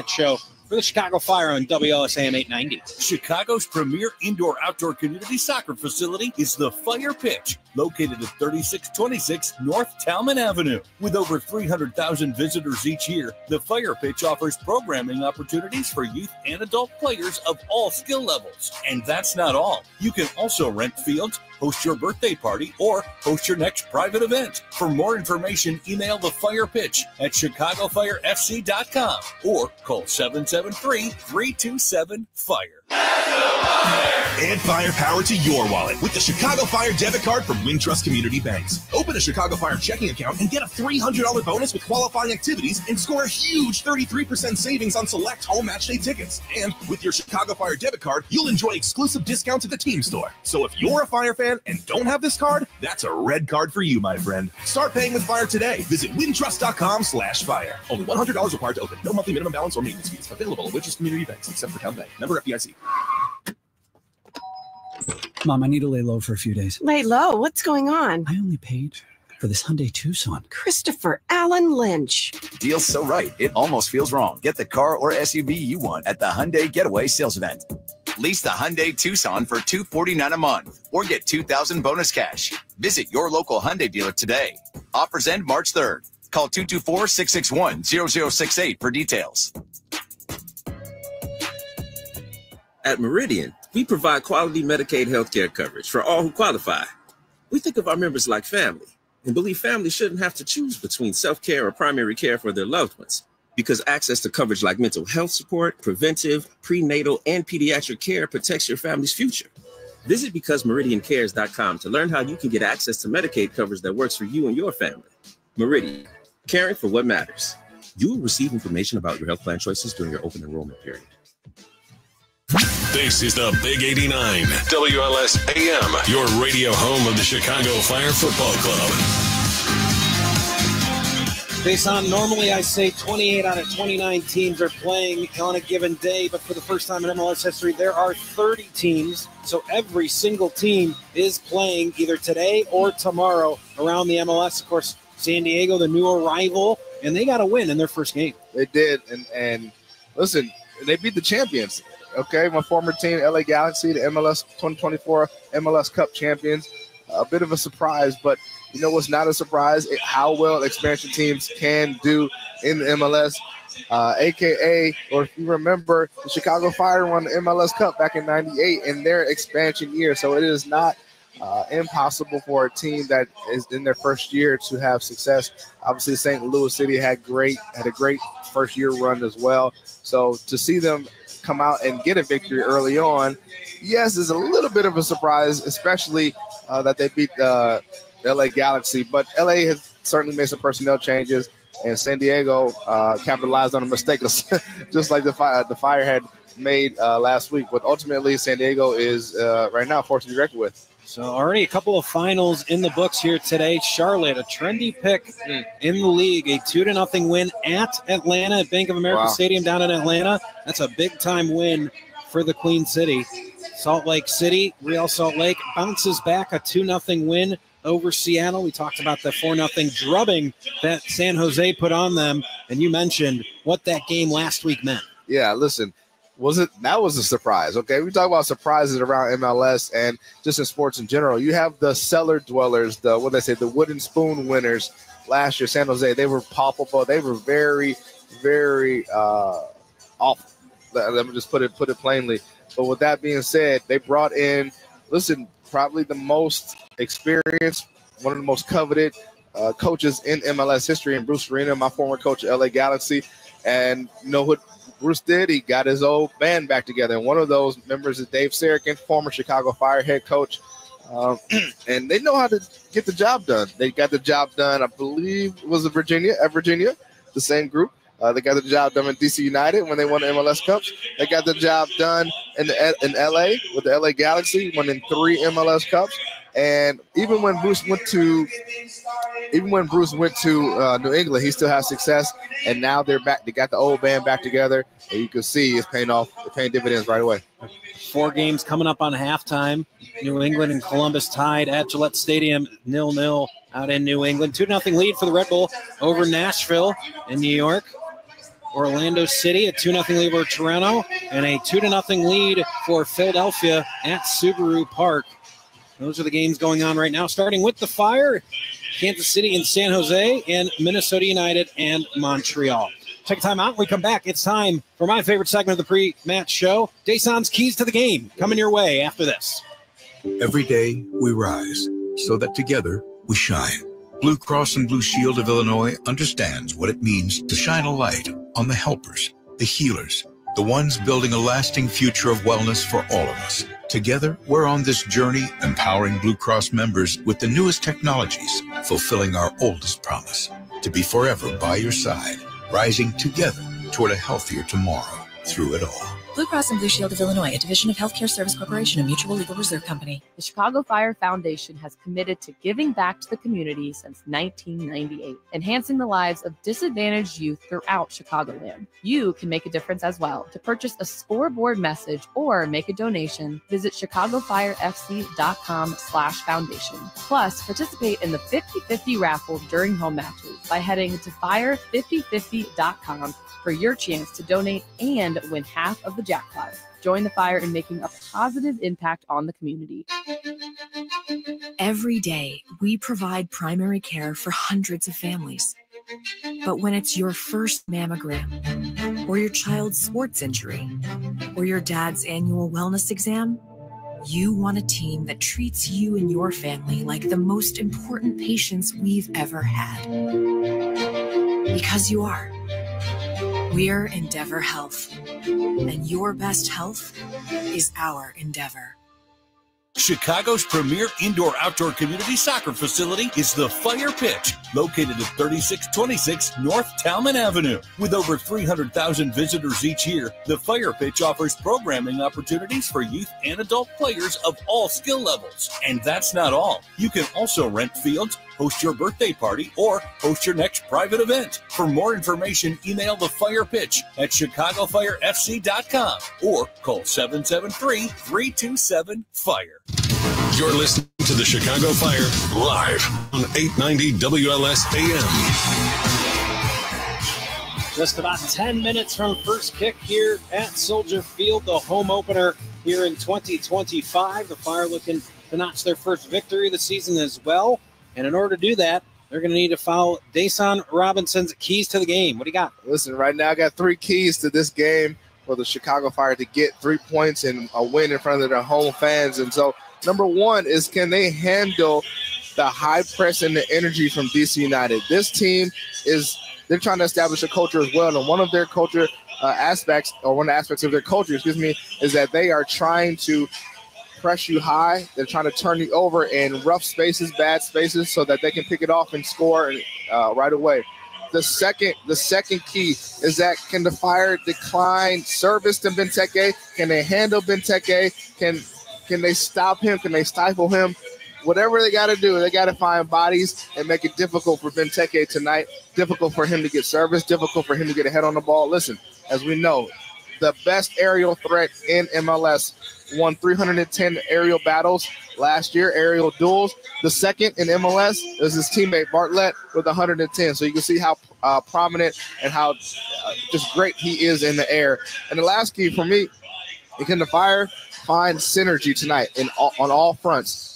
that show for the Chicago Fire on WLSAM 890. Chicago's premier indoor-outdoor community soccer facility is the Fire Pitch, located at 3626 North Talman Avenue. With over 300,000 visitors each year, the Fire Pitch offers programming opportunities for youth and adult players of all skill levels. And that's not all. You can also rent fields, host your birthday party, or host your next private event. For more information, email the Fire Pitch at chicagofirefc.com or call 773-327-FIRE. Add firepower to your wallet with the Chicago Fire debit card from Wintrust Community Banks. Open a Chicago Fire checking account and get a $300 bonus with qualifying activities and score a huge 33% savings on select home match day tickets. And with your Chicago Fire debit card, you'll enjoy exclusive discounts at the team store. So if you're a Fire fan and don't have this card, that's a red card for you, my friend. Start paying with Fire today. Visit wintrust.com/fire. Only $100 required to open. No monthly minimum balance or maintenance fees. Available at Wintrust Community Banks, except for Town Bank. Member FDIC. Mom, I need to lay low for a few days. Lay low? What's going on? I only paid for this Hyundai Tucson. Christopher Allen Lynch. Deal's so right, it almost feels wrong. Get the car or SUV you want at the Hyundai Getaway Sales Event. Lease the Hyundai Tucson for $249 a month or get $2,000 bonus cash. Visit your local Hyundai dealer today. Offers end March 3rd. Call 224-661-0068 for details. At Meridian, we provide quality Medicaid healthcare coverage for all who qualify. We think of our members like family and believe families shouldn't have to choose between self-care or primary care for their loved ones, because access to coverage like mental health support, preventive, prenatal, and pediatric care protects your family's future. Visit BecauseMeridianCares.com to learn how you can get access to Medicaid coverage that works for you and your family. Meridian, caring for what matters. You will receive information about your health plan choices during your open enrollment period. This is the Big 89, WLS AM, your radio home of the Chicago Fire Football Club. Jason, normally I say 28 out of 29 teams are playing on a given day, but for the first time in MLS history, there are 30 teams. So every single team is playing either today or tomorrow around the MLS. Of course, San Diego, the new arrival, and they got a win in their first game. They did, and listen, they beat the champions. Okay, my former team, LA Galaxy, the MLS 2024 MLS Cup champions. A bit of a surprise, but you know what's not a surprise? How well expansion teams can do in the MLS. AKA, or if you remember, the Chicago Fire won the MLS Cup back in '98 in their expansion year. So it is not impossible for a team that is in their first year to have success. Obviously, St. Louis City had a great first year run as well. So to see them come out and get a victory early on, yes, is a little bit of a surprise, especially that they beat the LA Galaxy. But LA has certainly made some personnel changes, and San Diego capitalized on a mistake, just like the Fire had made last week. But ultimately, San Diego is right now forced to be reckoned with. So already a couple of finals in the books here today. Charlotte, a trendy pick in the league, a 2-0 win at Atlanta at Bank of America Stadium down in Atlanta. That's a big-time win for the Queen City. Salt Lake City, Real Salt Lake, bounces back a 2-0 win over Seattle. We talked about the 4-0 drubbing that San Jose put on them, and you mentioned what that game last week meant. Yeah, listen. That was a surprise. Okay, we talk about surprises around MLS and just in sports in general. You have the cellar dwellers, the wooden spoon winners last year. San Jose, they were palpable. They were very, very awful. Let me just put it plainly. But with that being said, they brought in, probably the most experienced, one of the most coveted coaches in MLS history, and Bruce Arena, my former coach at LA Galaxy. And you know what Bruce did? He got his old band back together. And one of those members is Dave Sarakin, former Chicago Fire head coach. And they know how to get the job done. They got the job done, I believe, was it Virginia, the same group. They got the job done in DC United when they won the MLS Cups. They got the job done in LA with the LA Galaxy, winning 3 MLS Cups. And even when Bruce went to New England, he still has success. And now they're back. They got the old band back together, and you can see it's paying dividends right away. 4 games coming up on halftime. New England and Columbus tied at Gillette Stadium 0-0 out in New England. 2-0 lead for the Red Bull over Nashville in New York. Orlando City, a 2-0 lead over Toronto, and a 2-0 lead for Philadelphia at Subaru Park. Those are the games going on right now, starting with the Fire, Kansas City and San Jose, and Minnesota United and Montreal. Take a time out. When we come back, it's time for my favorite segment of the pre-match show, Deson's Keys to the Game, coming your way after this. Every day we rise so that together we shine. Blue Cross and Blue Shield of Illinois understands what it means to shine a light on the helpers, the healers, the ones building a lasting future of wellness for all of us. Together, we're on this journey, empowering Blue Cross members with the newest technologies, fulfilling our oldest promise, to be forever by your side, rising together toward a healthier tomorrow through it all. Blue Cross and Blue Shield of Illinois, a division of Healthcare Service Corporation, a mutual legal reserve company. The Chicago Fire Foundation has committed to giving back to the community since 1998, enhancing the lives of disadvantaged youth throughout Chicagoland. You can make a difference as well. To purchase a scoreboard message or make a donation, visit chicagofirefc.com/foundation. Plus, participate in the 50-50 raffle during home matches by heading to fire5050.com for your chance to donate and win half of the jackpot. Join the Fire in making a positive impact on the community. Every day, we provide primary care for hundreds of families. But when it's your first mammogram, or your child's sports injury, or your dad's annual wellness exam, you want a team that treats you and your family like the most important patients we've ever had. Because you are. We're Endeavor Health, and your best health is our endeavor. Chicago's premier indoor-outdoor community soccer facility is the Fire Pitch, located at 3626 North Talman Avenue. With over 300,000 visitors each year, the Fire Pitch offers programming opportunities for youth and adult players of all skill levels. And that's not all. You can also rent fields, host your birthday party, or host your next private event. For more information, email the Fire Pitch at chicagofirefc.com or call 773-327-FIRE. You're listening to the Chicago Fire live on 890 WLS AM. Just about 10 minutes from first kick here at Soldier Field, the home opener here in 2025. The Fire looking to notch their first victory of the season as well. And in order to do that, they're going to need to follow Deson Robinson's keys to the game. What do you got? Listen, right now I got 3 keys to this game for the Chicago Fire to get 3 points and a win in front of their home fans. And so number 1 is, can they handle the high press and the energy from DC United? This team they're trying to establish a culture as well. And one of their culture aspects of their culture, is that they are trying to press you high. They're trying to turn you over in rough spaces, bad spaces, so that they can pick it off and score right away. The second key is that, can the Fire decline service to Benteke? Can they handle Benteke? Can they stop him? Can they stifle him? Whatever they got to do, they got to find bodies and make it difficult for Benteke tonight, difficult for him to get service, difficult for him to get a head on the ball. Listen, as we know, the best aerial threat in MLS won 310 aerial battles last year, aerial duels. The second in MLS is his teammate Bartlett with 110. So you can see how prominent and how just great he is in the air. And the last key for me, can the Fire find synergy tonight on all fronts?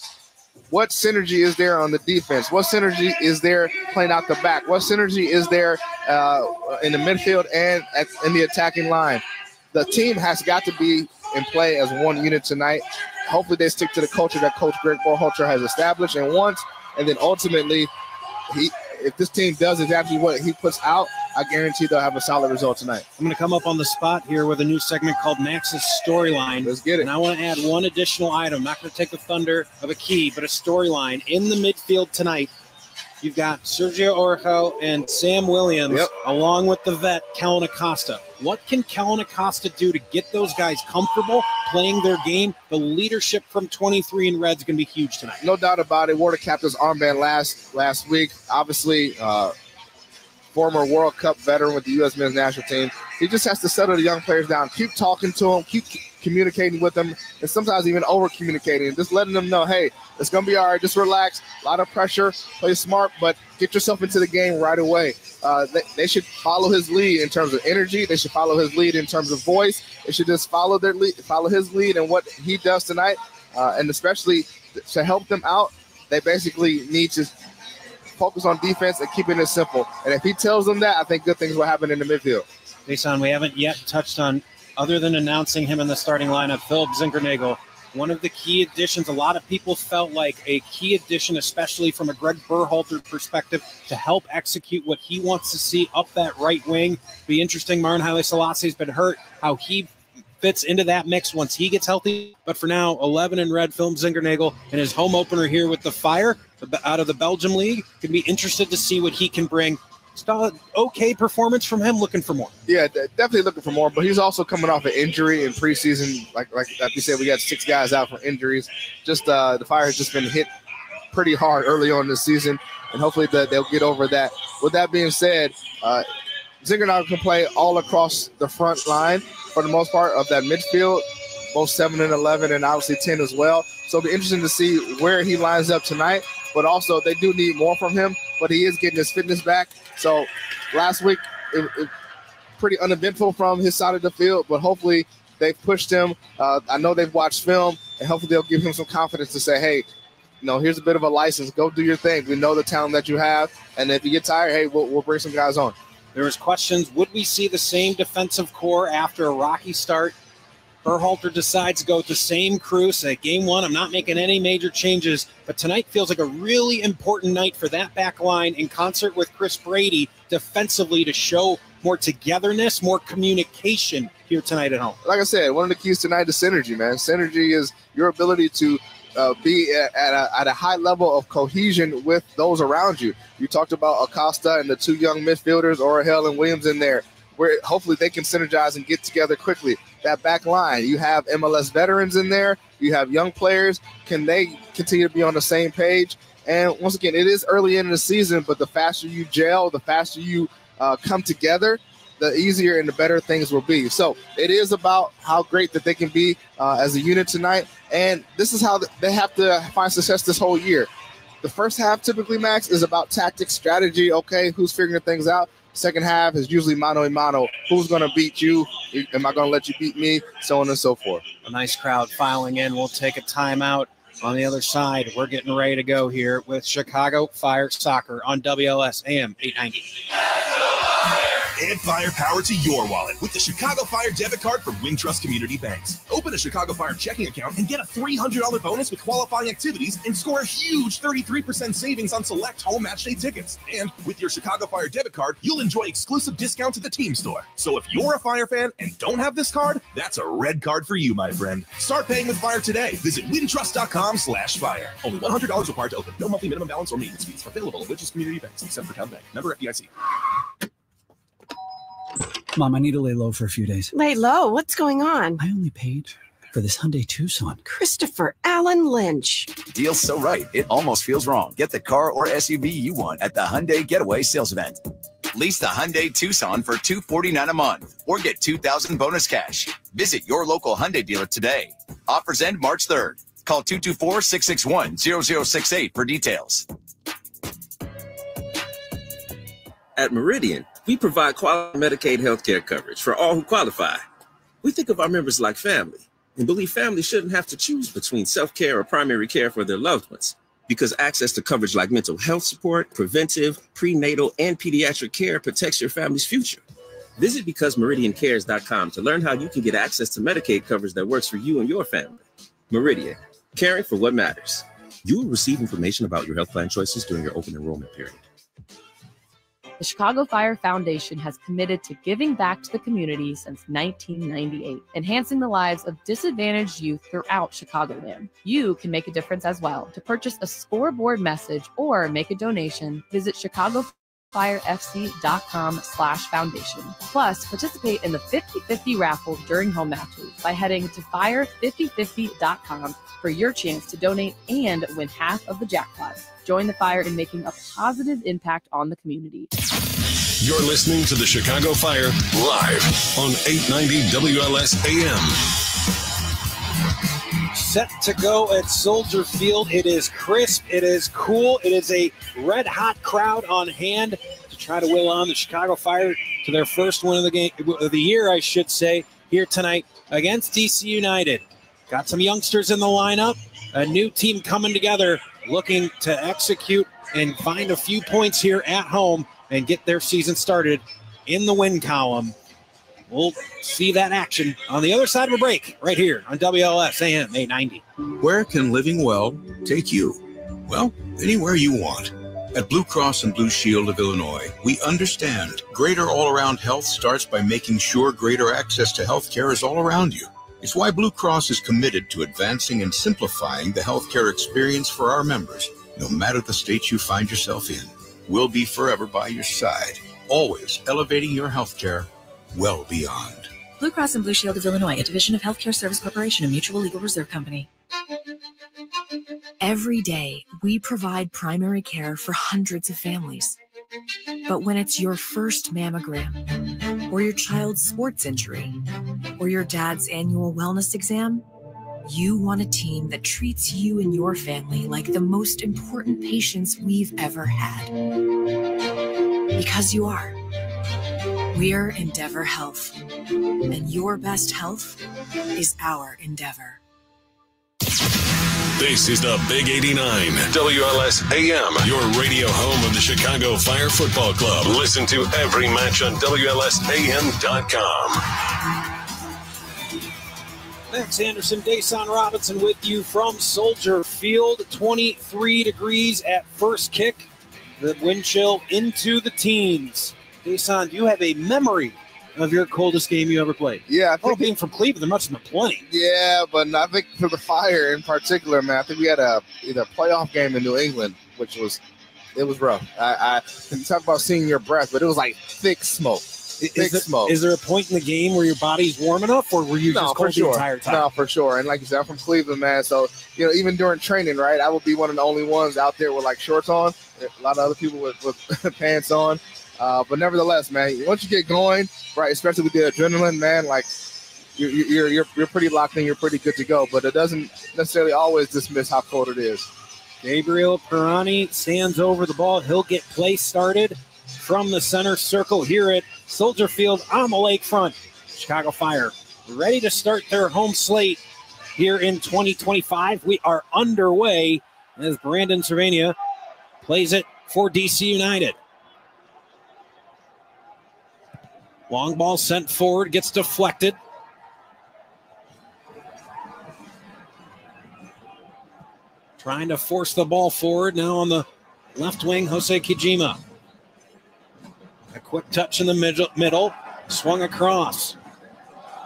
What synergy is there on the defense? What synergy is there playing out the back? What synergy is there in the midfield and in the attacking line? The team has got to be in play as one unit tonight. Hopefully they stick to the culture that Coach Greg Berhalter has established and wants. And then ultimately, if this team does exactly what he puts out, I guarantee they'll have a solid result tonight. I'm going to come up on the spot here with a new segment called Max's Storyline. Let's get it. And I want to add one additional item. Not going to take the thunder of a key, but a storyline. In the midfield tonight, you've got Sergio Orejo and Sam Williams, along with the vet, Kellen Acosta. What can Kellen Acosta do to get those guys comfortable playing their game? The leadership from 23 in red is going to be huge tonight. No doubt about it. Wore the captain's armband last week. Obviously, former World Cup veteran with the U.S. men's national team. he just has to settle the young players down, keep talking to them, keep communicating with them, and sometimes even over-communicating, just letting them know, hey, it's going to be all right, just relax, a lot of pressure, play smart, but get yourself into the game right away. They should follow his lead in terms of energy. They should follow his lead in terms of voice. They should just follow his lead and what he does tonight, and especially to help them out, they basically need to focus on defense and keeping it simple. And if he tells them that, I think good things will happen in the midfield. Jason, we haven't yet touched on, other than announcing him in the starting lineup, Philip Zingernagel, one of the key additions. A lot of people felt like a key addition, especially from a Greg Berhalter perspective, to help execute what he wants to see up that right wing. Be interesting. Marin Haile Selassie's been hurt, how he fits into that mix once he gets healthy. But for now, 11 in red, Philip Zingernagel in his home opener here with the Fire out of the Belgium League. Could be interested to see what he can bring. Still okay performance from him, looking for more. Yeah, definitely looking for more, but he's also coming off an injury in preseason. Like you said, we got 6 guys out for injuries. Just the Fire has just been hit pretty hard early on this season, and hopefully they'll get over that. With that being said, Zingernagel can play all across the front line for the most part of that midfield, both 7 and 11 and obviously 10 as well. So it'll be interesting to see where he lines up tonight, but also they do need more from him, but he is getting his fitness back. So last week, it pretty uneventful from his side of the field, but hopefully they've pushed him. I know they've watched film, and hopefully they'll give him some confidence to say, hey, here's a bit of a license. Go do your thing. We know the talent that you have, and if you get tired, hey, we'll bring some guys on. There was questions, would we see the same defensive core after a rocky start? Berhalter decides to go with the same crew, say game one, I'm not making any major changes, but tonight feels like a really important night for that back line in concert with Chris Brady defensively to show more togetherness, more communication here tonight at home. Like I said, one of the keys tonight is synergy, man. Synergy is your ability to be at a high level of cohesion with those around you. You talked about Acosta and the 2 young midfielders, Orahel and Williams, in there, where hopefully they can synergize and get together quickly. That back line, you have MLS veterans in there, you have young players. Can they continue to be on the same page? And once again, it is early in the season, but the faster you gel, the faster you come together, the easier and the better things will be. So it is about how great that they can be as a unit tonight. And this is how they have to find success this whole year. The first half typically, Max, is about tactics, strategy. Okay, who's figuring things out? Second half is usually mano a mano. Who's going to beat you? Am I going to let you beat me? So on and so forth. A nice crowd filing in. We'll take a timeout. On the other side, we're getting ready to go here with Chicago Fire Soccer on WLS AM 890. Add firepower to your wallet with the Chicago Fire debit card from Wintrust Community Banks. Open a Chicago Fire checking account and get a $300 bonus with qualifying activities and score a huge 33% savings on select home match day tickets. And with your Chicago Fire debit card, you'll enjoy exclusive discounts at the team store. So if you're a Fire fan and don't have this card, that's a red card for you, my friend. Start paying with Fire today. Visit wintrust.com/fire. Only $100 required to open. No monthly minimum balance or maintenance fees. Available at Wintrust Community Banks except for Town Bank. Member FDIC. Mom, I need to lay low for a few days. Lay low? What's going on? I only paid for this Hyundai Tucson. Christopher Allen Lynch. Deal's so right, it almost feels wrong. Get the car or SUV you want at the Hyundai Getaway Sales Event. Lease the Hyundai Tucson for $249 a month or get $2,000 bonus cash. Visit your local Hyundai dealer today. Offers end March 3rd. Call 224-661-0068 for details. At Meridian, we provide quality Medicaid healthcare coverage for all who qualify. We think of our members like family and believe families shouldn't have to choose between self-care or primary care for their loved ones because access to coverage like mental health support, preventive, prenatal, and pediatric care protects your family's future. Visit BecauseMeridianCares.com to learn how you can get access to Medicaid coverage that works for you and your family. Meridian, caring for what matters. You will receive information about your health plan choices during your open enrollment period. The Chicago Fire Foundation has committed to giving back to the community since 1998, enhancing the lives of disadvantaged youth throughout Chicagoland. You can make a difference as well. To purchase a scoreboard message or make a donation, visit ChicagoFireFC.com/foundation. Plus, participate in the 50-50 raffle during home matches by heading to fire5050.com for your chance to donate and win half of the jackpot. Join the Fire in making a positive impact on the community. You're listening to the Chicago Fire live on 890 WLS AM. Set to go at Soldier Field. It is crisp. It is cool. It is a red-hot crowd on hand to try to will on the Chicago Fire to their first win of the year, I should say, here tonight against DC United. Got some youngsters in the lineup. A new team coming together, looking to execute and find a few points here at home and get their season started in the win column. We'll see that action on the other side of a break right here on WLS AM 890. Where can living well take you? Well, anywhere you want. At Blue Cross and Blue Shield of Illinois, we understand greater all-around health starts by making sure greater access to health care is all around you. It's why Blue Cross is committed to advancing and simplifying the healthcare experience for our members, no matter the state you find yourself in. We'll be forever by your side, always elevating your healthcare well beyond. Blue Cross and Blue Shield of Illinois, a division of Healthcare Service Corporation and Mutual Legal Reserve Company. Every day, we provide primary care for hundreds of families. But when it's your first mammogram, or your child's sports injury, or your dad's annual wellness exam, you want a team that treats you and your family like the most important patients we've ever had. Because you are. We're Endeavor Health, and your best health is our endeavor. This is the Big 89, WLS AM, your radio home of the Chicago Fire Football Club. Listen to every match on WLSAM.com. Max Anderson, Dason Robinson with you from Soldier Field. 23 degrees at first kick. The wind chill into the teens. Dason, do you have a memory of your coldest game you ever played? Yeah. I think being from Cleveland, there must have been plenty. Yeah, but I think for the Fire in particular, man, I think we had either a playoff game in New England, which was rough. I can talk about seeing your breath, but it was like thick smoke. Is there a point in the game where your body's warm enough, or were you just cold the entire time? No, for sure. And like you said, I'm from Cleveland, man. So, even during training, right, I would be one of the only ones out there with like shorts on. A lot of other people with pants on. But nevertheless, man, once you get going, right, especially with the adrenaline, man, like you're pretty locked in, you're pretty good to go. But it doesn't necessarily always dismiss how cold it is. Gabriel Pirani stands over the ball. He'll get play started from the center circle here at Soldier Field on the lakefront. Chicago Fire ready to start their home slate here in 2025. We are underway as Brandon Cervania plays it for DC United. Long ball sent forward, gets deflected. Trying to force the ball forward now on the left wing, Jose Kijima. A quick touch in the middle, swung across.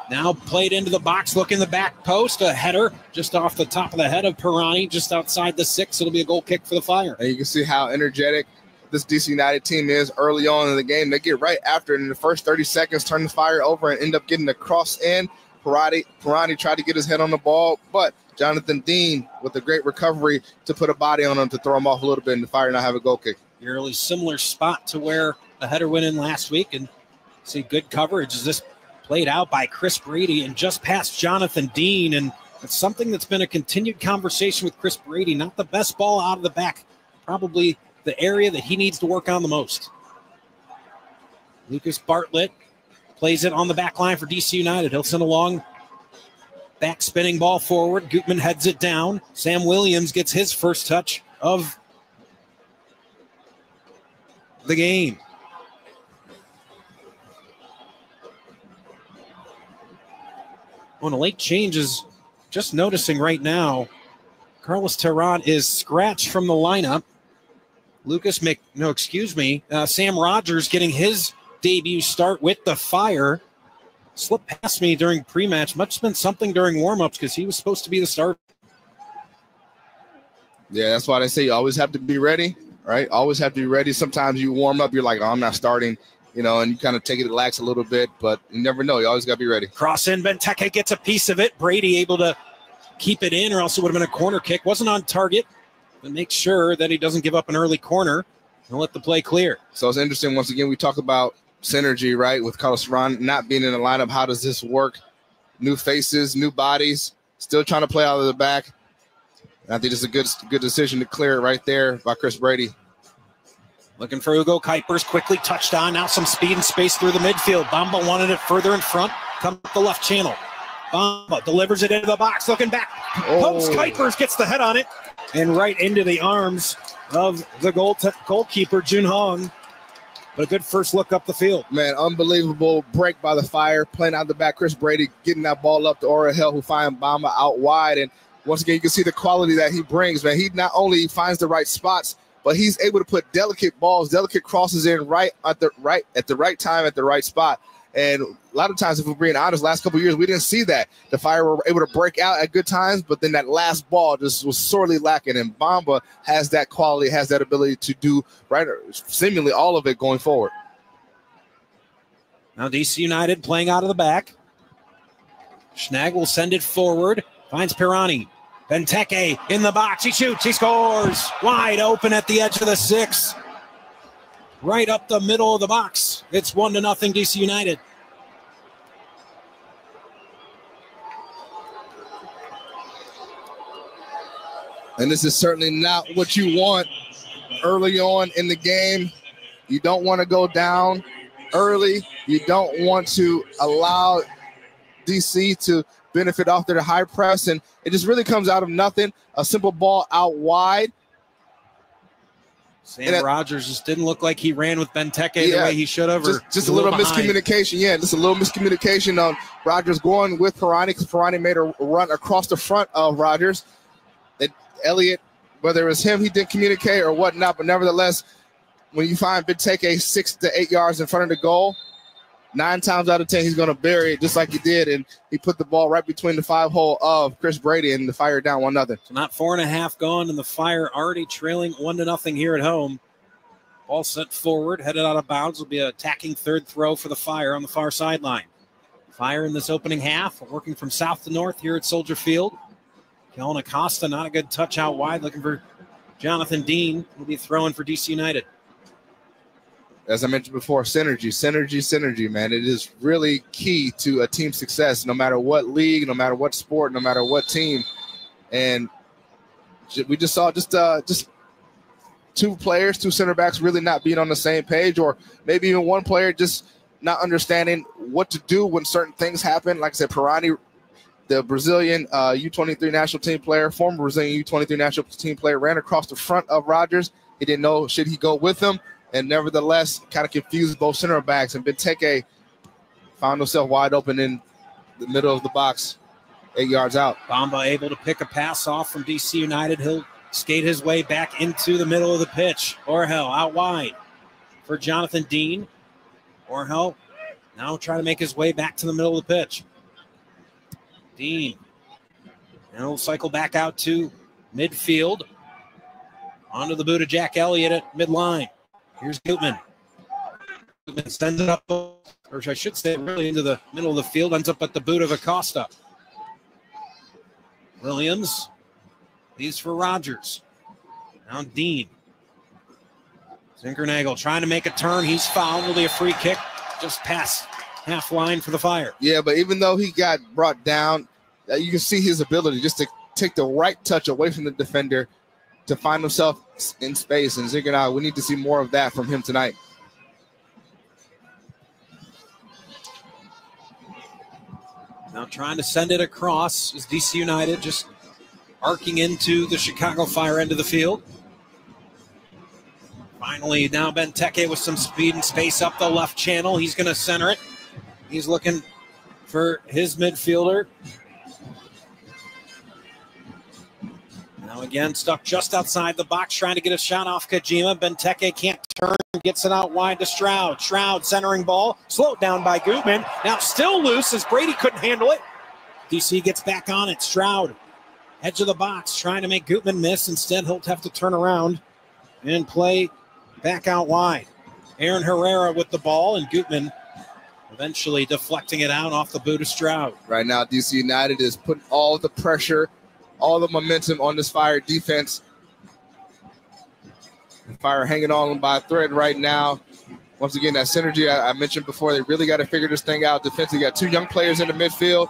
Now played into the box, look in the back post, a header just off the top of the head of Pirani, just outside the 6. It'll be a goal kick for the Fire. And you can see how energetic this DC United team is early on in the game. They get right after it in the first 30 seconds, turn the Fire over and end up getting the cross in. Pirani tried to get his head on the ball, but Jonathan Dean with a great recovery to put a body on him to throw him off a little bit and the Fire now have a goal kick. Really similar spot to where the header went in last week, and see good coverage as this played out by Chris Brady and just past Jonathan Dean, and it's something that's been a continued conversation with Chris Brady. Not the best ball out of the back, probably the area that he needs to work on the most. Lucas Bartlett plays it on the back line for DC United. He'll send a long back spinning ball forward. Gutman heads it down. Sam Williams gets his first touch of the game. On a late change is just noticing right now, Carlos Terran is scratched from the lineup. Sam Rogers getting his debut start with the Fire. Slipped past me during pre-match. Must have been something during warm-ups because he was supposed to be the starter. Yeah, that's why they say you always have to be ready, right? Always have to be ready. Sometimes you warm up, you're like, oh, I'm not starting, and you kind of take it relax a little bit, but you never know. You always got to be ready. Cross in, Benteke gets a piece of it. Brady able to keep it in, or else it would have been a corner kick. Wasn't on target, but make sure that he doesn't give up an early corner. He'll let the play clear. So it's interesting. Once again, we talk about synergy, right, with Carlos Ferran not being in the lineup. How does this work? New faces, new bodies, still trying to play out of the back. And I think it's a good decision to clear it right there by Chris Brady. Looking for Hugo Kuipers, quickly touched on. Now some speed and space through the midfield. Bamba wanted it further in front. Comes up the left channel. Bamba delivers it into the box. Looking back. Pumps Kuipers, gets the head on it. And right into the arms of the goalkeeper, Jun Hong. But a good first look up the field. Man, unbelievable break by the Fire. Playing out the back. Chris Brady getting that ball up to Orahel, who finds Bamba out wide. And once again, you can see the quality that he brings, man. He not only finds the right spots, but he's able to put delicate balls, delicate crosses in right at the right time, at the right spot. And a lot of times, if we're being honest, last couple of years, we didn't see that. The Fire were able to break out at good times, but then that last ball just was sorely lacking. And Bamba has that quality, has that ability to do seemingly all of it going forward. Now DC United playing out of the back. Schnag will send it forward. Finds Pirani. Benteke in the box. He shoots. He scores. Wide open at the edge of the 6. Right up the middle of the box. It's 1-0 DC United. And this is certainly not what you want early on in the game. You don't want to go down early. You don't want to allow DC to benefit off their high press, and it just really comes out of nothing. A simple ball out wide. Sam Rogers just didn't look like he ran with Benteke the way he should have. Just a little miscommunication. Yeah, just a little miscommunication on Rogers going with Pirani, because Pirani made a run across the front of Rogers. Elliott, whether it was him, he didn't communicate or whatnot, but nevertheless, when you find Benteke 6 to 8 yards in front of the goal, 9 times out of 10, he's going to bury it just like he did, and he put the ball right between the 5-hole of Chris Brady, and the Fire down 1-0. So not 4.5 gone, and the Fire already trailing 1-0 here at home. Ball sent forward, headed out of bounds. Will be an attacking third throw for the Fire on the far sideline. Fire in this opening half, working from south to north here at Soldier Field. Kellen Acosta, not a good touch out wide, looking for Jonathan Dean. Will be throwing for DC United. As I mentioned before, synergy, man. It is really key to a team's success, no matter what league, no matter what sport, no matter what team. And we just saw just 2 players, 2 center backs really not being on the same page, or maybe even one player just not understanding what to do when certain things happen. Like I said, Pirani, the Brazilian U23 national team player, former Brazilian U23 national team player, ran across the front of Rogers. He didn't know, should he go with him? And nevertheless, kind of confused both center backs. And Benteke found himself wide open in the middle of the box, 8 yards out. Bamba able to pick a pass off from DC United. He'll skate his way back into the middle of the pitch. Orahel out wide for Jonathan Dean. Orahel now trying to make his way back to the middle of the pitch. Dean. And he'll cycle back out to midfield. Onto the boot of Jack Elliott at midline. Here's Gutman. Gutman sends it up, or I should say, really into the middle of the field. Ends up at the boot of Acosta. Williams leaves for Rogers. Now Dean. Zinkernagel trying to make a turn. He's fouled. Will be a free kick just past half line for the Fire. Yeah, but even though he got brought down, you can see his ability just to take the right touch away from the defender to find himself in space. And Zinkernagel, we need to see more of that from him tonight. Now trying to send it across is DC United, just arcing into the Chicago Fire end of the field. Finally, now Benteke with some speed and space up the left channel. He's going to center it. He's looking for his midfielder. Now again, stuck just outside the box, trying to get a shot off Kajima. Benteke can't turn, gets it out wide to Stroud. Stroud centering ball, slowed down by Gutman. Now still loose as Brady couldn't handle it. DC gets back on it. Stroud, edge of the box, trying to make Gutman miss. Instead, he'll have to turn around and play back out wide. Aaron Herrera with the ball, and Gutman eventually deflecting it out off the boot of Stroud. Right now, DC United is putting all the pressure, all the momentum on this Fire defense. Fire hanging on by a thread right now. Once again, that synergy I mentioned before, they really got to figure this thing out. Defensively, you got two young players in the midfield.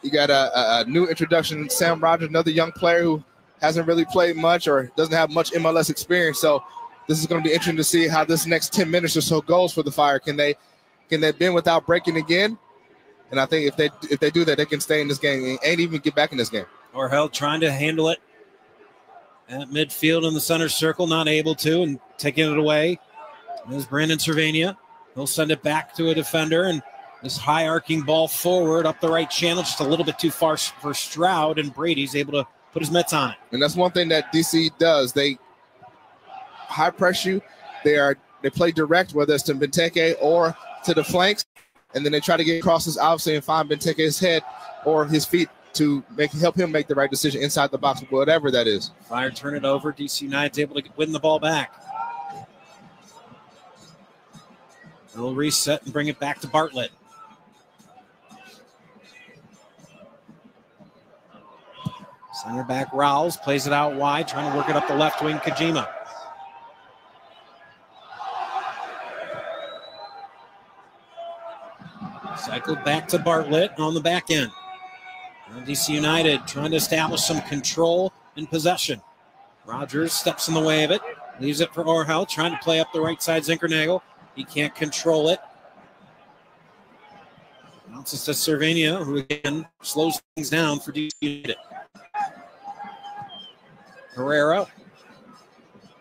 You got a new introduction, Sam Rogers, another young player who hasn't really played much or doesn't have much MLS experience. So this is going to be interesting to see how this next 10 minutes or so goes for the Fire. Can they bend without breaking again? And I think if they do that, they can stay in this game and even get back in this game. Orhel trying to handle it at midfield in the center circle, not able to, and taking it away. There's Brandon Cervania. He'll send it back to a defender, and this high arcing ball forward up the right channel, just a little bit too far for Stroud, and Brady's able to put his mitts on it. And that's one thing that DC does. They high press you. They play direct, whether it's to Benteke or to the flanks, and then they try to get crosses obviously and find Benteke's head or his feet to help him make the right decision inside the box, whatever that is. Fire turn it over. DC United's able to win the ball back. They'll reset and bring it back to Bartlett. Center back Rowles plays it out wide, trying to work it up the left wing. Kojima. Cycled back to Bartlett on the back end. And DC United trying to establish some control and possession. Rogers steps in the way of it, leaves it for Orhel, trying to play up the right side. Zinkernagel. He can't control it. Bounces to Cervania, who again slows things down for DC United. Herrera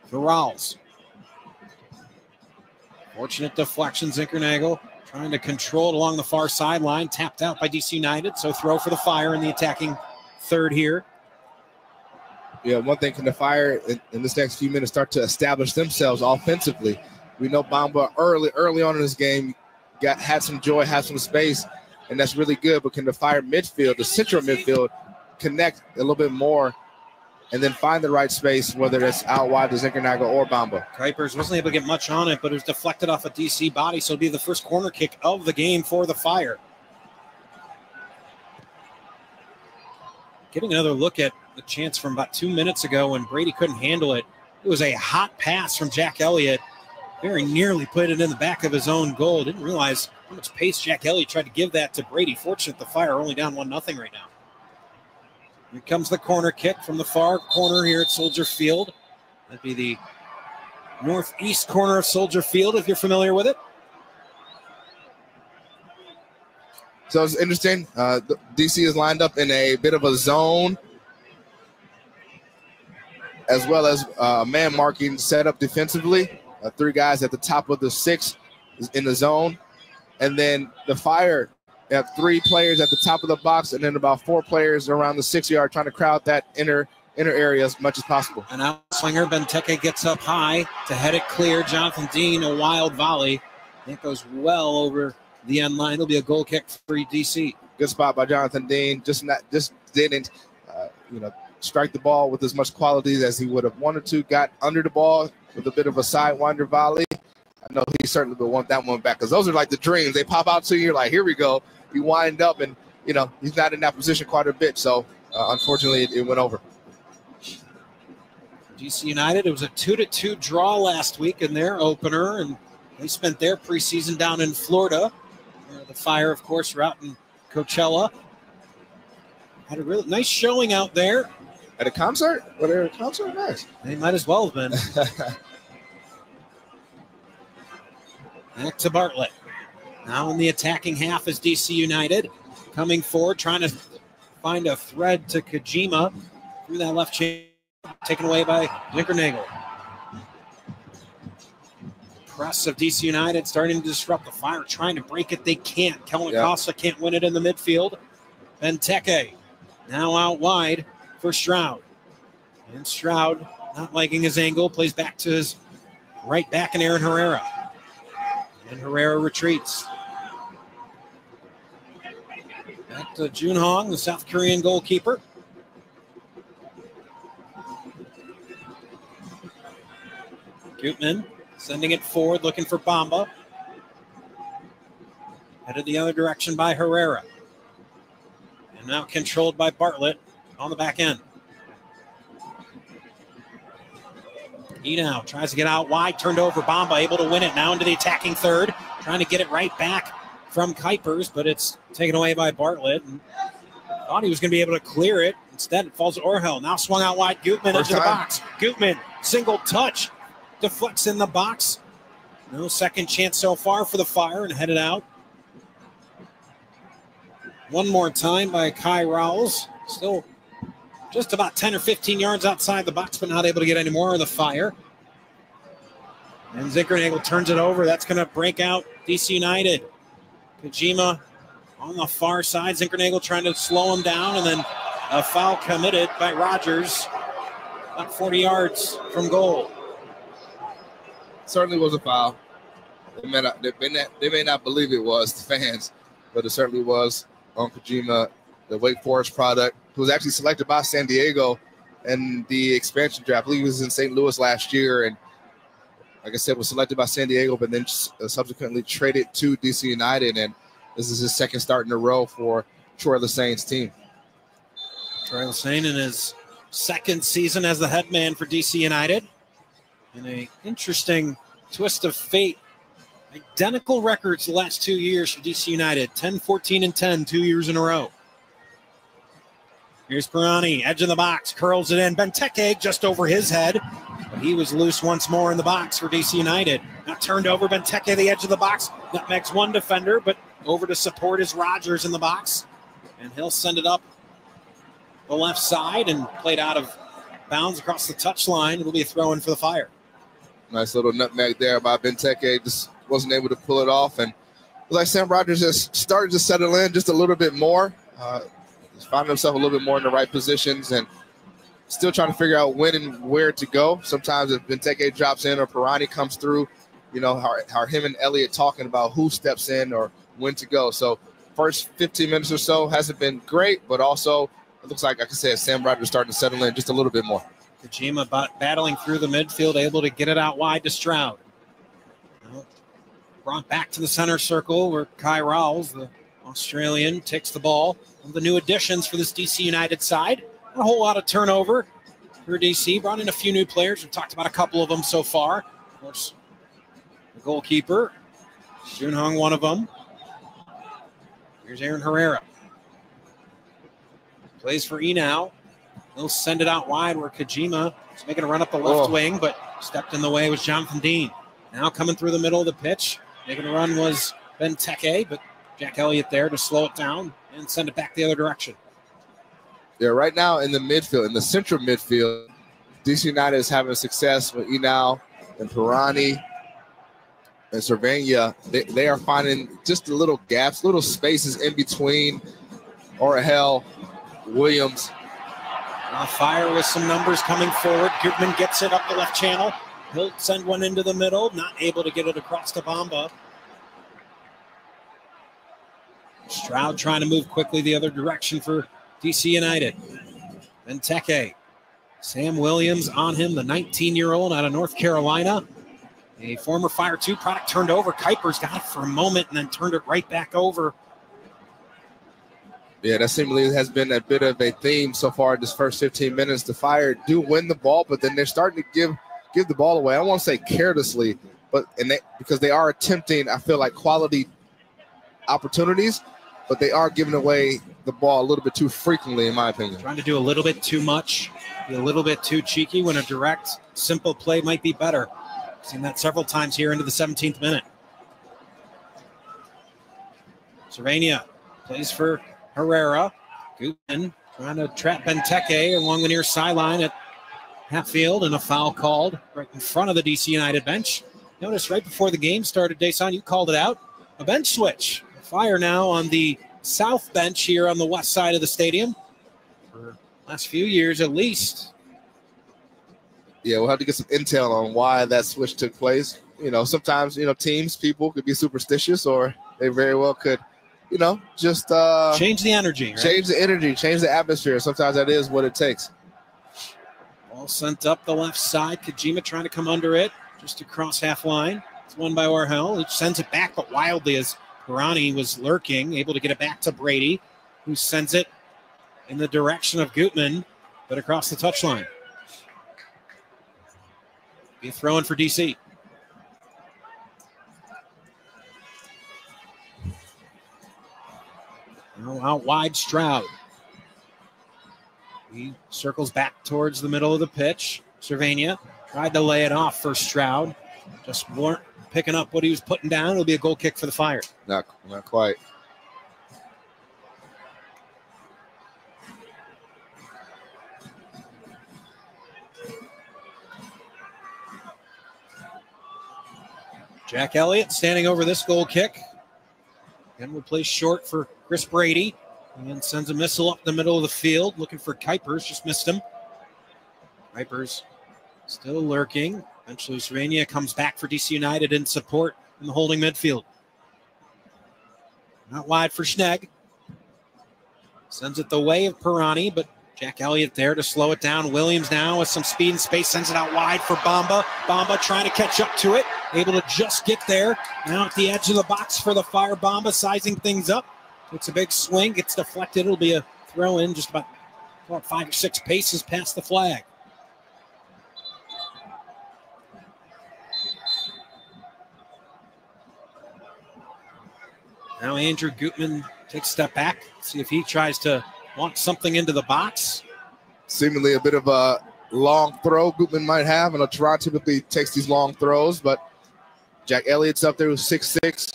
for Rowles. Fortunate deflection. Zinkernagel trying to control it along the far sideline. Tapped out by DC United. So throw for the Fire in the attacking third here. Yeah, one thing, can the Fire in this next few minutes start to establish themselves offensively? We know Bamba early on in this game had some joy, had some space, and that's really good. But can the Fire midfield, the central midfield, connect a little bit more and then find the right space, whether it's out wide to Zinkernagel or Bamba? Kuipers wasn't able to get much on it, but it was deflected off a DC body, so it'll be the first corner kick of the game for the Fire. Getting another look at the chance from about 2 minutes ago when Brady couldn't handle it. It was a hot pass from Jack Elliott. Very nearly put it in the back of his own goal. Didn't realize how much pace Jack Elliott tried to give that to Brady. Fortunate the Fire are only down 1-0 right now. Here comes the corner kick from the far corner here at Soldier Field. That'd be the northeast corner of Soldier Field, if you're familiar with it. So it's interesting. DC is lined up in a bit of a zone, as well as man marking set up defensively. 3 guys at the top of the 6 is in the zone. And then the Fire have 3 players at the top of the box and then about 4 players around the 6-yard trying to crowd that inner area as much as possible. An outswinger, Benteke gets up high to head it clear. Jonathan Dean, a wild volley. It goes well over the end line. It'll be a goal kick for DC. Good spot by Jonathan Dean. Just didn't strike the ball with as much quality as he would have wanted to. Got under the ball with a bit of a sidewinder volley. I know he certainly would want that one back, because those are like the dreams. They pop out to you, you're like, here we go. You wind up, and, he's not in that position quite a bit. So, unfortunately, it went over. DC United, it was a 2-2 draw last week in their opener, and they spent their preseason down in Florida. The Fire, of course, were out in Coachella. Had a really nice showing out there. At a concert? Were they at a concert? Nice. They might as well have been. Back to Bartlett. Now in the attacking half is DC United. Coming forward, trying to find a thread to Kojima through that left channel. Taken away by Zinkernagel. Press of DC United starting to disrupt the Fire, trying to break it. They can't. Kellen Acosta can't win it in the midfield. Benteke now out wide for Stroud. And Stroud, not liking his angle, plays back to his right back in Aaron Herrera. And Herrera retreats. Back to Jun Hong, the South Korean goalkeeper. Gutman sending it forward, looking for Bamba. Headed the other direction by Herrera. And now controlled by Bartlett on the back end. Eno tries to get out wide, turned over. Bamba able to win it now into the attacking third, trying to get it right back from Kuipers, but it's taken away by Bartlett. And thought he was going to be able to clear it. Instead, it falls to Orhel. Now swung out wide. Gutman into the box. Gutman, single touch, deflects in the box. No second chance so far for the Fire and headed out. One more time by Kai Rowles. Still just about 10 or 15 yards outside the box, but not able to get any more of the Fire. And Zinkernagel turns it over. That's going to break out DC United. Kojima on the far side. Zinkernagel trying to slow him down, and then a foul committed by Rogers about 40 yards from goal. Certainly was a foul. They may not believe it was, the fans, but it certainly was on Kojima, the Wake Forest product, who was actually selected by San Diego in the expansion draft. I believe he was in St. Louis last year, and like I said, was selected by San Diego, but then subsequently traded to DC United, and this is his second start in a row for Troy Lessane's team. Troy Lessane in his second season as the head man for DC United. In an interesting twist of fate. Identical records the last 2 years for DC United. 10, 14, and 10, 2 years in a row. Here's Pirani, edge of the box, curls it in. Benteke just over his head. But he was loose once more in the box for DC United. Now turned over, Benteke, the edge of the box. Nutmegs one defender, but over to support is Rogers in the box. And he'll send it up the left side and played out of bounds across the touchline. It'll be a throw-in for the Fire. Nice little nutmeg there by Benteke. Just wasn't able to pull it off. And like Sam Rogers just started to settle in just a little bit more. He's found himself a little bit more in the right positions and still trying to figure out when and where to go. Sometimes if Benteke drops in or Pirani comes through, you know, how him and Elliott talking about who steps in or when to go. So first 15 minutes or so hasn't been great, but also it looks like I said, Sam Rogers starting to settle in just a little bit more. Kojima battling through the midfield, able to get it out wide to Stroud. Brought back to the center circle where Kai Rowles, the Australian, takes the ball. One of the new additions for this DC United side. A whole lot of turnover for DC. Brought in a few new players. We've talked about a couple of them so far. Of course, the goalkeeper, Junhong, one of them. Here's Aaron Herrera. Plays for Enow. He'll send it out wide where Kojima is making a run up the left wing, but stepped in the way was Jonathan Dean. Now coming through the middle of the pitch. Making a run was Benteke, but Jack Elliott there to slow it down and send it back the other direction. Yeah, right now in the midfield, in the central midfield, DC United is having success with Enow and Pirani and Cervania. They are finding just the little gaps, little spaces in between Orhel, Williams. Fire with some numbers coming forward. Gutman gets it up the left channel. He'll send one into the middle, not able to get it across to Bamba. Stroud trying to move quickly the other direction for DC United. Benteke. Sam Williams on him, the 19-year-old out of North Carolina. A former Fire 2 product turned over. Kuipers got it for a moment and then turned it right back over. Yeah, that seemingly has been a bit of a theme so far this first 15 minutes. The Fire do win the ball, but then they're starting to give the ball away. I don't want to say carelessly, but because they are attempting, I feel like, quality opportunities, but they are giving away the ball a little bit too frequently, in my opinion. Trying to do a little bit too much, be a little bit too cheeky when a direct, simple play might be better. Seen that several times here into the 17th minute. Cervania plays for Herrera. Gutman trying to trap Benteke along the near sideline at Hatfield, and a foul called right in front of the DC United bench. Notice right before the game started, Desan, you called it out. A bench switch. Fire now on the south bench here on the west side of the stadium for the last few years at least. Yeah, we'll have to get some intel on why that switch took place. You know, sometimes, teams, people could be superstitious, or they very well could, just change the energy, right? Change the energy, change the atmosphere. Sometimes that is what it takes. Ball sent up the left side. Kojima trying to come under it, just across half line. It's won by Orhel. He sends it back, but wildly as Pirani was lurking, able to get it back to Brady, who sends it in the direction of Gutman, but across the touchline. Be a throw in for DC. Now out wide, Stroud. He circles back towards the middle of the pitch. Cervania tried to lay it off for Stroud. Just weren't picking up what he was putting down. It'll be a goal kick for the Fire. Not quite. Jack Elliott standing over this goal kick. Again, will play short for Chris Brady. And sends a missile up the middle of the field. Looking for Kuipers. Just missed him. Kuipers still lurking. Eventually, Cervania comes back for DC United in support in the holding midfield. Not wide for Schnegg. Sends it the way of Pirani, but Jack Elliott there to slow it down. Williams now with some speed and space sends it out wide for Bamba. Bamba trying to catch up to it. Able to just get there. Now at the edge of the box for the Fire. Bamba sizing things up. It's a big swing. Gets deflected. It'll be a throw in just about 5 or 6 paces past the flag. Now Andrew Gutman takes a step back. See if he tries to launch something into the box. Seemingly a bit of a long throw Gutman might have. And Toronto typically takes these long throws, but Jack Elliott's up there with 6'6".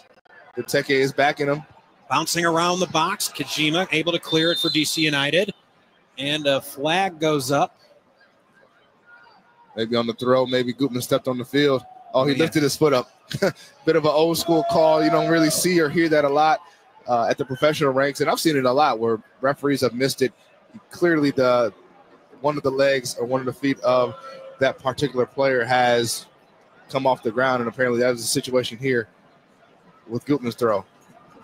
Teke is backing him. Bouncing around the box. Kajima able to clear it for DC United. And a flag goes up. Maybe on the throw. Maybe Gutman stepped on the field. Oh, he lifted his foot up. Bit of an old school call. You don't really see or hear that a lot at the professional ranks. And I've seen it a lot where referees have missed it. Clearly one of the legs or one of the feet of that particular player has come off the ground. And apparently that was the situation here with Gutman's throw.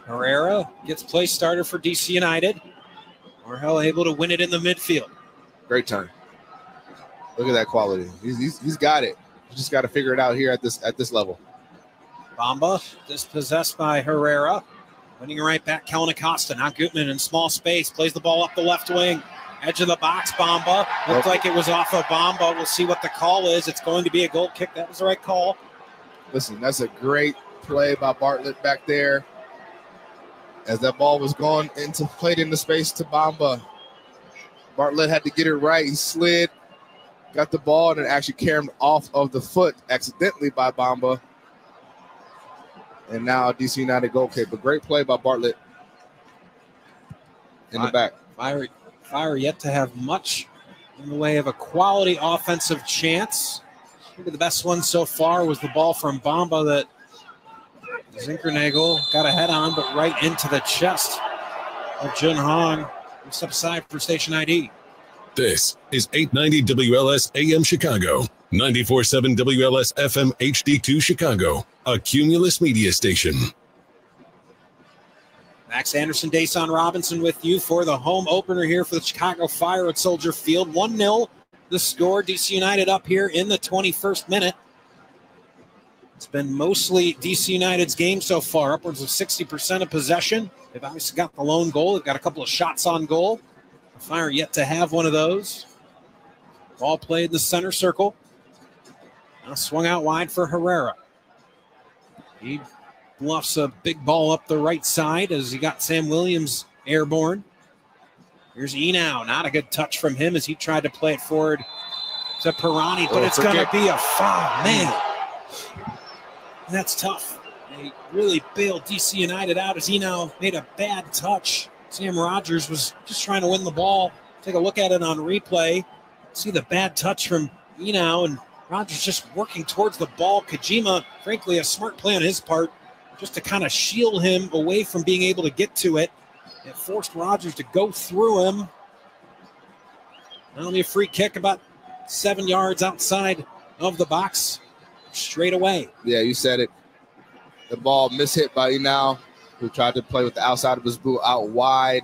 Herrera gets play starter for DC United. Argel able to win it in the midfield. Great turn. Look at that quality. He's got it. You just got to figure it out here at this level. Bamba dispossessed by Herrera. Winning right back, Kellen Acosta. Now Gutman in small space. Plays the ball up the left wing. Edge of the box, Bamba. Looked like it was off of Bamba. We'll see what the call is. It's going to be a goal kick. That was the right call. Listen, that's a great play by Bartlett back there. As that ball was going played into space to Bamba. Bartlett had to get it right. He slid. Got the ball and actually carried him off of the foot accidentally by Bamba. And now a DC United goal kick. But great play by Bartlett in the back. Fire yet to have much in the way of a quality offensive chance. Maybe the best one so far was the ball from Bamba that Zinkernagel got a head on, but right into the chest of Jun Hong. We step aside for station ID. This is 890 WLS AM Chicago, 94.7 WLS FM HD2 Chicago, a Cumulus media station. Max Anderson, Dason Robinson with you for the home opener here for the Chicago Fire at Soldier Field. 1-0 the score. DC United up here in the 21st minute. It's been mostly DC United's game so far, upwards of 60% of possession. They've obviously got the lone goal. They've got a couple of shots on goal. The Fire yet to have one of those. Ball played in the center circle. Now swung out wide for Herrera. He bluffs a big ball up the right side as he got Sam Williams airborne. Here's Enow. Not a good touch from him as he tried to play it forward to Pirani, but it's going to be a foul. Man, that's tough. They really bailed DC United out as Enow made a bad touch. Sam Rogers was just trying to win the ball. Take a look at it on replay. See the bad touch from Enow, and Rogers just working towards the ball. Kajima, frankly, a smart play on his part, just to kind of shield him away from being able to get to it. It forced Rogers to go through him. Now only a free kick about 7 yards outside of the box, straight away. Yeah, you said it. The ball mishit by Enow, who tried to play with the outside of his boot out wide.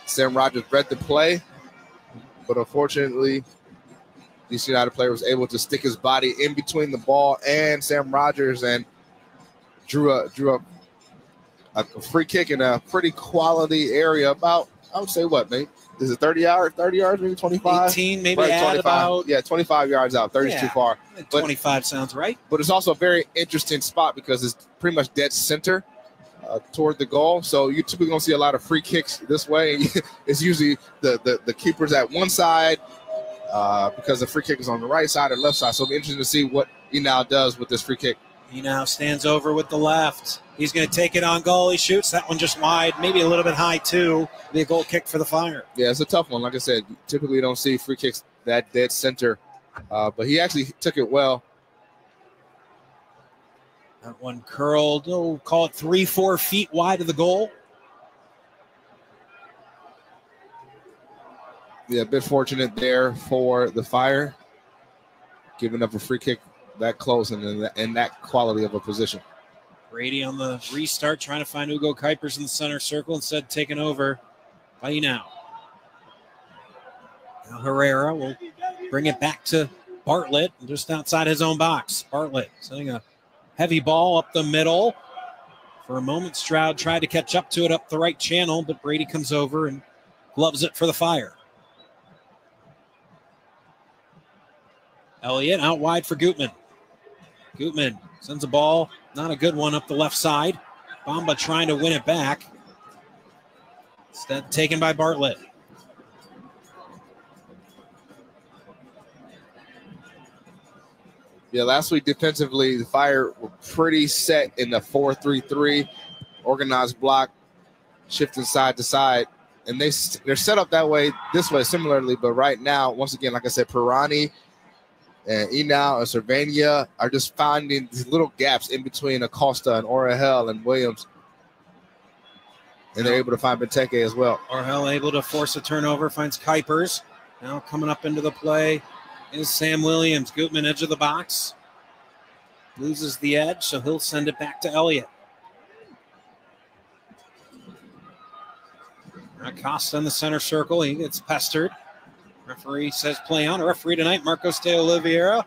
Sam Rogers read the play, but unfortunately, DC United player was able to stick his body in between the ball and Sam Rogers and drew a free kick in a pretty quality area. About, I would say, what, mate? is it 30 yards, maybe 25? 18, maybe right, add 25. about. Yeah, 25 yards out. 30 is too far. 25 sounds right. But it's also a very interesting spot because it's pretty much dead center toward the goal. So you typically going to see a lot of free kicks this way. It's usually the keepers at one side because the free kick is on the right side or left side. So it'll be interesting to see what he now does with this free kick. He now stands over with the left. He's going to take it on goal. He shoots that one just wide, maybe a little bit high too. Be a goal kick for the Fire. Yeah, it's a tough one. Like I said, you typically don't see free kicks that dead center, but he actually took it well. That one curled, call it 3-4 feet wide of the goal. Yeah, a bit fortunate there for the Fire, giving up a free kick that close and in that quality of a position. Brady on the restart, trying to find Ugo Kuipers in the center circle, instead taken over by Now Herrera will bring it back to Bartlett, just outside his own box. Bartlett sending a heavy ball up the middle. For a moment, Stroud tried to catch up to it up the right channel, but Brady comes over and gloves it for the Fire. Elliott out wide for Gutman. Gutman sends a ball, not a good one, up the left side. Bamba trying to win it back. Instead taken by Bartlett. Yeah, last week defensively, the Fire were pretty set in the 4-3-3, organized block, shifting side to side. And they're set up that way, this way similarly. But right now, once again, like I said, Pirani and Enau and Cervania are just finding these little gaps in between Acosta and Orahel and Williams. And they're able to find Benteke as well. Orahel able to force a turnover, finds Kuipers. Now coming up into the play is Sam Williams. Gutman, edge of the box. Loses the edge, so he'll send it back to Elliott. Acosta in the center circle. He gets pestered. Referee says play on. A referee tonight, Marcos de Oliveira.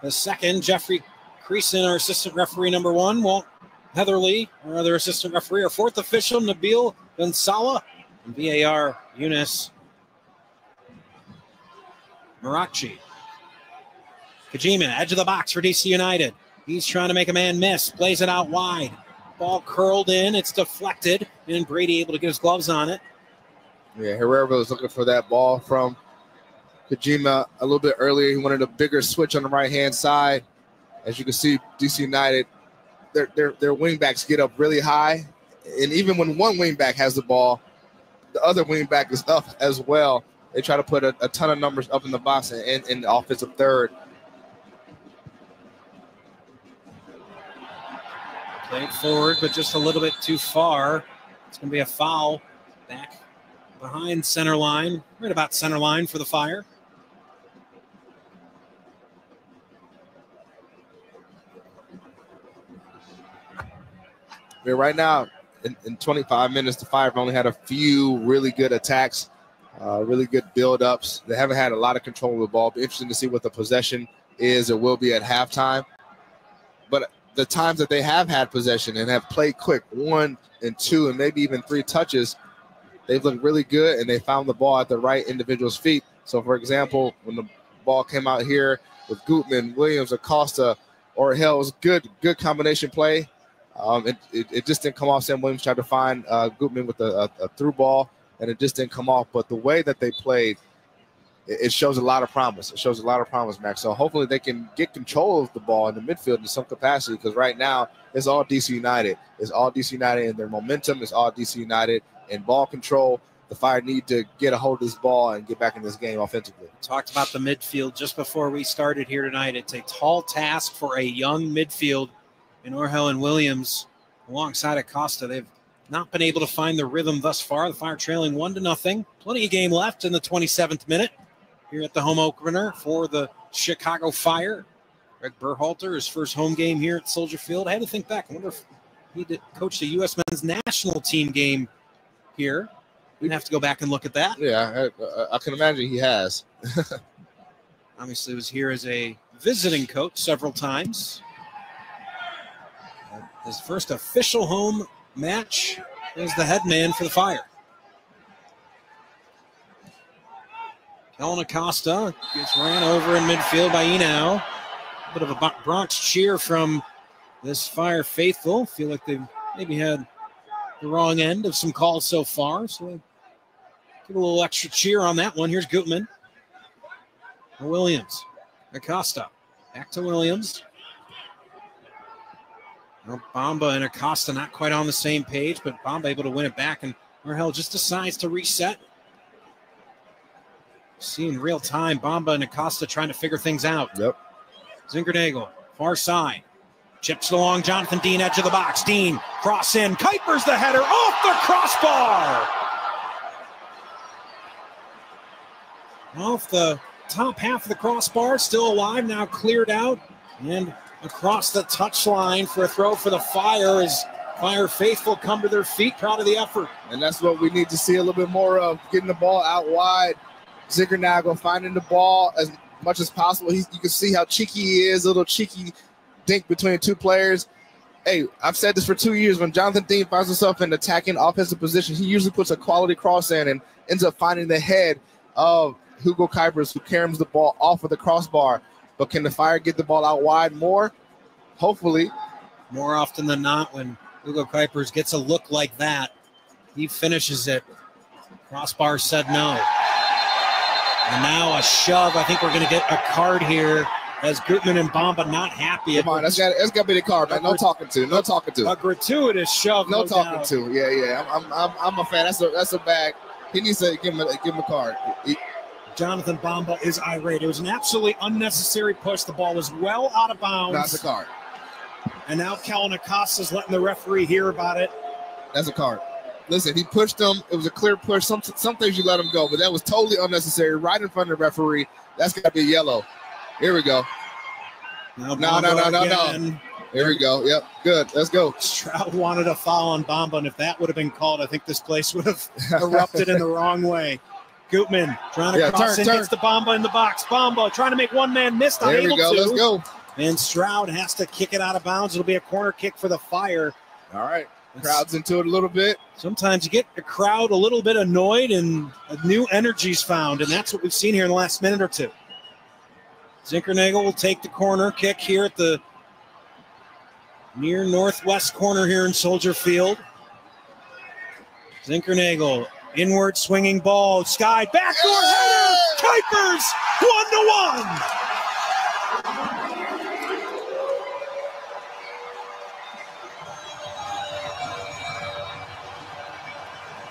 The second, Jeffrey Creason, our assistant referee number 1. Walt Heatherly, our other assistant referee. Our fourth official, Nabil Bensala. And VAR, Yunus Marachi. Kajima, edge of the box for DC United. He's trying to make a man miss. Plays it out wide. Ball curled in. It's deflected. And Brady able to get his gloves on it. Yeah, Herrera was looking for that ball from Kajima a little bit earlier. He wanted a bigger switch on the right-hand side. As you can see, DC United, their wingbacks get up really high. And even when one wingback has the ball, the other wingback is up as well. They try to put a ton of numbers up in the box and in the offensive third. Played forward, but just a little bit too far. It's going to be a foul back behind center line, right about center line for the Fire. Yeah, right now, in 25 minutes, the Fire have only had a few really good attacks, really good build-ups. They haven't had a lot of control of the ball. Be interesting to see what the possession is or will be at halftime. But the times that they have had possession and have played quick, 1 and 2 and maybe even 3 touches, they've looked really good, and they found the ball at the right individual's feet. So, for example, when the ball came out here with Gutman, Williams, Acosta, Orahel, it was good combination play. It just didn't come off. Sam Williams tried to find Gutman with a through ball, and it just didn't come off. But the way that they played, it shows a lot of promise. It shows a lot of promise, Max. So hopefully they can get control of the ball in the midfield in some capacity, because right now it's all DC United. It's all DC United in their momentum. It's all DC United in ball control. The Fire need to get a hold of this ball and get back in this game offensively. Talked about the midfield just before we started here tonight. It's a tall task for a young midfield in Orahel and Williams alongside Acosta. They've not been able to find the rhythm thus far. The Fire trailing 1-0. Plenty of game left in the 27th minute here at the home opener for the Chicago Fire. Greg Berhalter, his first home game here at Soldier Field. I had to think back. I wonder if he coached a U.S. men's national team game here. We'd have to go back and look at that. Yeah, I can imagine he has. Obviously was here as a visiting coach several times. His first official home match as the head man for the Fire. Ellen Acosta gets ran over in midfield by Enow. A bit of a Bronx cheer from this Fire faithful. Feel like they've maybe had the wrong end of some calls so far. So give a little extra cheer on that one. Here's Gutman. Williams. Acosta. Back to Williams. Well, Bamba and Acosta not quite on the same page, but Bamba able to win it back, and Arhel just decides to reset. See in real time, Bamba and Acosta trying to figure things out. Yep. Zinkernagel, far side. Chips it along, Jonathan Dean, edge of the box. Dean, cross in. Kuipers the header off the crossbar. Off the top half of the crossbar, still alive, now cleared out. And across the touchline for a throw for the Fire as Fire faithful come to their feet, proud of the effort. And that's what we need to see a little bit more of, getting the ball out wide. Zinkernagel finding the ball as much as possible. You can see how cheeky he is, a little cheeky dink between two players. Hey, I've said this for 2 years. When Jonathan Dean finds himself in attacking offensive position, he usually puts a quality cross in and ends up finding the head of Hugo Kuipers, who carries the ball off of the crossbar. But can the Fire get the ball out wide more? Hopefully. More often than not, when Hugo Kuipers gets a look like that, he finishes it. Crossbar said no. And now a shove. I think we're going to get a card here as Gutman and Bamba not happy. Come on, that's got to be the card, man. No talking to. No talking to. A gratuitous shove. No talking to. Yeah. I'm a fan. That's a bag. He needs to give him a card. Jonathan Bamba is irate. It was an absolutely unnecessary push. The ball was well out of bounds. That's a card. And now Kellen Acosta's letting the referee hear about it. That's a card. Listen, he pushed him. It was a clear push. Some things you let him go, but that was totally unnecessary. Right in front of the referee. That's got to be yellow. Here we go. No. Here we go. Yep, good. Let's go. Stroud wanted a foul on Bamba, and if that would have been called, I think this place would have erupted in the wrong way. Gutman trying to cross in, gets the Bamba in the box. Bamba trying to make one man miss. There we go. Let's go. And Stroud has to kick it out of bounds. It'll be a corner kick for the Fire. All right. Crowd's into it a little bit. Sometimes you get a crowd a little bit annoyed and a new energy's found, and that's what we've seen here in the last minute or two. Zinkernagel will take the corner kick here at the near northwest corner here in Soldier Field. Zinkernagel, inward swinging ball, Sky, backdoor header, Kuipers, 1-1.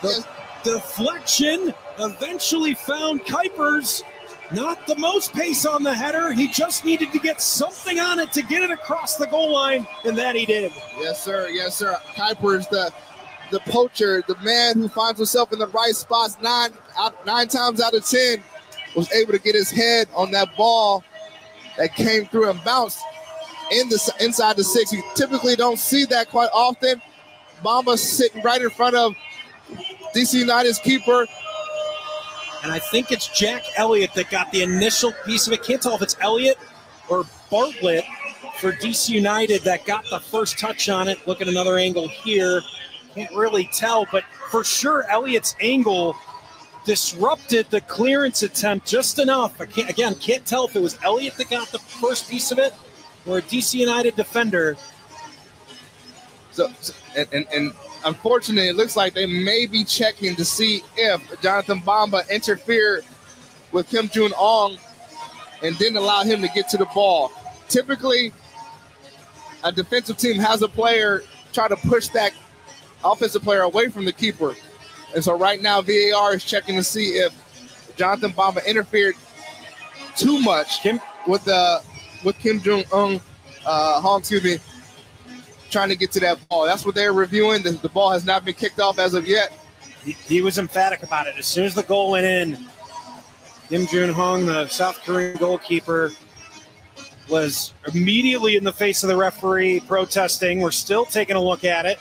The deflection eventually found Kuipers. Not the most pace on the header. He just needed to get something on it to get it across the goal line, and that he did. Yes, sir. Yes, sir. Kuipers, the poacher, the man who finds himself in the right spots 9 times out of 10, was able to get his head on that ball that came through and bounced inside the 6. You typically don't see that quite often. Bamba sitting right in front of DC United's keeper. And I think it's Jack Elliott that got the initial piece of it. Can't tell if it's Elliott or Bartlett for DC United that got the first touch on it. Look at another angle here. Can't really tell, but for sure Elliott's angle disrupted the clearance attempt just enough. I can't tell if it was Elliott that got the first piece of it or a DC United defender. So unfortunately, it looks like they may be checking to see if Jonathan Bamba interfered with Kim Jun-ong and didn't allow him to get to the ball. Typically, a defensive team has a player try to push that offensive player away from the keeper. And so right now, VAR is checking to see if Jonathan Bamba interfered too much with Kim Jun-ong, trying to get to that ball. That's what they're reviewing. The ball has not been kicked off as of yet. He was emphatic about it. As soon as the goal went in, Kim Jun-hong, the South Korean goalkeeper, was immediately in the face of the referee protesting. We're still taking a look at it.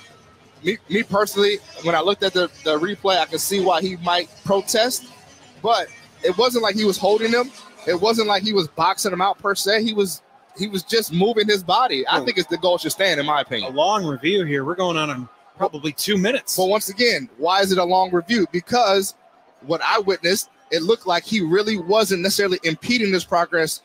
Me personally, when I looked at the replay, I could see why he might protest, but it wasn't like he was holding him. It wasn't like he was boxing him out per se. He was just moving his body. I think the goal should stand, in my opinion. A long review here. We're going on in probably 2 minutes. Well, once again, why is it a long review? Because what I witnessed, it looked like he really wasn't necessarily impeding his progress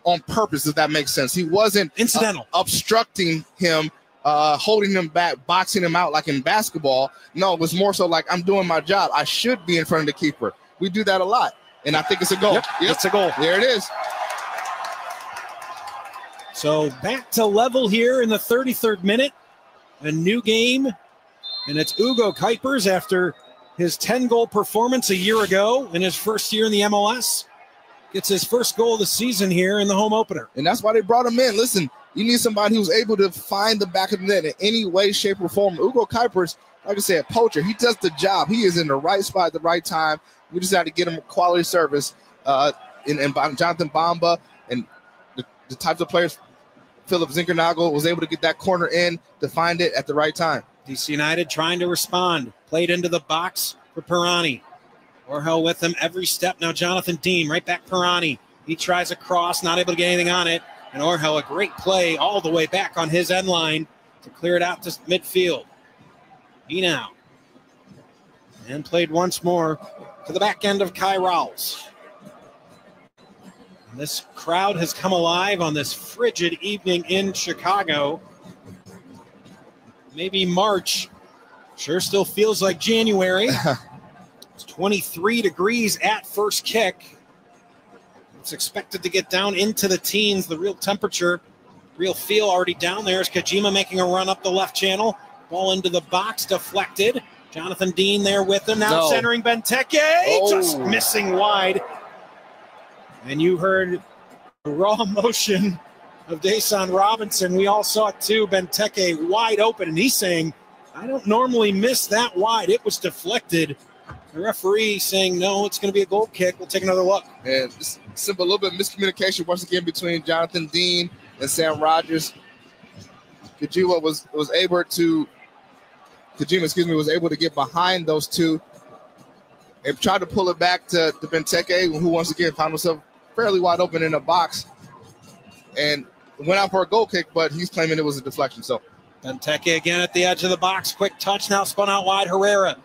on purpose, if that makes sense. He wasn't incidental, obstructing him, holding him back, boxing him out like in basketball. No, it was more so like, I'm doing my job. I should be in front of the keeper. We do that a lot, and I think it's a goal. Yep. It's a goal. There it is. So back to level here in the 33rd minute. A new game, and it's Ugo Kuipers after his 10-goal performance a year ago in his first year in the MLS. Gets his first goal of the season here in the home opener. And that's why they brought him in. Listen, you need somebody who's able to find the back of the net in any way, shape, or form. Ugo Kuipers, like I said, poacher. He does the job. He is in the right spot at the right time. We just had to get him quality service. And Jonathan Bamba and the types of players, Philip Zinkernagel was able to get that corner in to find it at the right time. DC United trying to respond. Played into the box for Pirani. Orhel with him every step. Now Jonathan Dean, right back Pirani. He tries a cross, not able to get anything on it. And Orhel, a great play all the way back on his end line to clear it out to midfield. Now. And played once more to the back end of Kai Rawls. And this crowd has come alive on this frigid evening in Chicago. Maybe March. Sure still feels like January. It's 23 degrees at first kick. It's expected to get down into the teens. The real temperature, real feel already down there is Kajima making a run up the left channel. Ball into the box, deflected. Jonathan Dean there with him. Now centering Benteke. Just missing wide. And you heard the raw motion of Dason Robinson. We all saw it too. Benteke wide open. And he's saying, I don't normally miss that wide. It was deflected. The referee saying, no, it's going to be a goal kick. We'll take another look. And just simple, a little bit of miscommunication once again between Jonathan Dean and Sam Rogers. Kajima was able to get behind those two and tried to pull it back to Benteke, who once again found himself fairly wide open in the box and went out for a goal kick, but he's claiming it was a deflection. So Benteke again at the edge of the box. Quick touch now, spun out wide. Herrera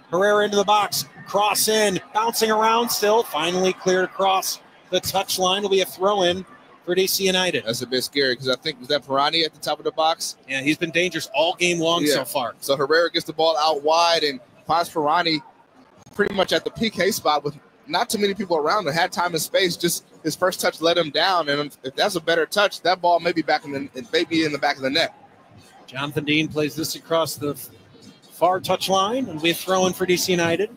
into the box. Cross in, bouncing around still. Finally cleared across the touch line. Will be a throw-in for DC United. That's a bit scary because I think, was that Pirani at the top of the box? Yeah, he's been dangerous all game long so far. So Herrera gets the ball out wide and finds Pirani pretty much at the PK spot with not too many people around him. Had time and space. Just his first touch let him down. And if that's a better touch, that ball may be in the back of the net. Jonathan Dean plays this across the far touch line, and we throw in for DC United.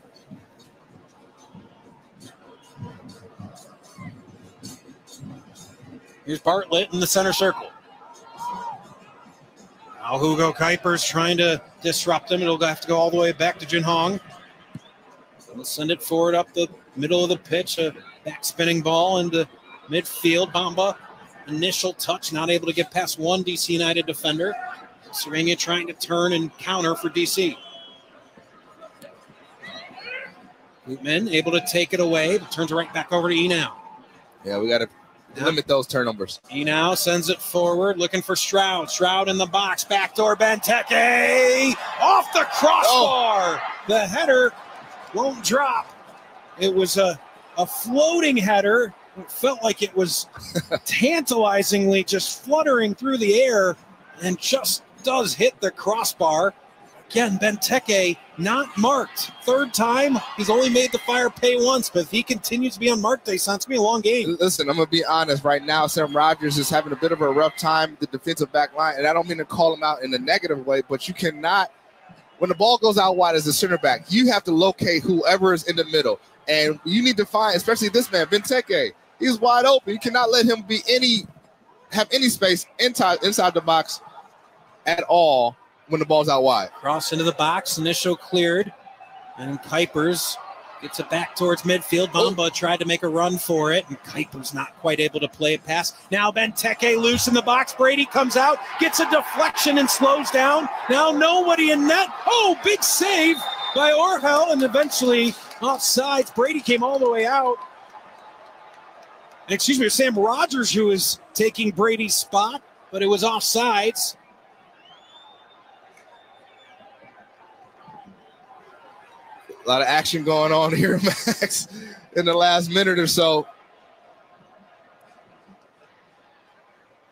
Here's Bartlett in the center circle. Now Ugo Kuipers trying to disrupt him. It'll have to go all the way back to Jin Hong. We'll send it forward up the middle of the pitch. A back spinning ball into midfield. Bamba, initial touch, not able to get past one DC United defender. Serenia trying to turn and counter for DC. Bootman able to take it away, but turns it right back over to Enow. Yeah, we got to limit those turnovers. Enow sends it forward, looking for Stroud. Stroud in the box, backdoor Benteke off the crossbar. The header won't drop. It was a floating header. It felt like it was tantalizingly just fluttering through the air and just does hit the crossbar. Again, Benteke not marked. Third time, he's only made the Fire pay once, but if he continues to be unmarked, it's going to be a long game. Listen, I'm going to be honest right now. Sam Rogers is having a bit of a rough time, the defensive back line, and I don't mean to call him out in a negative way, but you cannot, when the ball goes out wide as a center back, you have to locate whoever is in the middle, and you need to find, especially this man, Benteke. He's wide open. You cannot let him have any space inside the box at all when the ball's out wide. Cross into the box, initial cleared, and Kuipers gets it back towards midfield. Bamba tried to make a run for it, and Kuipers not quite able to play it past. Now Benteke loose in the box. Brady comes out, gets a deflection and slows down. Now nobody in net. Oh, big save by Orhel, and eventually offsides. Brady came all the way out. Excuse me, Sam Rogers who is taking Brady's spot, but it was offsides. A lot of action going on here, Max, in the last minute or so.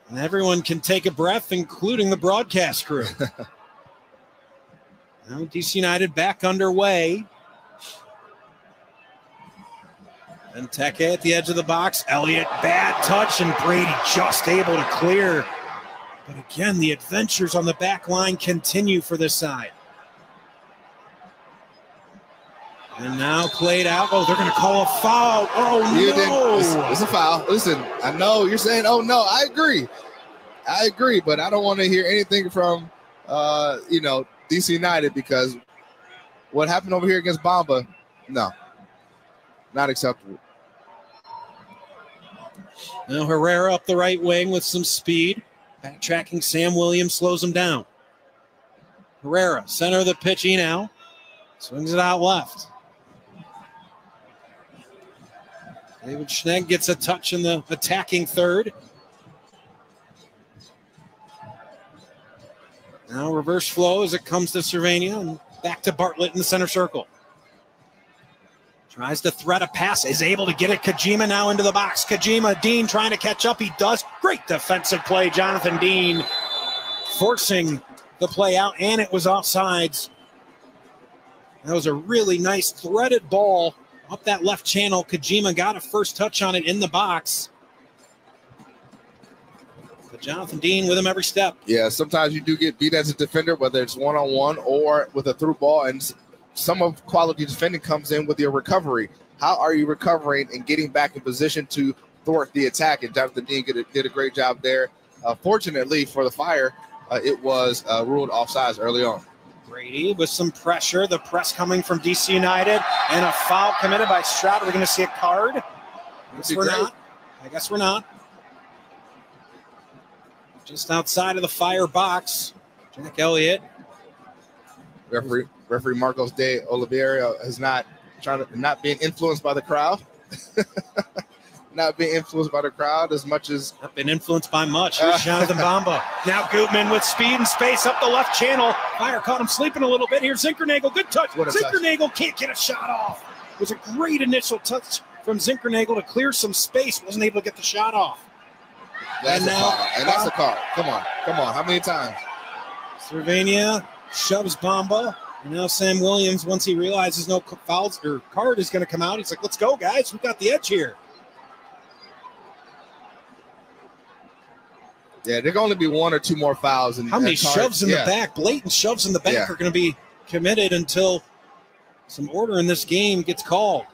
And everyone can take a breath, including the broadcast crew. Now DC United back underway. And Teke at the edge of the box. Elliott, bad touch, and Brady just able to clear. But again, the adventures on the back line continue for this side. And now played out. Oh, they're going to call a foul. Oh, no. It's a foul. Listen, I know you're saying, oh, no, I agree. But I don't want to hear anything from, DC United, because what happened over here against Bamba, no, not acceptable. Now Herrera up the right wing with some speed. Backtracking, Sam Williams slows him down. Herrera, center of the pitch now. Swings it out left. David Schnegg gets a touch in the attacking third. Now reverse flow as it comes to Cervania, and back to Bartlett in the center circle. Tries to thread a pass, is able to get it. Kojima now into the box. Kojima, Dean trying to catch up. He does. Great defensive play. Jonathan Dean forcing the play out, and it was offsides. That was a really nice threaded ball up that left channel. Kojima got a first touch on it in the box. But Jonathan Dean with him every step. Yeah, sometimes you do get beat as a defender, whether it's one-on-one or with a through ball, and some of quality defending comes in with your recovery. How are you recovering and getting back in position to thwart the attack? And Jonathan Dean did a great job there. Fortunately for the Fire, it was ruled offsides early on. Brady with some pressure. The press coming from DC United, and a foul committed by Stroud. Are we going to see a card? I guess we're not. Just outside of the Fire box, Jack Elliott. Referee Marcos de Oliveira is not being influenced by the crowd. Not being influenced by the crowd as much as not been influenced by much. Here's Jonathan Bamba. Now Gutman with speed and space up the left channel. Fire caught him sleeping a little bit. Here's Zinkernagel. Good touch. Zinkernagel can't get a shot off. It was a great initial touch from Zinkernagel to clear some space. Wasn't able to get the shot off. That's a call. Come on. How many times? Cervania shoves Bamba. And now Sam Williams, once he realizes no fouls or card is going to come out, he's like, let's go, guys. We've got the edge here. Yeah, there can only be one or two more fouls. How many shoves in the back, blatant shoves in the back are going to be committed until some order in this game gets called?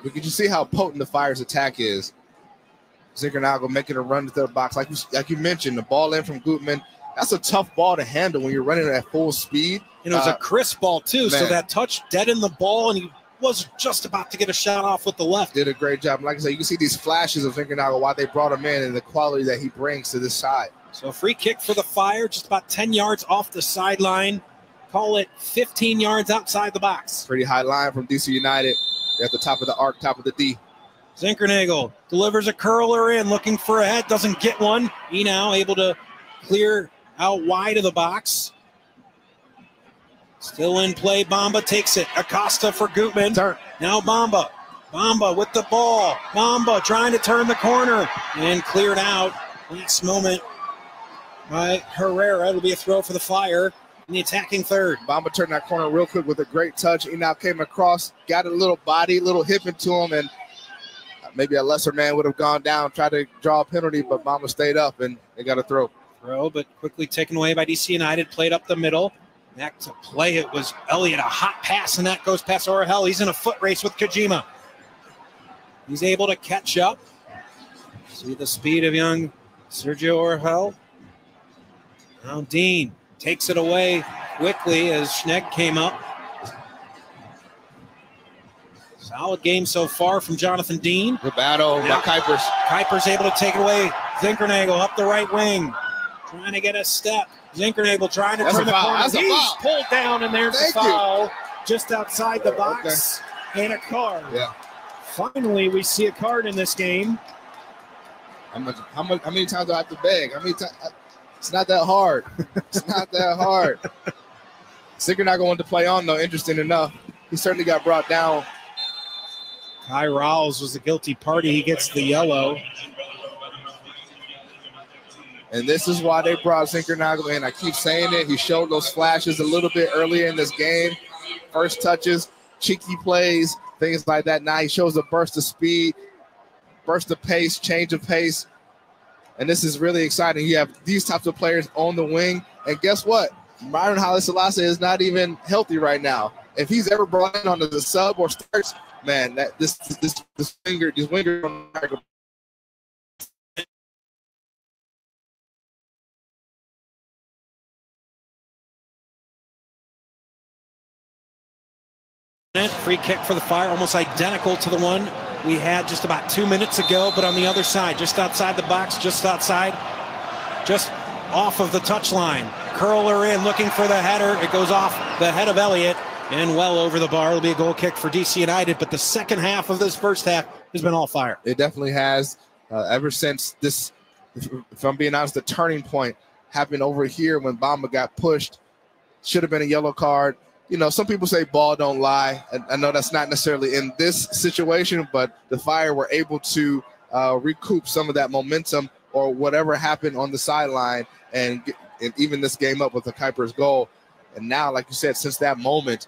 But could you see how potent the Fire's attack is? Zinkernagel making a run to the box. Like you mentioned, the ball in from Gutman. That's a tough ball to handle when you're running at full speed. And it was a crisp ball, too. Man. So that touch dead in the ball, and he was just about to get a shot off with the left. Did a great job. Like I said, you can see these flashes of Zinkernagel, why they brought him in, and the quality that he brings to this side. So a free kick for the Fire, just about 10 yards off the sideline. Call it 15 yards outside the box. Pretty high line from DC United. They're at the top of the arc, top of the D. Zinkernagel delivers a curler in, looking for a head, doesn't get one. Now able to clear out wide of the box. Still in play, Bamba takes it. Acosta for Gutman. Now Bamba. Bamba with the ball. Bamba trying to turn the corner and cleared out. Last moment by Herrera. It'll be a throw for the Fire in the attacking third. Bamba turned that corner real quick with a great touch. He now came across, got a little body, little hip into him, and maybe a lesser man would have gone down, tried to draw a penalty, but Bamba stayed up, and they got a throw. But quickly taken away by DC United. Played up the middle. Back to play. It was Elliott, a hot pass, and that goes past Orahel. He's in a foot race with Kojima. He's able to catch up. See the speed of young Sergio Orahel. Now Dean takes it away quickly as Schnegg came up. Solid game so far from Jonathan Dean. The battle by Kuipers. Kuipers able to take it away. Zinkernagel up the right wing. Trying to get a step. Zinkernagel trying to turn the corner. He's pulled down, and there's a foul just outside the box. And a card. Yeah. Finally, we see a card in this game. How many times do I have to beg? It's not that hard. It's not that hard. Singer not going to play on, though, interesting enough. He certainly got brought down. Kai Rawls was the guilty party. He gets the yellow. And this is why they brought Zinkernagle in. I keep saying it. He showed those flashes a little bit earlier in this game. First touches, cheeky plays, things like that. Now he shows a burst of speed, burst of pace, change of pace. And this is really exciting. You have these types of players on the wing. And guess what? Myron Haile-Selassie is not even healthy right now. If he's ever brought in on as a sub or starts, man, that this winger free kick for the Fire, almost identical to the one we had just about 2 minutes ago, but on the other side, just outside the box, just outside, just off of the touchline. Curler in, looking for the header. It goes off the head of Elliott and well over the bar. It'll be a goal kick for DC United, but the second half of this first half has been all Fire. It definitely has. Ever since this, if I'm being honest, the turning point happened over here when Bamba got pushed. Should have been a yellow card. You know, some people say ball don't lie. I know that's not necessarily in this situation, but the Fire were able to recoup some of that momentum or whatever happened on the sideline and even this game up with the Kuipers goal. And now, like you said, since that moment,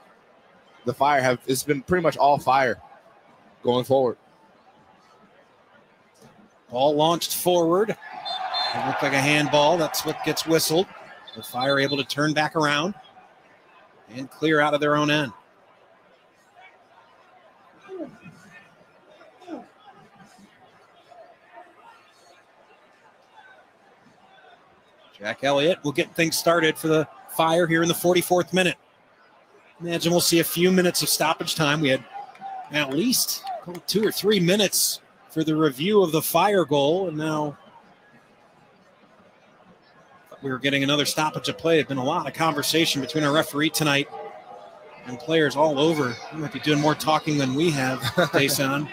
the Fire it's been pretty much all Fire going forward. Ball launched forward. It looked like a handball. That's what gets whistled. The Fire able to turn back around and clear out of their own end. Jack Elliott will get things started for the Fire here in the 44th minute. Imagine we'll see a few minutes of stoppage time. We had at least 2 or 3 minutes for the review of the Fire goal, and now we were getting another stoppage of play. There's been a lot of conversation between our referee tonight and players all over. We might be doing more talking than we have, Dason.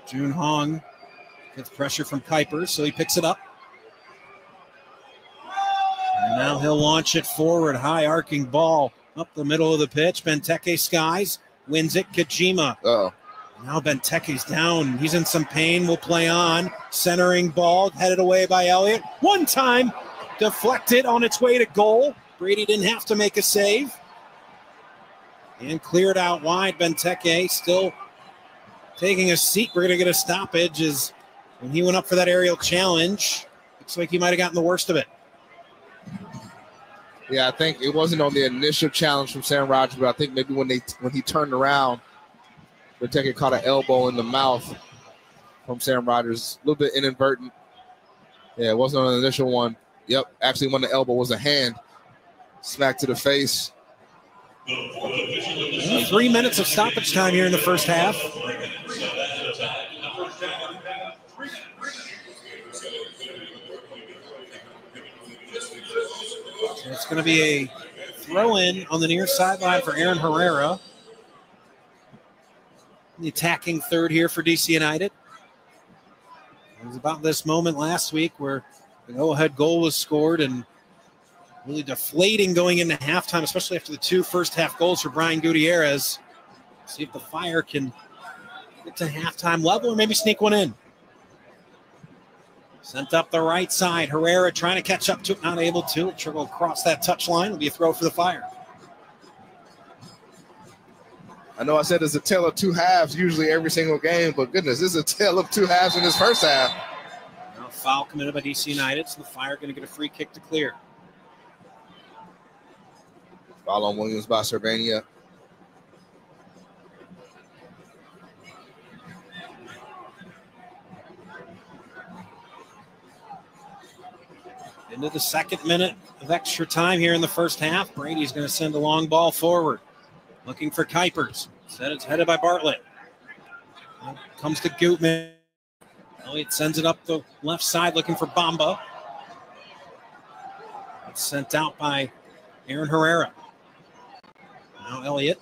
June Hong gets pressure from Kuipers, so he picks it up. And now he'll launch it forward. High arcing ball up the middle of the pitch. Benteke skies, wins it. Kajima. Uh-oh. Now Benteke's down. He's in some pain. Will play on. Centering ball, headed away by Elliott. One time, deflected on its way to goal. Brady didn't have to make a save. And cleared out wide. Benteke still taking a seat. We're going to get a stoppage as when he went up for that aerial challenge. Looks like he might have gotten the worst of it. Yeah, I think it wasn't on the initial challenge from Sam Rogers, but I think maybe when he turned around, Benteke caught an elbow in the mouth from Sam Rogers. A little bit inadvertent. Yeah, it wasn't on the initial one. Yep, actually when the elbow was a hand. Smack to the face. 3 minutes of stoppage time here in the first half. So it's going to be a throw-in on the near sideline for Aaron Herrera. The attacking third here for DC United. It was about this moment last week where the go-ahead goal was scored and really deflating going into halftime, especially after the 2 first-half goals for Brian Gutierrez. See if the Fire can get to halftime level or maybe sneak one in. Sent up the right side. Herrera trying to catch up to it, not able to. Trickle across that touch line. It'll be a throw for the Fire. I know I said it's a tale of 2 halves usually every single game, but goodness, this is a tale of 2 halves in this first half. Now a foul committed by DC United, so the Fire going to get a free kick to clear. Foul on Williams by Cervania. Into the second minute of extra time here in the first half. Brady's going to send a long ball forward. Looking for Kuipers. Said it's headed by Bartlett. Comes to Gutman. Elliott sends it up the left side looking for Bamba. It's sent out by Aaron Herrera. Now Elliott.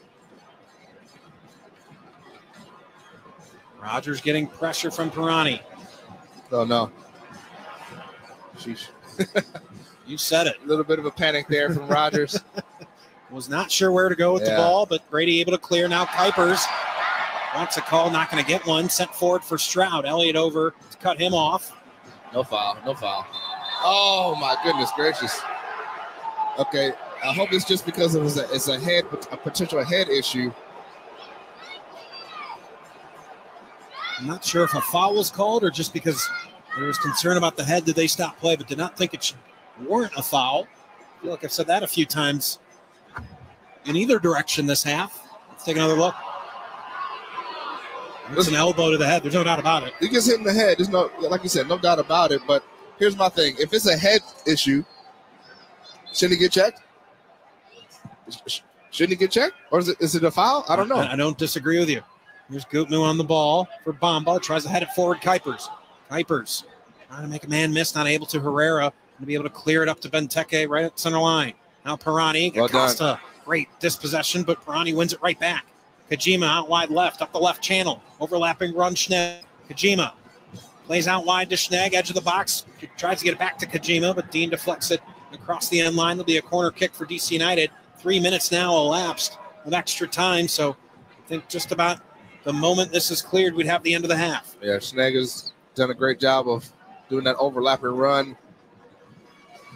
Rogers getting pressure from Pirani. Oh, no. Sheesh. You said it. A little bit of a panic there from Rogers. Was not sure where to go with the ball, but Brady able to clear. Now Kuipers wants a call, not going to get one. Sent forward for Stroud. Elliott over to cut him off. No foul. No foul. Oh, my goodness gracious. Okay, I hope it's just because it's a potential head issue. I'm not sure if a foul was called or just because there was concern about the head. Did they stop play, but did not think it should warrant a foul. I feel like I've said that a few times in either direction this half. Let's take another look. It's an elbow to the head. There's no doubt about it. He gets hit in the head. There's no, like you said, no doubt about it. But here's my thing. If it's a head issue, shouldn't he get checked? Shouldn't he get checked? Or is it a foul? I don't know. I don't disagree with you. Here's Gutnu on the ball for Bamba. Tries to head it forward. Kuipers trying to make a man miss. Not able to. Herrera to be able to clear it up to Benteke right at center line. Now Pirani. Well Acosta. done. Great dispossession, but Pirani wins it right back. Kajima out wide left, up the left channel. Overlapping run, Schnegg. Kajima plays out wide to Schnegg, edge of the box. Tries to get it back to Kajima, but Dean deflects it across the end line. There'll be a corner kick for DC United. 3 minutes now elapsed with extra time, so I think just about the moment this is cleared, we'd have the end of the half. Yeah, Schnegg has done a great job of doing that overlapping run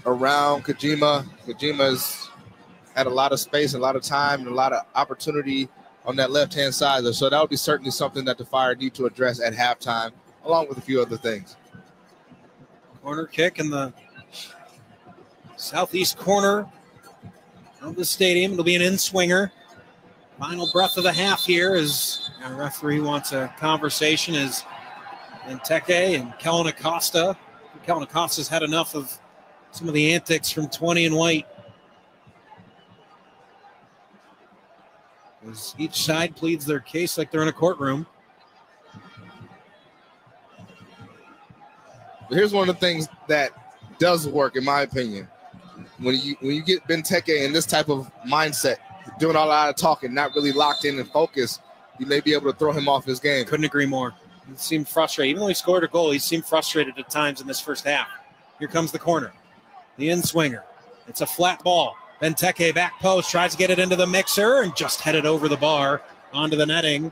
around Kajima. Kajima's had a lot of space, a lot of time, and a lot of opportunity on that left-hand side. So that would be certainly something that the Fire need to address at halftime, along with a few other things. Corner kick in the southeast corner of the stadium. It'll be an in-swinger. Final breath of the half here as our referee wants a conversation as Benteke and Kellen Acosta. Kellen Acosta's had enough of some of the antics from 20 and white. As each side pleads their case like they're in a courtroom. But here's one of the things that does work, in my opinion. When you get Benteke in this type of mindset, doing a lot of talking, not really locked in and focused, you may be able to throw him off his game. Couldn't agree more. He seemed frustrated. Even though he scored a goal, he seemed frustrated at times in this first half. Here comes the corner. The in-swinger. It's a flat ball. Benteke back post, tries to get it into the mixer and just headed over the bar onto the netting.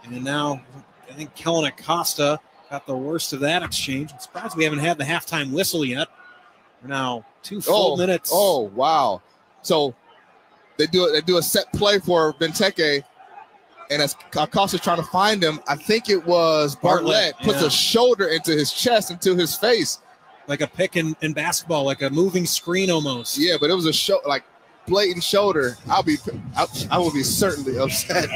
And now I think Kellen Acosta got the worst of that exchange. I'm surprised we haven't had the halftime whistle yet. We're now 2 full minutes. Oh, wow. So they do a set play for Benteke, and as Acosta's trying to find him, I think it was Bartlett puts a shoulder into his chest, into his face. Like a pick in basketball, like a moving screen almost. Yeah, but it was a like blatant shoulder. I would be certainly upset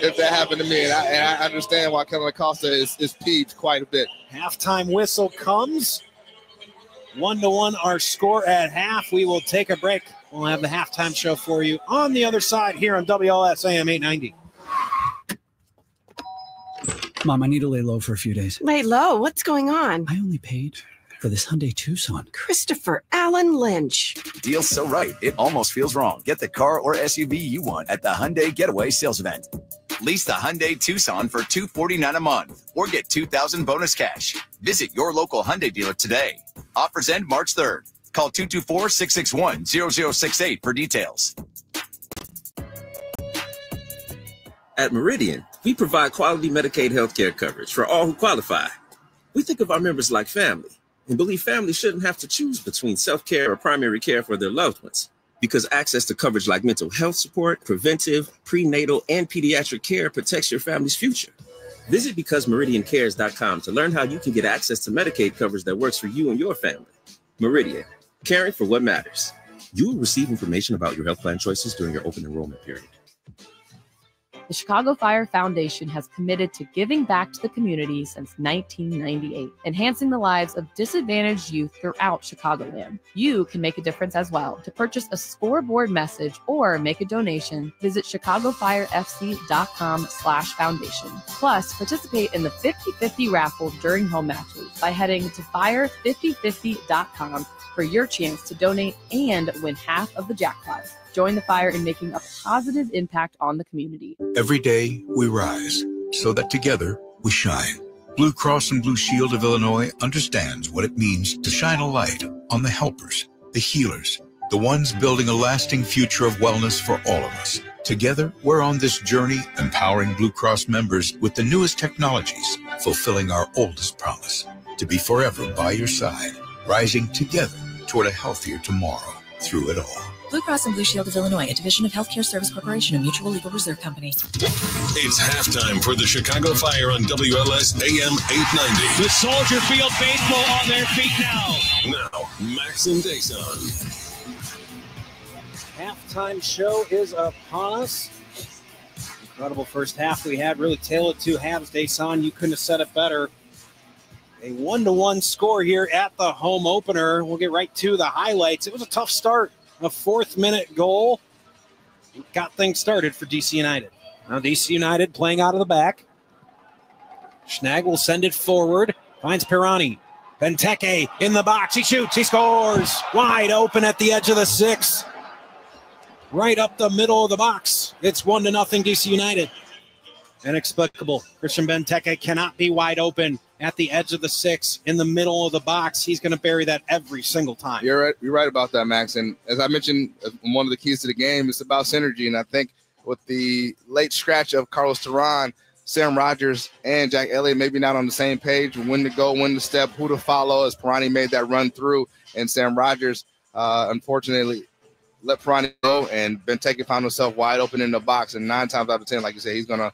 if that happened to me. And I understand why Kellen Acosta is peeved quite a bit. Halftime whistle comes. 1-1 our score at half. We will take a break. We'll have the halftime show for you on the other side here on WLS AM 890. Mom, I need to lay low for a few days. Lay low? What's going on? I only paid for this Hyundai Tucson. Christopher Allen Lynch. Deal's so right, it almost feels wrong. Get the car or SUV you want at the Hyundai Getaway Sales Event. Lease the Hyundai Tucson for $249 a month or get $2,000 bonus cash. Visit your local Hyundai dealer today. Offers end March 3rd. Call 224-661-0068 for details. At Meridian, we provide quality Medicaid healthcare coverage for all who qualify. We think of our members like family and believe families shouldn't have to choose between self-care or primary care for their loved ones, because access to coverage like mental health support, preventive, prenatal, and pediatric care protects your family's future. Visit BecauseMeridianCares.com to learn how you can get access to Medicaid coverage that works for you and your family. Meridian, caring for what matters. You will receive information about your health plan choices during your open enrollment period. The Chicago Fire Foundation has committed to giving back to the community since 1998, enhancing the lives of disadvantaged youth throughout Chicagoland. You can make a difference as well. To purchase a scoreboard message or make a donation, visit ChicagoFireFC.com/foundation. Plus, participate in the 50/50 raffle during home matches by heading to fire5050.com for your chance to donate and win half of the jackpot. Join the Fire in making a positive impact on the community. Every day we rise so that together we shine. Blue Cross and Blue Shield of Illinois understands what it means to shine a light on the helpers, the healers, the ones building a lasting future of wellness for all of us. Together, we're on this journey, empowering Blue Cross members with the newest technologies, fulfilling our oldest promise, to be forever by your side, rising together toward a healthier tomorrow through it all. Blue Cross and Blue Shield of Illinois, a division of Healthcare Service Corporation, a mutual legal reserve company. It's halftime for the Chicago Fire on WLS AM 890. The Soldier Field faithful on their feet now. Now, Max and Dason. Halftime show is upon us. Incredible first half we had. Really tailored two halves. Dason, you couldn't have said it better. A 1-1 score here at the home opener. We'll get right to the highlights. It was a tough start. A fourth-minute goal got things started for DC United. Now DC United playing out of the back. Schnag will send it forward. Finds Pirani. Benteke in the box. He shoots. He scores. Wide open at the edge of the 6. Right up the middle of the box. It's 1-0 DC United. Inexplicable. Christian Benteke cannot be wide open at the edge of the 6 in the middle of the box. He's going to bury that every single time. You're right about that, Max. And as I mentioned, one of the keys to the game is about synergy. And I think with the late scratch of Carlos Terran, Sam Rogers and Jack Elliott maybe not on the same page, when to go, when to step, who to follow, as Pirani made that run through. And Sam Rogers, unfortunately, let Pirani go, and Benteke found himself wide open in the box. And 9 times out of 10, like you said, he's gonna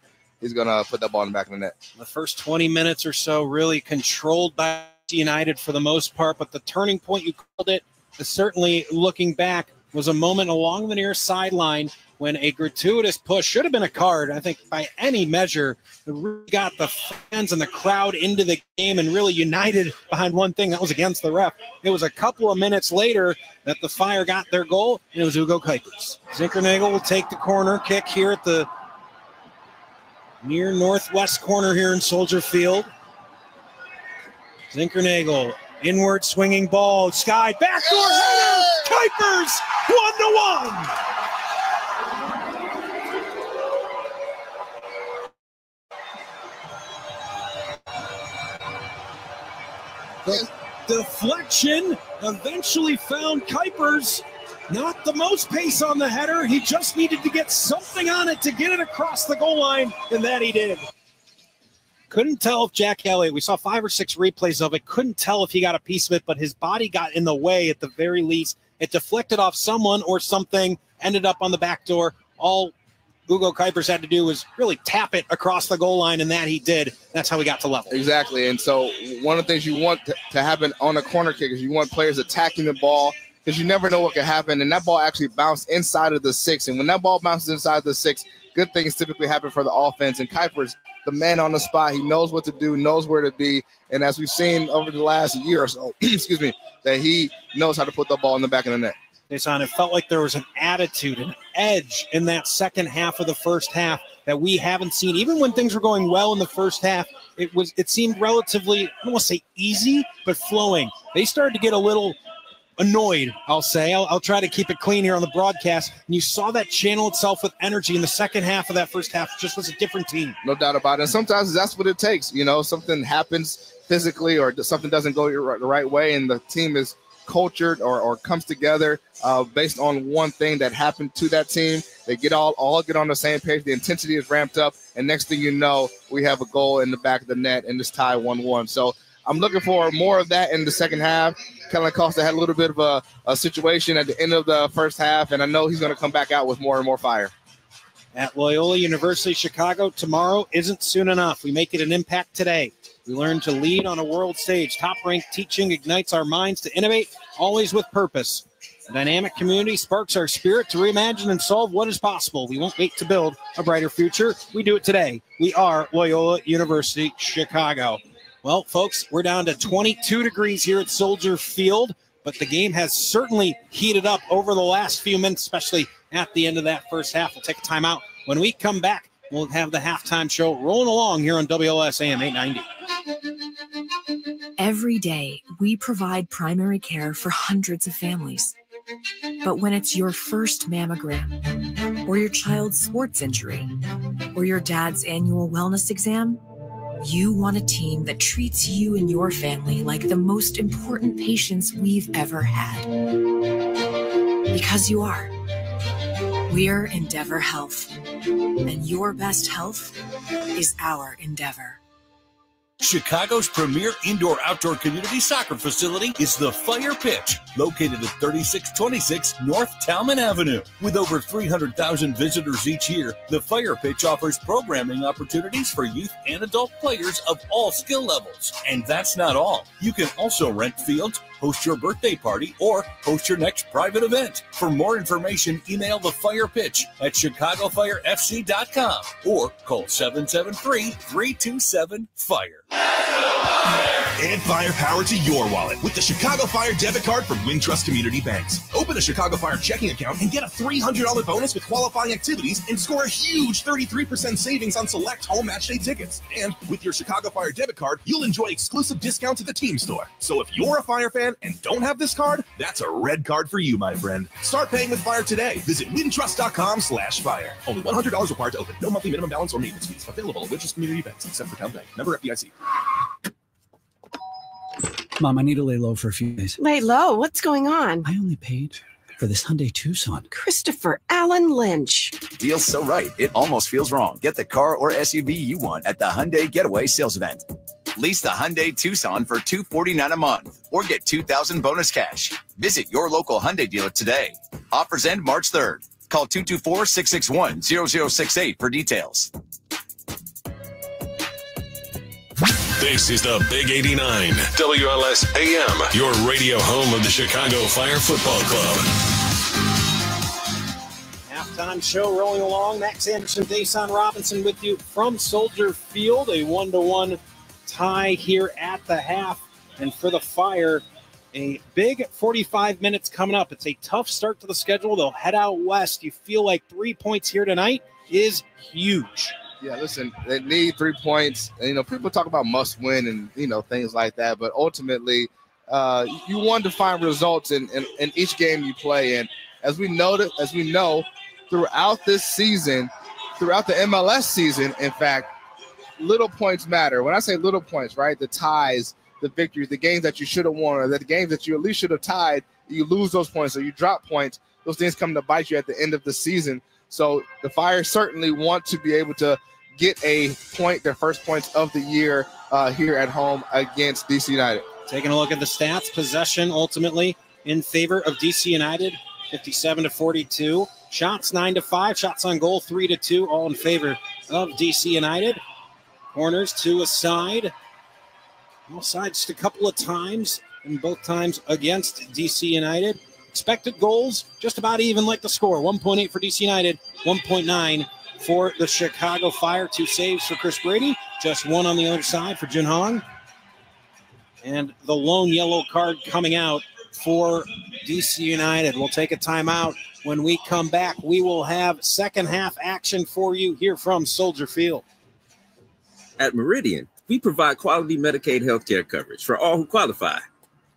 put that ball in the back of the net. The first 20 minutes or so really controlled by United for the most part, but the turning point, you called it, certainly looking back, was a moment along the near sideline when a gratuitous push, should have been a card, I think, by any measure, really got the fans and the crowd into the game and really united behind one thing. That was against the ref. It was a couple of minutes later that the Fire got their goal, and it was Hugo Kuipers. Zinkernagel will take the corner kick here at the near northwest corner here in Soldier Field. Zinkernagel, inward swinging ball, Sky, backdoor header, Kuipers, 1-1. The deflection eventually found Kuipers. Not the most pace on the header. He just needed to get something on it to get it across the goal line, and that he did. Couldn't tell if Jack Elliott, we saw 5 or 6 replays of it, couldn't tell if he got a piece of it, but his body got in the way at the very least. It deflected off someone or something, ended up on the back door. All Hugo Kuipers had to do was really tap it across the goal line, and that he did. That's how he got to level. Exactly, and so one of the things you want to happen on a corner kick is you want players attacking the ball, because you never know what could happen, and that ball actually bounced inside of the 6, and when that ball bounces inside the 6, good things typically happen for the offense, and Kuipers, the man on the spot, he knows what to do, knows where to be, and as we've seen over the last year or so, excuse me, that he knows how to put the ball in the back of the net. Jason, it felt like there was an attitude, an edge in that second half of the first half that we haven't seen. Even when things were going well in the first half, it seemed relatively, I don't want to say easy, but flowing. They started to get a little annoyed, I'll say. I'll try to keep it clean here on the broadcast. And you saw that channel itself with energy in the second half of that first half. Just was a different team. No doubt about it. And sometimes that's what it takes. You know, something happens physically or something doesn't go the right way, and the team is cultured or comes together based on one thing that happened to that team. They get all get on the same page. The intensity is ramped up, and next thing you know, we have a goal in the back of the net, and this tie 1-1. So I'm looking for more of that in the second half. Kellen Costa had a little bit of a situation at the end of the first half, and I know he's going to come back out with more and more fire. At Loyola University Chicago, tomorrow isn't soon enough. We make it an impact today. We learn to lead on a world stage. Top-ranked teaching ignites our minds to innovate, always with purpose. A dynamic community sparks our spirit to reimagine and solve what is possible. We won't wait to build a brighter future. We do it today. We are Loyola University Chicago. Well, folks, we're down to 22 degrees here at Soldier Field, but the game has certainly heated up over the last few minutes, especially at the end of that first half. We'll take a timeout. When we come back, we'll have the halftime show rolling along here on WLS AM 890. Every day, we provide primary care for hundreds of families. But when it's your first mammogram, or your child's sports injury, or your dad's annual wellness exam, You want a team that treats you and your family like the most important patients we've ever had. Because you are. We're Endeavor Health. And your best health is our endeavor. Chicago's premier indoor-outdoor community soccer facility is the Fire Pitch, located at 3626 North Talman Avenue. With over 300,000 visitors each year, the Fire Pitch offers programming opportunities for youth and adult players of all skill levels. And that's not all. You can also rent fields, host your birthday party, or host your next private event. For more information, email the Fire Pitch at ChicagoFireFC.com or call 773-327-FIRE. Add firepower to your wallet with the Chicago Fire debit card from Wintrust Community Banks. Open a Chicago Fire checking account and get a $300 bonus with qualifying activities and score a huge 33% savings on select home match day tickets. And with your Chicago Fire debit card, you'll enjoy exclusive discounts at the team store. So if you're a Fire fan and don't have this card, that's a red card for you, my friend. Start paying with Fire today. Visit wintrust.com/fire. Only $100 required to open. No monthly minimum balance or maintenance fees. Available at Wintrust Community Banks, except for Town Bank. Member FDIC. Mom, I need to lay low for a few days. Lay low? What's going on? I only paid for this Hyundai Tucson. Christopher Allen Lynch. Deal's so right, it almost feels wrong. Get the car or SUV you want at the Hyundai Getaway Sales Event. Lease the Hyundai Tucson for $249 a month or get $2,000 bonus cash. Visit your local Hyundai dealer today. Offers end March 3rd. Call 224-661-0068 for details. This is the Big 89, WLS AM, your radio home of the Chicago Fire Football Club. Halftime show rolling along. Max Anderson, Dason Robinson with you from Soldier Field. A 1-1 tie here at the half. And for the Fire, a big 45 minutes coming up. It's a tough start to the schedule. They'll head out west. You feel like 3 points here tonight is huge. Yeah, listen, they need 3 points. And, people talk about must win and, things like that. But ultimately, you want to find results in each game you play. And as we know, throughout this season, throughout the MLS season, in fact, little points matter. When I say little points, right, the ties, the victories, the games that you should have won, or the games that you at least should have tied, you lose those points or you drop points. Those things come to bite you at the end of the season. So the Fire certainly want to be able to get a point, their first points of the year here at home against DC United. Taking a look at the stats, possession ultimately in favor of DC United, 57-42. Shots 9-5, shots on goal 3-2, all in favor of DC United. Corners to a side. All sides just a couple of times, and both times against DC United. Expected goals, just about even like the score. 1.8 for DC United, 1.9 for the Chicago Fire. 2 saves for Chris Brady, just 1 on the other side for Jun Hong. And the lone yellow card coming out for DC United. We'll take a timeout. When we come back, we will have second half action for you here from Soldier Field. At Meridian, we provide quality Medicaid healthcare coverage for all who qualify.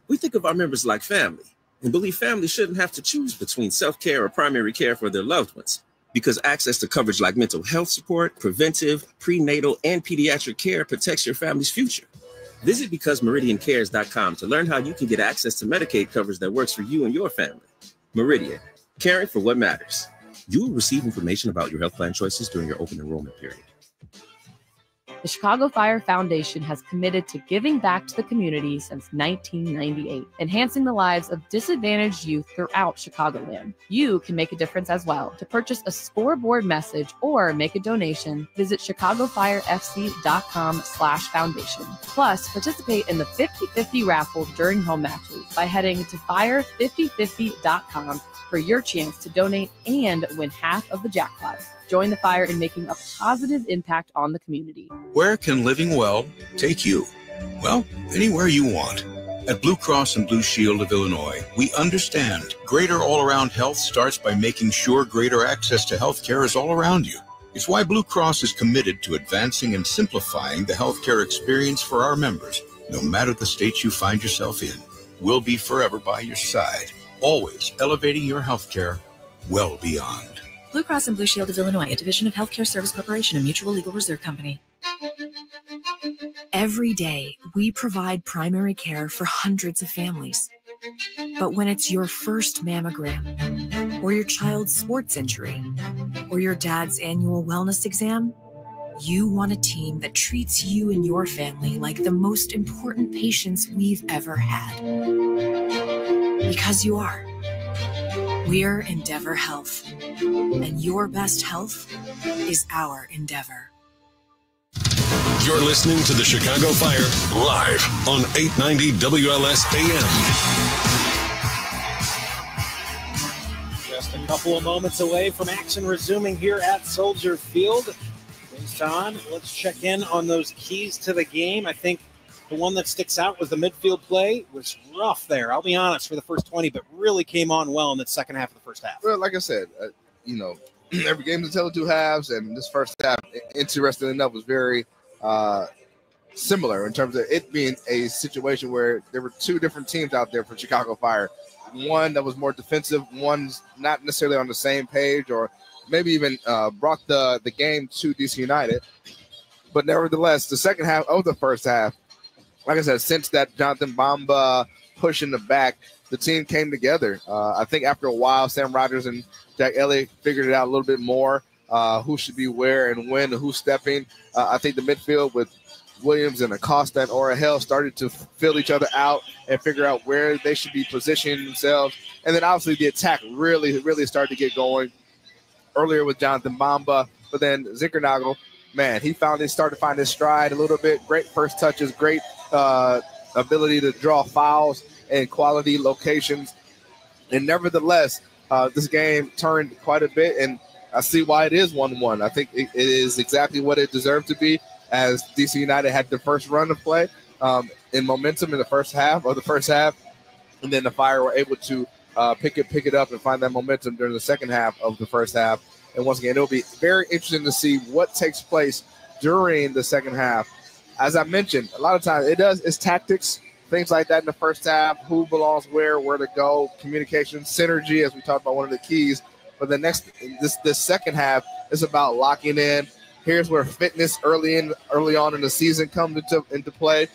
We think of our members like family and believe families shouldn't have to choose between self-care or primary care for their loved ones, because access to coverage like mental health support, preventive, prenatal, and pediatric care protects your family's future. Visit BecauseMeridianCares.com to learn how you can get access to Medicaid coverage that works for you and your family. Meridian, caring for what matters. You will receive information about your health plan choices during your open enrollment period. The Chicago Fire Foundation has committed to giving back to the community since 1998, enhancing the lives of disadvantaged youth throughout Chicagoland. You can make a difference as well. To purchase a scoreboard message or make a donation, visit ChicagoFireFC.com/foundation. Plus, participate in the 50-50 raffle during home matches by heading to fire5050.com for your chance to donate and win half of the jackpot. Join the Fire in making a positive impact on the community. Where can living well take you? Well, anywhere you want. At Blue Cross and Blue Shield of Illinois, we understand greater all-around health starts by making sure greater access to health care is all around you. It's why Blue Cross is committed to advancing and simplifying the healthcare experience for our members, no matter the state you find yourself in. We'll be forever by your side, always elevating your healthcare well beyond. Blue Cross and Blue Shield of Illinois, a division of Healthcare Service Corporation, a mutual legal reserve company. Every day, we provide primary care for hundreds of families. But when it's your first mammogram, or your child's sports injury, or your dad's annual wellness exam, you want a team that treats you and your family like the most important patients we've ever had. Because you are. We're Endeavor Health, and your best health is our endeavor. You're listening to the Chicago Fire live on 890 WLS AM. Just a couple of moments away from action resuming here at Soldier Field. John, let's check in on those keys to the game. I think the one that sticks out was the midfield play. It was rough there, I'll be honest, for the first 20, but really came on well in the second half of the first half. Well, like I said, every game is a tale of two halves, and this first half, interesting enough, was very similar in terms of it being a situation where there were two different teams out there for Chicago Fire. One that was more defensive, one's not necessarily on the same page, or maybe even brought the game to DC United. But nevertheless, the second half of the first half, like I said, since that Jonathan Bamba push in the back, the team came together. I think after a while, Sam Rogers and Jack Elliott figured it out a little bit more, who should be where and when and who's stepping. I think the midfield with Williams and Acosta and Orahel started to fill each other out and figure out where they should be positioning themselves. And then obviously the attack really started to get going earlier with Jonathan Bamba. But then Zinkernagel, man, he started to find his stride a little bit. Great first touches, great ability to draw fouls and quality locations. And nevertheless, this game turned quite a bit, and I see why it is 1-1. I think it is exactly what it deserved to be, as DC United had the first run of play in momentum in the first half, and then the Fire were able to pick it up and find that momentum during the second half of the first half. And once again, it'll be very interesting to see what takes place during the second half. As I mentioned, a lot of times it's tactics, things like that in the first half, who belongs where to go, communication, synergy, as we talked about, one of the keys. But this second half is about locking in. Here's where fitness early on in the season comes into play.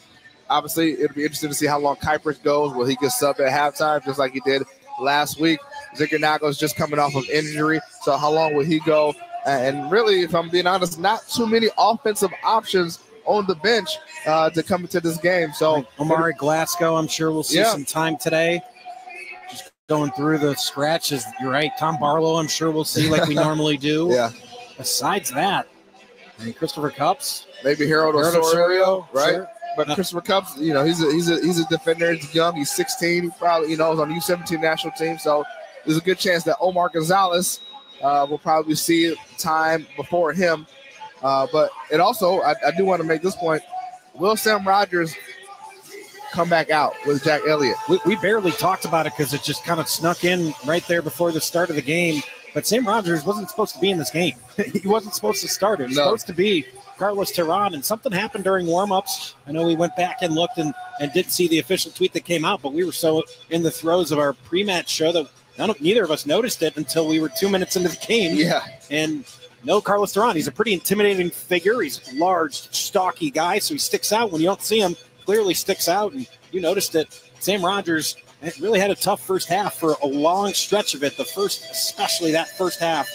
Obviously, it'll be interesting to see how long Kuipers goes. Will he get subbed at halftime, just like he did last week? Zinkernagel is just coming off of injury, so how long will he go? And really, if I'm being honest, not too many offensive options on the bench to come into this game. So Omari Glasgow, I'm sure we'll see some time today. Just going through the scratches. You're right. Tom Barlow, I'm sure we'll see like we normally do. Yeah. Besides that, Christopher Cups, maybe Harold Osorio, right? Sure. But Christopher Cups, he's a defender. He's young. He's 16. He probably is on the U17 national team. So there's a good chance that Omar Gonzalez will probably see time before him. But it also, I do want to make this point. Will Sam Rogers come back out with Jack Elliott? We barely talked about it because it just kind of snuck in right there before the start of the game. But Sam Rogers wasn't supposed to be in this game. He wasn't supposed to start. It was supposed to be Carlos Terran, and something happened during warm-ups. I know we went back and looked and didn't see the official tweet that came out, but we were so in the throes of our pre-match show that neither of us noticed it until we were 2 minutes into the game. Yeah. And no, Carlos Terran, he's a pretty intimidating figure. He's a large, stocky guy, so he sticks out. When you don't see him, clearly sticks out, and you noticed it. Sam Rogers really had a tough first half for a long stretch of it. Especially that first half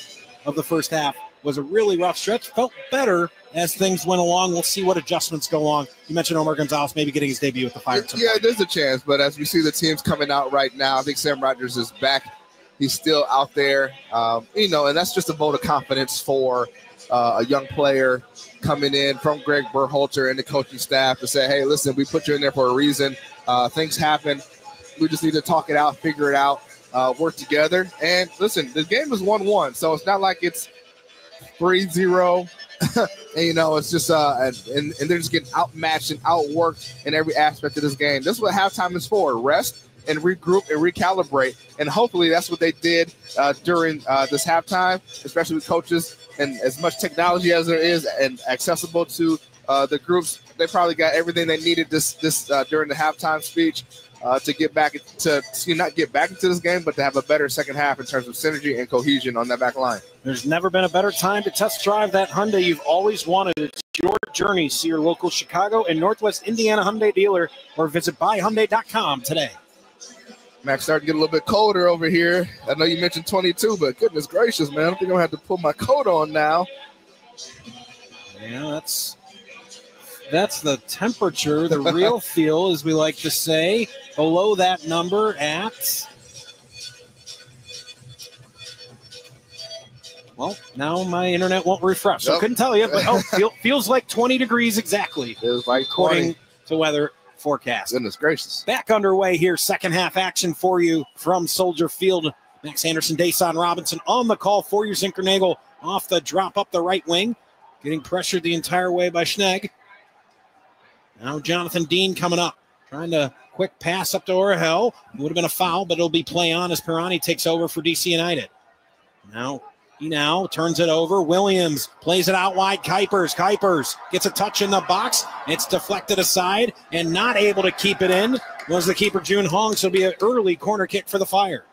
of the first half was a really rough stretch. Felt better as things went along. We'll see what adjustments go on. You mentioned Omar Gonzalez maybe getting his debut with the Fire. Yeah, there's a chance, but as we see the teams coming out right now, I think Sam Rogers is back. He's still out there, and that's just a vote of confidence for a young player coming in from Greg Berhalter and the coaching staff to say, hey, listen, we put you in there for a reason. Things happen. We just need to talk it out, figure it out, work together. And listen, the game is 1-1, so it's not like it's 3-0. And, it's just and they're just getting outmatched and outworked in every aspect of this game. This is what halftime is for: rest and regroup and recalibrate. And hopefully that's what they did during this halftime, especially with coaches and as much technology as there is and accessible to the groups. They probably got everything they needed this during the halftime speech to get back to not get back into this game, but to have a better second half in terms of synergy and cohesion on that back line. There's never been a better time to test drive that Hyundai you've always wanted. It's your Start journeys. See your local Chicago and Northwest Indiana Hyundai dealer or visit buyhyundai.com today. Max, starting to get a little bit colder over here. I know you mentioned 22, but goodness gracious, man. I think I'm going to have to put my coat on now. Yeah, that's the temperature, the real feel, as we like to say. Below that number at... Well, now my internet won't refresh, so I couldn't tell you. But feels like 20 degrees exactly. Feels like 20. According to weather forecast. Goodness gracious. Back underway here. Second half action for you from Soldier Field. Max Anderson, Dason Robinson on the call for you. Zinkernagel off the drop up the right wing. Getting pressured the entire way by Schnegg. Now Jonathan Dean coming up. Trying to quick pass up to Orahel. Would have been a foul, but it'll be play on as Pirani takes over for DC United. Now turns it over. Williams plays it out wide. Kuipers gets a touch in the box. It's deflected aside and not able to keep it in. Was the keeper June Hong, so it'll be an early corner kick for the Fire.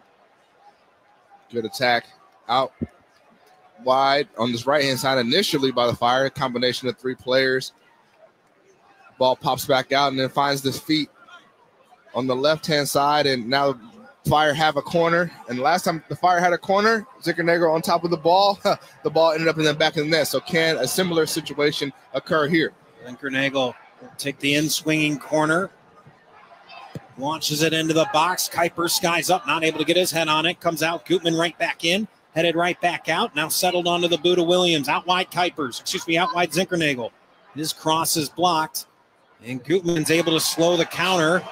Good attack out wide on this right-hand side initially by the Fire. A combination of three players. Ball pops back out and then finds this feet on the left-hand side, and now Fire have a corner, and last time the Fire had a corner, Zinkernagel on top of the ball ended up in the back of the net. So can a similar situation occur here? Zinkernagel will take the in-swinging corner, launches it into the box. Kuiper skies up, not able to get his head on it. Comes out, Gutman right back in, headed right back out. Now settled onto the boot of Williams. Out wide out wide Zinkernagel. His cross is blocked, and Gutman's able to slow the counter.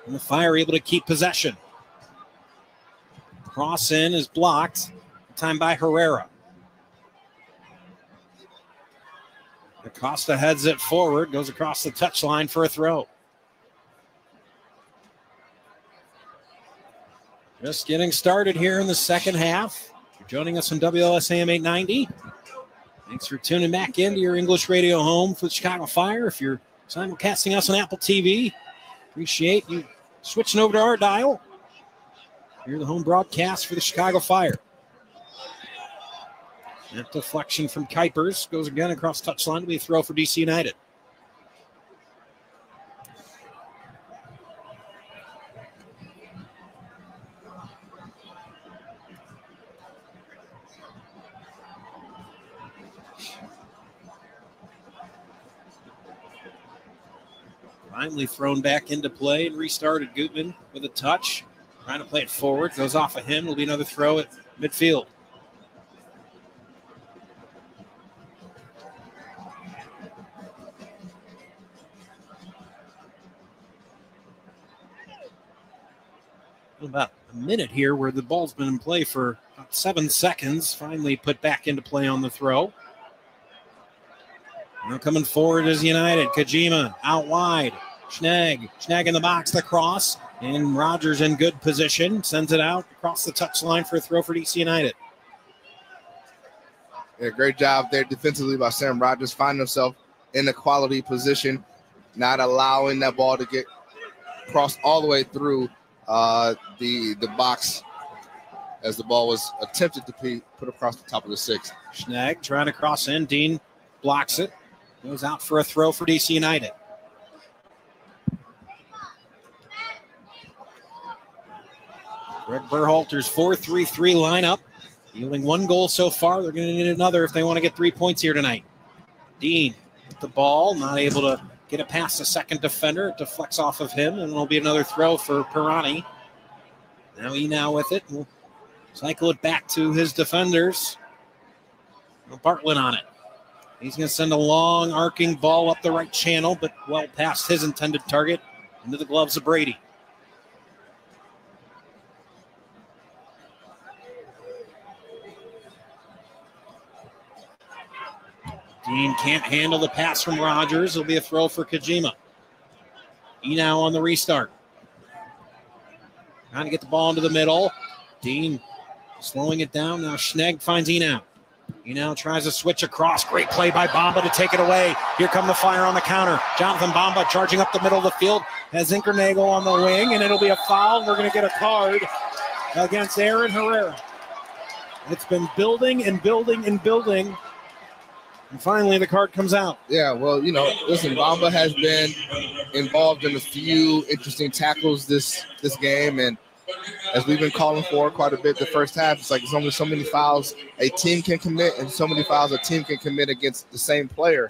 And the Fire able to keep possession. Cross in is blocked. Time by Herrera. Acosta heads it forward. Goes across the touchline for a throw. Just getting started here in the second half. You're joining us on WLS AM 890. Thanks for tuning back into your English radio home for the Chicago Fire. If you're simulcasting us on Apple TV, appreciate you switching over to our dial. Here's the home broadcast for the Chicago Fire. That deflection from Kuipers goes again across touchline to be a throw for DC United. Finally thrown back into play and restarted. Gutman with a touch. Trying to play it forward. Goes off of him. Will be another throw at midfield. About a minute here where the ball's been in play for about 7 seconds. Finally put back into play on the throw. Now coming forward is United. Kajima out wide. Schnegg in the box, the cross, and Rogers in good position. Sends it out across the touchline for a throw for DC United. Yeah, great job there defensively by Sam Rogers, finding himself in a quality position, not allowing that ball to get crossed all the way through the box as the ball was attempted to be put across the top of the six. Schnegg trying to cross in. Dean blocks it. Goes out for a throw for DC United. Greg Berhalter's 4-3-3 lineup. Yielding one goal so far. They're going to need another if they want to get 3 points here tonight. Dean with the ball, not able to get it past the second defender. It deflects off of him, and it'll be another throw for Pirani. Now with it. We'll cycle it back to his defenders. Bartlett on it. He's going to send a long arcing ball up the right channel, but well past his intended target into the gloves of Brady. Dean can't handle the pass from Rogers. It'll be a throw for Kajima. Enow on the restart. Trying to get the ball into the middle. Dean slowing it down. Now Schnegg finds Enow. Enow tries to switch across. Great play by Bamba to take it away. Here come the Fire on the counter. Jonathan Bamba charging up the middle of the field. Has Zinkernagel on the wing, and it'll be a foul. We're going to get a card against Aaron Herrera. It's been building and building and building. And finally, the card comes out. Yeah, well, listen, Bamba has been involved in a few interesting tackles this game, and as we've been calling for quite a bit the first half, it's like there's only so many fouls a team can commit and so many fouls a team can commit against the same player.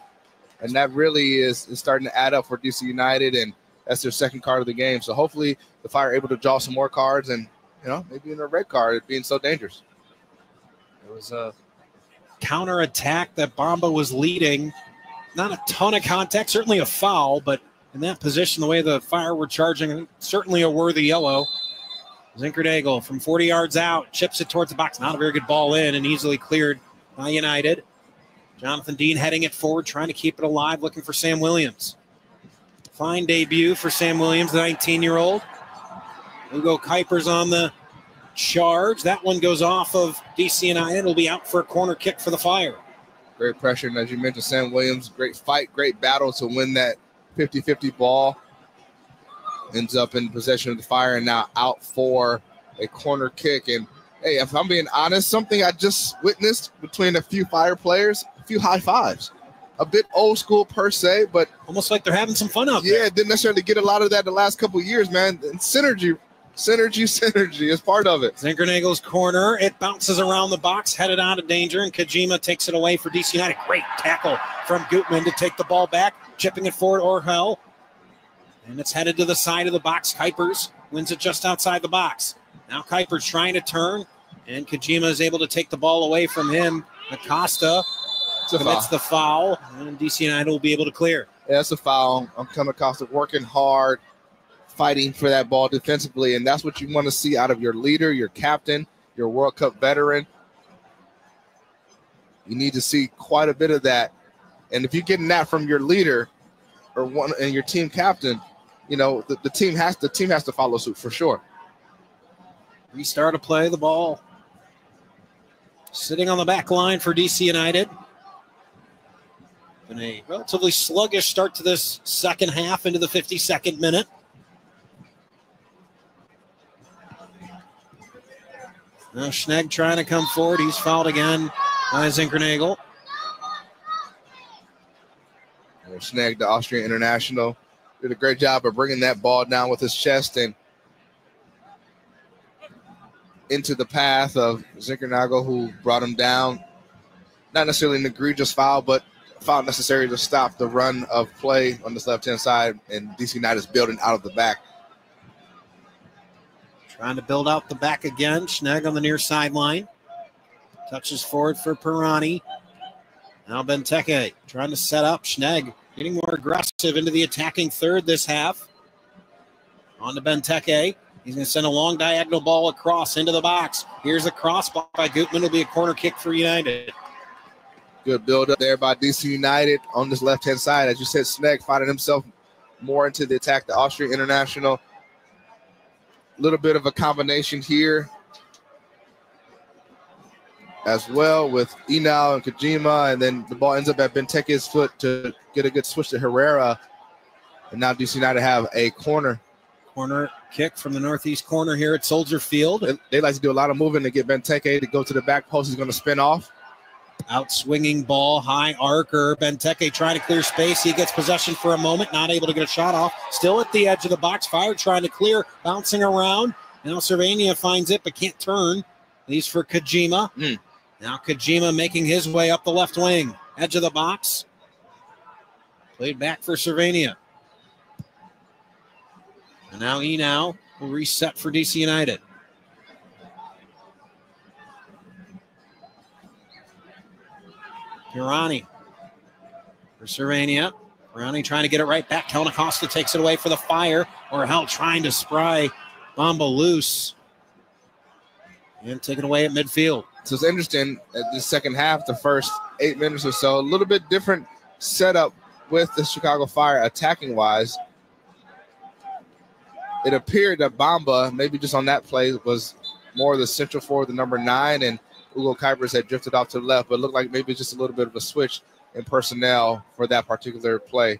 And that really is starting to add up for DC United, and that's their second card of the game. So hopefully the Fire are able to draw some more cards and, maybe in a red card, it being so dangerous. It was a counterattack that Bamba was leading. Not a ton of contact, certainly a foul, but in that position, the way the Fire were charging, certainly a worthy yellow. Zinkernagel from 40 yards out, chips it towards the box. Not a very good ball in and easily cleared by United. Jonathan Dean heading it forward, trying to keep it alive, looking for Sam Williams. Fine debut for Sam Williams, the 19-year-old. Hugo Kuipers on the charge. That one goes off of DC United. It'll be out for a corner kick for the Fire. Great pressure, and as you mentioned, Sam Williams, great fight, great battle to win that 50-50 ball. Ends up in possession of the Fire and now out for a corner kick. And, hey, if I'm being honest, something I just witnessed between a few Fire players, a few high fives. A bit old school per se, but almost like they're having some fun out there. Yeah, didn't necessarily get a lot of that the last couple of years, man. And synergy is part of it. Zinkernagel's corner. It bounces around the box, headed out of danger, and Kojima takes it away for DC United. Great tackle from Gutman to take the ball back, chipping it forward, Orhel. And it's headed to the side of the box. Kuipers wins it just outside the box. Now Kuipers trying to turn, and Kojima is able to take the ball away from him. Acosta commits the foul, and DC United will be able to clear. Yeah, that's a foul. Acosta working hard, fighting for that ball defensively, and that's what you want to see out of your leader, your captain, your World Cup veteran. You need to see quite a bit of that. And if you're getting that from your leader and your team captain, the team has to follow suit for sure. Restart a play, the ball sitting on the back line for DC United. Been a relatively sluggish start to this second half into the 52nd minute. Now Schnegg trying to come forward. He's fouled again by Zinkernagel. Schnegg, the Austrian international, did a great job of bringing that ball down with his chest and into the path of Zinkernagel, who brought him down. Not necessarily an egregious foul, but a foul necessary to stop the run of play on this left-hand side, and DC United is building out of the back. Trying to build out the back again. Schnegg on the near sideline. Touches forward for Pirani. Now Benteke trying to set up. Schnegg getting more aggressive into the attacking third this half. On to Benteke. He's going to send a long diagonal ball across into the box. Here's a cross block by Gutman. It'll be a corner kick for United. Good build up there by DC United on this left-hand side. As you said, Schnegg finding himself more into the attack. The Austrian international. A little bit of a combination here as well with Inal and Kojima, and then the ball ends up at Benteke's foot to get a good switch to Herrera. And now DC United have a corner kick from the northeast corner here at Soldier Field. They like to do a lot of moving to get Benteke to go to the back post. He's going to spin off. Out swinging ball, high arcer. Benteke trying to clear space. He gets possession for a moment, not able to get a shot off. Still at the edge of the box. Fire trying to clear, bouncing around. Now Cervania finds it, but can't turn. Leaves for Kojima. Now Kojima making his way up the left wing. Edge of the box. Played back for Cervania. And now Enau will reset for DC United. Pirani for Cervania. Pirani trying to get it right back. Kellen Acosta takes it away for the Fire. Orhel trying to spry Bamba loose. And take it away at midfield. So it's interesting at the second half, the first 8 minutes or so, a little bit different setup with the Chicago Fire attacking wise. It appeared that Bamba, maybe just on that play, was more the central forward, the number 9, and Hugo Kuipers had drifted off to the left, but it looked like maybe just a little bit of a switch in personnel for that particular play.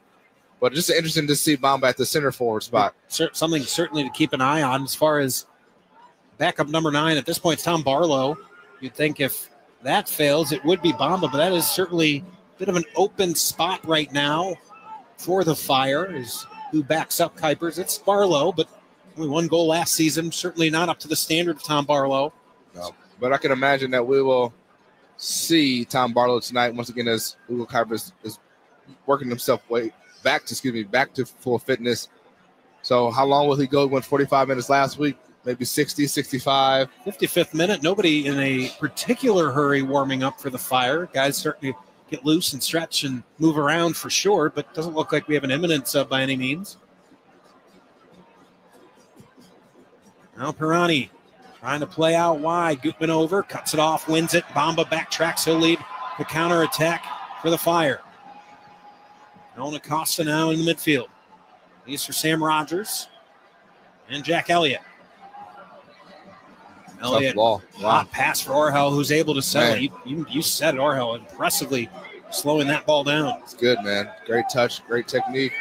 But just interesting to see Bamba at the center forward spot. Something certainly to keep an eye on as far as backup number 9. At this point, it's Tom Barlow. You'd think if that fails, it would be Bamba, but that is certainly bit of an open spot right now for the Fire. Is who backs up Kuipers? It's Barlow, but only one goal last season. Certainly not up to the standard of Tom Barlow. No, but I can imagine that we will see Tom Barlow tonight once again as Hugo Kuipers is working himself back to full fitness. So how long will he go? He went 45 minutes last week, maybe 60, 65. 55th minute. Nobody in a particular hurry warming up for the Fire. Guys starting to get loose and stretch and move around for sure, but doesn't look like we have an imminent sub by any means. Now Pirani trying to play out wide. Gutman over, cuts it off, wins it. Bamba backtracks. He'll lead the counterattack for the Fire. Nolan Acosta now in the midfield. These for Sam Rogers and Jack Elliott. Elliott, hot pass for Orhel, who's able to settle it. You said it, Orhel, impressively slowing that ball down. It's good, man. Great touch, great technique.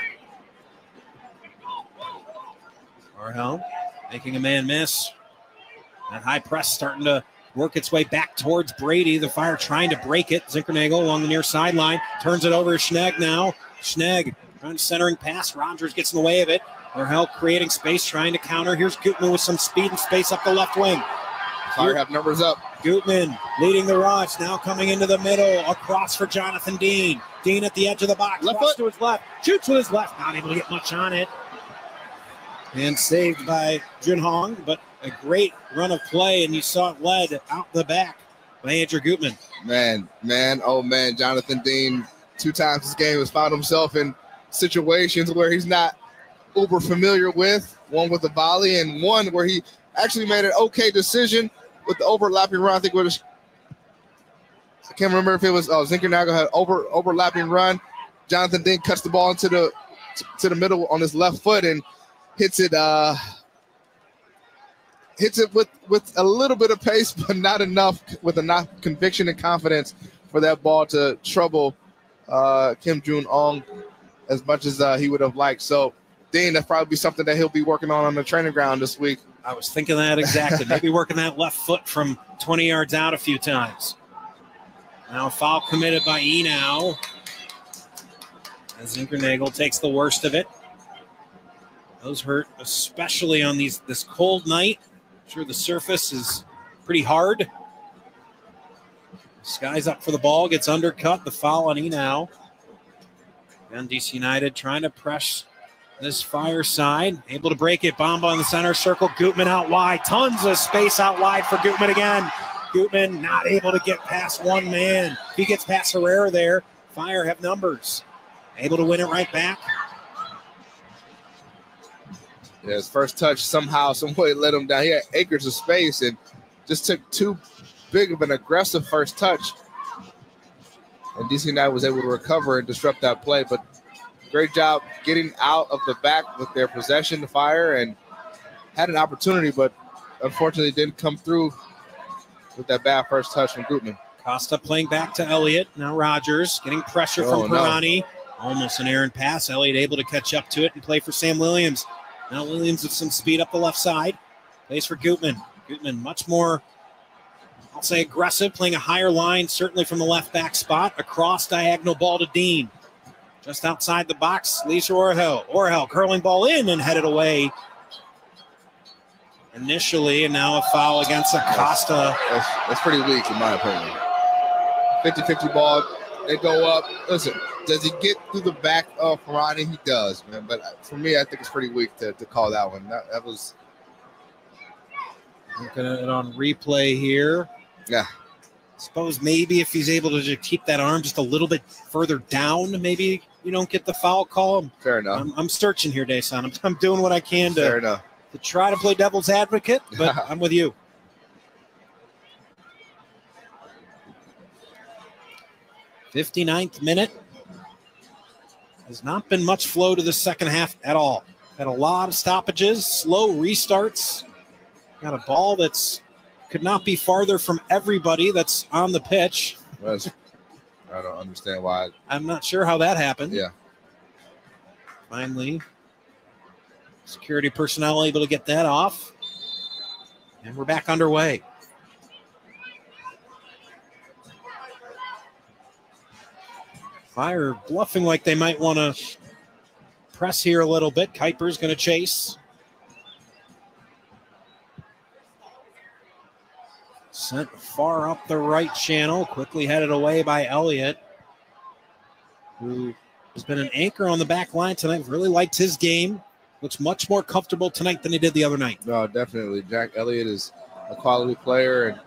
Orhel making a man miss. That high press starting to work its way back towards Brady. The Fire trying to break it. Zinkernagel along the near sideline. Turns it over to Schnegg now. Schnegg trying centering pass. Rogers gets in the way of it. Orhel creating space, trying to counter. Here's Gutman with some speed and space up the left wing. Fire have numbers up. Gutman leading the rush. Now coming into the middle. Across for Jonathan Dean. Dean at the edge of the box. Left foot to his left. Shoots with his left. Not able to get much on it. And saved by Jun Hong. But a great run of play. And you saw it led out the back by Andrew Gutman. Man. Jonathan Dean, 2 times this game has found himself in situations where he's not uber familiar with. One with the volley and one where he actually made an okay decision with the overlapping run. I think I can't remember if it was Zinkernagel had overlapping run. Jonathan Dean cuts the ball into the middle on his left foot and hits it with a little bit of pace, but not enough with enough conviction and confidence for that ball to trouble Kim Jun-ong as much as he would have liked. So Dean, that's probably something that he'll be working on the training ground this week. I was thinking that exactly. Maybe working that left foot from 20 yards out a few times. Now a foul committed by Enow. As Zinkernagel takes the worst of it. Those hurt, especially on this cold night. I'm sure the surface is pretty hard. Sky's up for the ball, gets undercut. The foul on Enow. And DC United trying to press this Fire side, able to break it. Bamba in the center circle. Gutman out wide. Tons of space out wide for Gutman again. Gutman not able to get past one man. He gets past Herrera there. Fire have numbers. Able to win it right back. Yeah, his first touch somehow, some way let him down. He had acres of space and just took too big of an aggressive first touch. And DC United was able to recover and disrupt that play, but great job getting out of the back with their possession, the Fire, and had an opportunity, but unfortunately didn't come through with that bad first touch from Gutman. Costa playing back to Elliott. Now Rogers getting pressure from Pirani. No. Almost an errant pass. Elliott able to catch up to it and play for Sam Williams. Now Williams with some speed up the left side. Plays for Gutman. Gutman much more, I'll say, aggressive, playing a higher line, certainly from the left back spot. Across diagonal ball to Dean. Just outside the box, Lisa Orhel. Orhel curling ball in and headed away initially, and now a foul against Acosta. That's pretty weak in my opinion. 50-50 ball, they go up. Listen, does he get through the back of Pirani? He does, man. But for me, I think it's pretty weak to call that one. That was. Looking at it on replay here. Yeah. Suppose maybe if he's able to just keep that arm just a little bit further down, maybe you don't get the foul call. Fair enough. I'm searching here, Dason. I'm doing what I can Fair enough. To try to play devil's advocate, but I'm with you. '59th minute. Has not been much flow to the second half at all. Had a lot of stoppages, slow restarts. Got a ball that's could not be farther from everybody that's on the pitch. I don't understand why. I'm not sure how that happened. Yeah. Finally, security personnel able to get that off. And we're back underway. Fire bluffing like they might want to press here a little bit. Kuiper's going to chase. Sent far up the right channel. Quickly headed away by Elliott, who has been an anchor on the back line tonight. Really liked his game. Looks much more comfortable tonight than he did the other night. No, definitely. Jack Elliott is a quality player and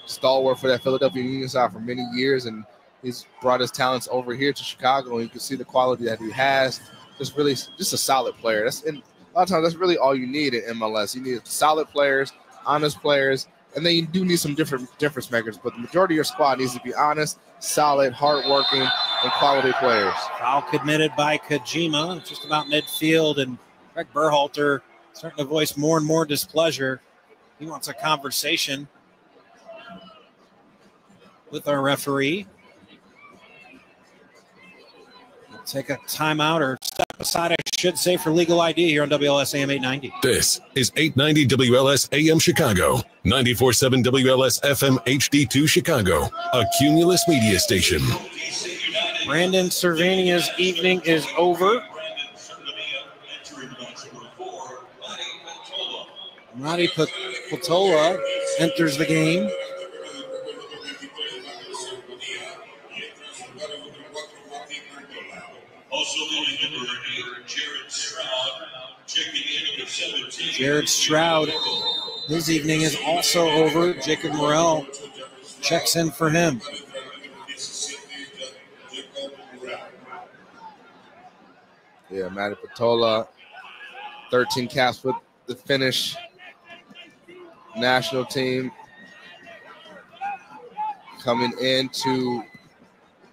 stalwart for that Philadelphia Union side for many years, and he's brought his talents over here to Chicago, and you can see the quality that he has. Just a solid player. And a lot of times that's really all you need in MLS. You need solid players, honest players, and then you do need some difference makers. But the majority of your squad needs to be honest, solid, hardworking, and quality players. Foul committed by Kojima, just about midfield, and Greg Berhalter starting to voice more and more displeasure. He wants a conversation with our referee. We'll take a timeout or step aside, I should say, for legal ID here on WLS AM 890. This is 890 WLS AM Chicago, 94.7 WLS FM HD2 Chicago, a Cumulus media station. Brandon Cervania's evening is over. Madi Patola enters the game. Jared Stroud, his evening is also over. Jacob Morrell checks in for him. Yeah, Madi Patola, 13 caps with the Finnish national team, coming in to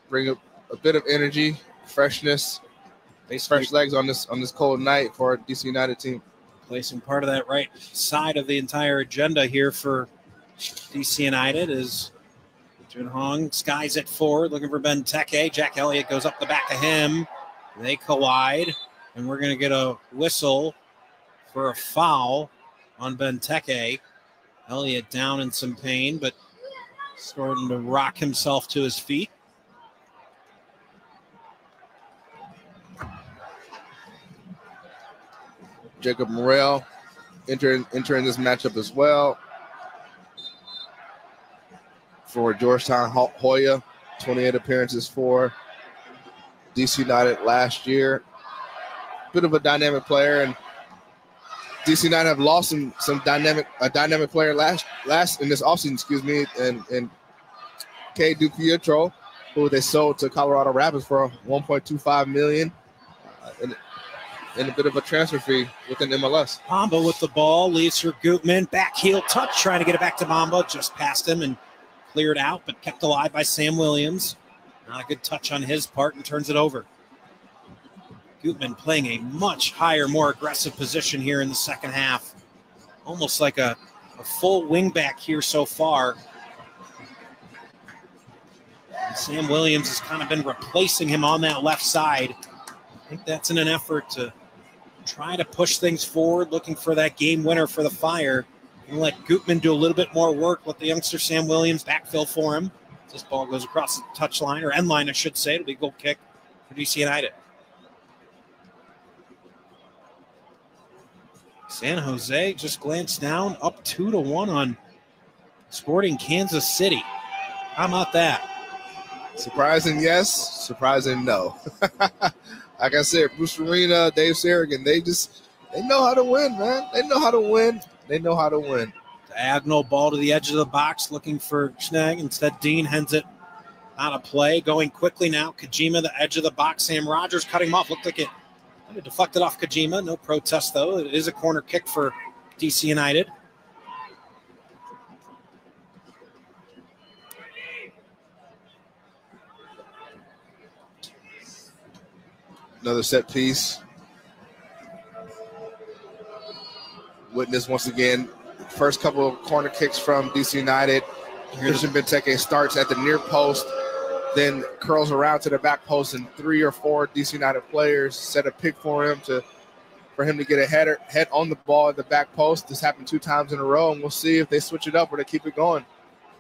bring a bit of energy, freshness, fresh legs on this cold night for our DC United team. Placing part of that right side of the entire agenda here for DC United is Jun Hong. Skies it forward, looking for Benteke. Jack Elliott goes up the back of him. They collide, and we're going to get a whistle for a foul on Benteke. Elliott down in some pain, but starting to rock himself to his feet. Jacob Morrell entering this matchup as well for Georgetown Hoya. 28 appearances for DC United last year. Bit of a dynamic player, and DC United have lost a dynamic player last in this offseason, and K. DiPietro, who they sold to Colorado Rapids for $1.25 million. And a bit of a transfer fee within MLS. Bamba with the ball, leaves for Gutman. Back heel touch, trying to get it back to Bamba. Just past him and cleared out, but kept alive by Sam Williams. Not a good touch on his part, and turns it over. Gutman playing a much higher, more aggressive position here in the second half. Almost like a full wingback here so far. And Sam Williams has kind of been replacing him on that left side. I think that's in an effort to try to push things forward, looking for that game winner for the Fire. And let Gutman do a little bit more work. Let the youngster Sam Williams backfill for him. This ball goes across the touchline, or end line, I should say. It'll be a goal kick for DC United. San Jose just glanced down, up 2-1 on Sporting Kansas City. How about that? Surprising, yes. Surprising, no. Like I said, Bruce Arena, Dave Sarrigan, they know how to win, man. They know how to win. They know how to win. Diagonal ball to the edge of the box, looking for Schnegg. Instead, Dean hands it out of play. Going quickly now. Kojima, the edge of the box. Sam Rogers cutting him off. Looked like it kind of deflected off Kojima. No protest, though. It is a corner kick for DC United. Another set piece. Witness once again, first couple of corner kicks from DC United. Christian Benteke starts at the near post, then curls around to the back post, and 3 or 4 DC United players set a pick for him to get a head on the ball at the back post. This happened 2 times in a row, and we'll see if they switch it up or they keep it going.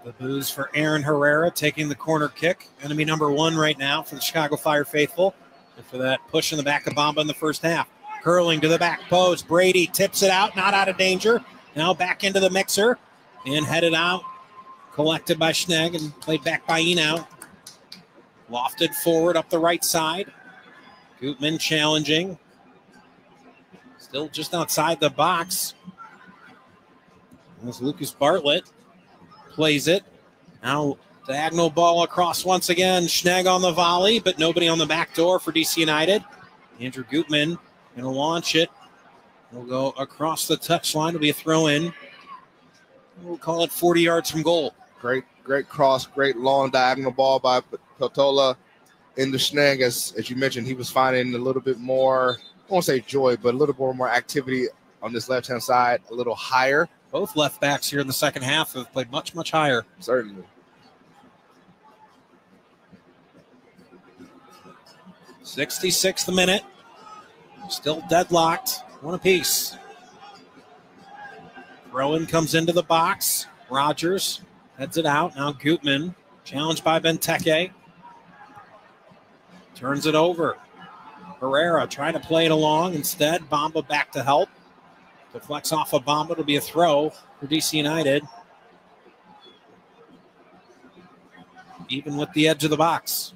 The boos for Aaron Herrera taking the corner kick. Enemy number 1 right now for the Chicago Fire faithful. And for that push in the back of Bamba in the first half. Curling to the back post. Brady tips it out, not out of danger. Now back into the mixer and headed out. Collected by Schnegg and played back by Enow. Lofted forward up the right side. Gutman challenging. Still just outside the box. As Lucas Bartlett plays it. Now diagonal ball across once again. Schnegg on the volley, but nobody on the back door for DC United. Andrew Gutman going to launch it. We'll go across the touchline. It'll be a throw in. We'll call it 40 yards from goal. Great cross, great long diagonal ball by Peltola into Schnegg. As you mentioned, he was finding a little bit more, I won't say joy, but a little more activity on this left-hand side, a little higher. Both left backs here in the second half have played much, much higher. Certainly. 66th minute. Still deadlocked. One apiece. Throw-in comes into the box. Rogers heads it out. Now Gutman, challenged by Benteke. Turns it over. Herrera trying to play it along. Instead, Bamba back to help. Deflects off of Bamba. It'll be a throw for DC United. Even with the edge of the box.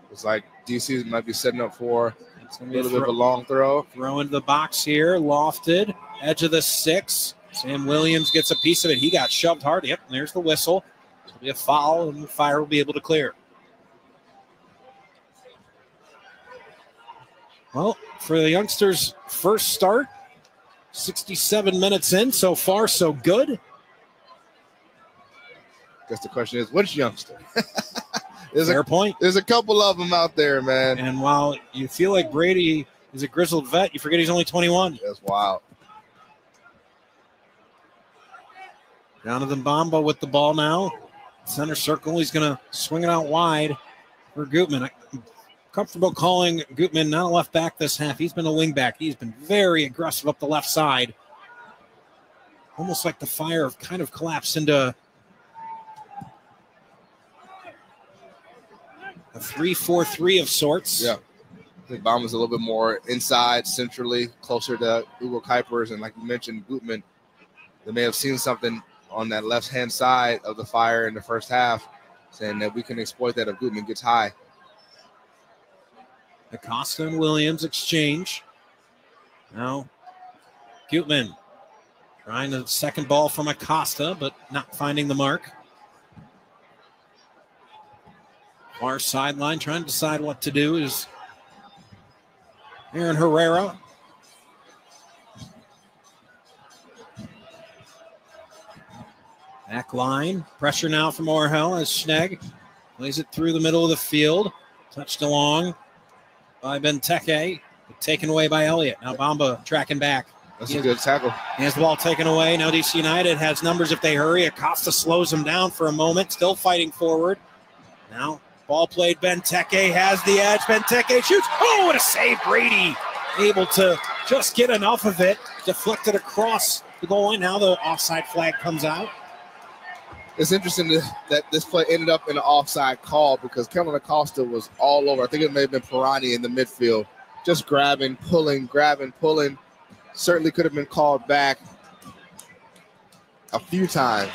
It's like DC might be setting up for a little bit of a long throw. Throw into the box here. Lofted. Edge of the 6. Sam Williams gets a piece of it. He got shoved hard. Yep, and there's the whistle. It'll be a foul, and the Fire will be able to clear. Well, for the youngsters' first start, 67 minutes in. So far, so good. I guess the question is, which youngster? Fair point. There's a couple of them out there, man. And while you feel like Brady is a grizzled vet, you forget he's only 21. That's wild. Jonathan Bamba with the ball now. Center circle. He's going to swing it out wide for Gutman. I'm comfortable calling Gutman not a left back this half. He's been a wing back. He's been very aggressive up the left side. Almost like the Fire have kind of collapsed into a 3-4-3 of sorts. Yeah. I think Bama's a little bit more inside, centrally, closer to Ugo Kuipers. And like you mentioned, Gutman, they may have seen something on that left-hand side of the Fire in the first half, saying that we can exploit that if Gutman gets high. Acosta and Williams exchange. Now, Gutman trying the second ball from Acosta, but not finding the mark. Far sideline, trying to decide what to do is Aaron Herrera. Back line. Pressure now from Orhel as Schnegg plays it through the middle of the field. Touched along by Benteke. Taken away by Elliott. Now Bamba tracking back. That's a good tackle. He has the ball taken away. Now DC United has numbers if they hurry. Acosta slows him down for a moment. Still fighting forward. Now ball played. Benteke has the edge. Benteke shoots. Oh, what a save. Brady able to just get enough of it. Deflected across the goal line. Now the offside flag comes out. It's interesting that this play ended up in an offside call because Kellen Acosta was all over. I think it may have been Pirani in the midfield. Just grabbing, pulling. Certainly could have been called back a few times.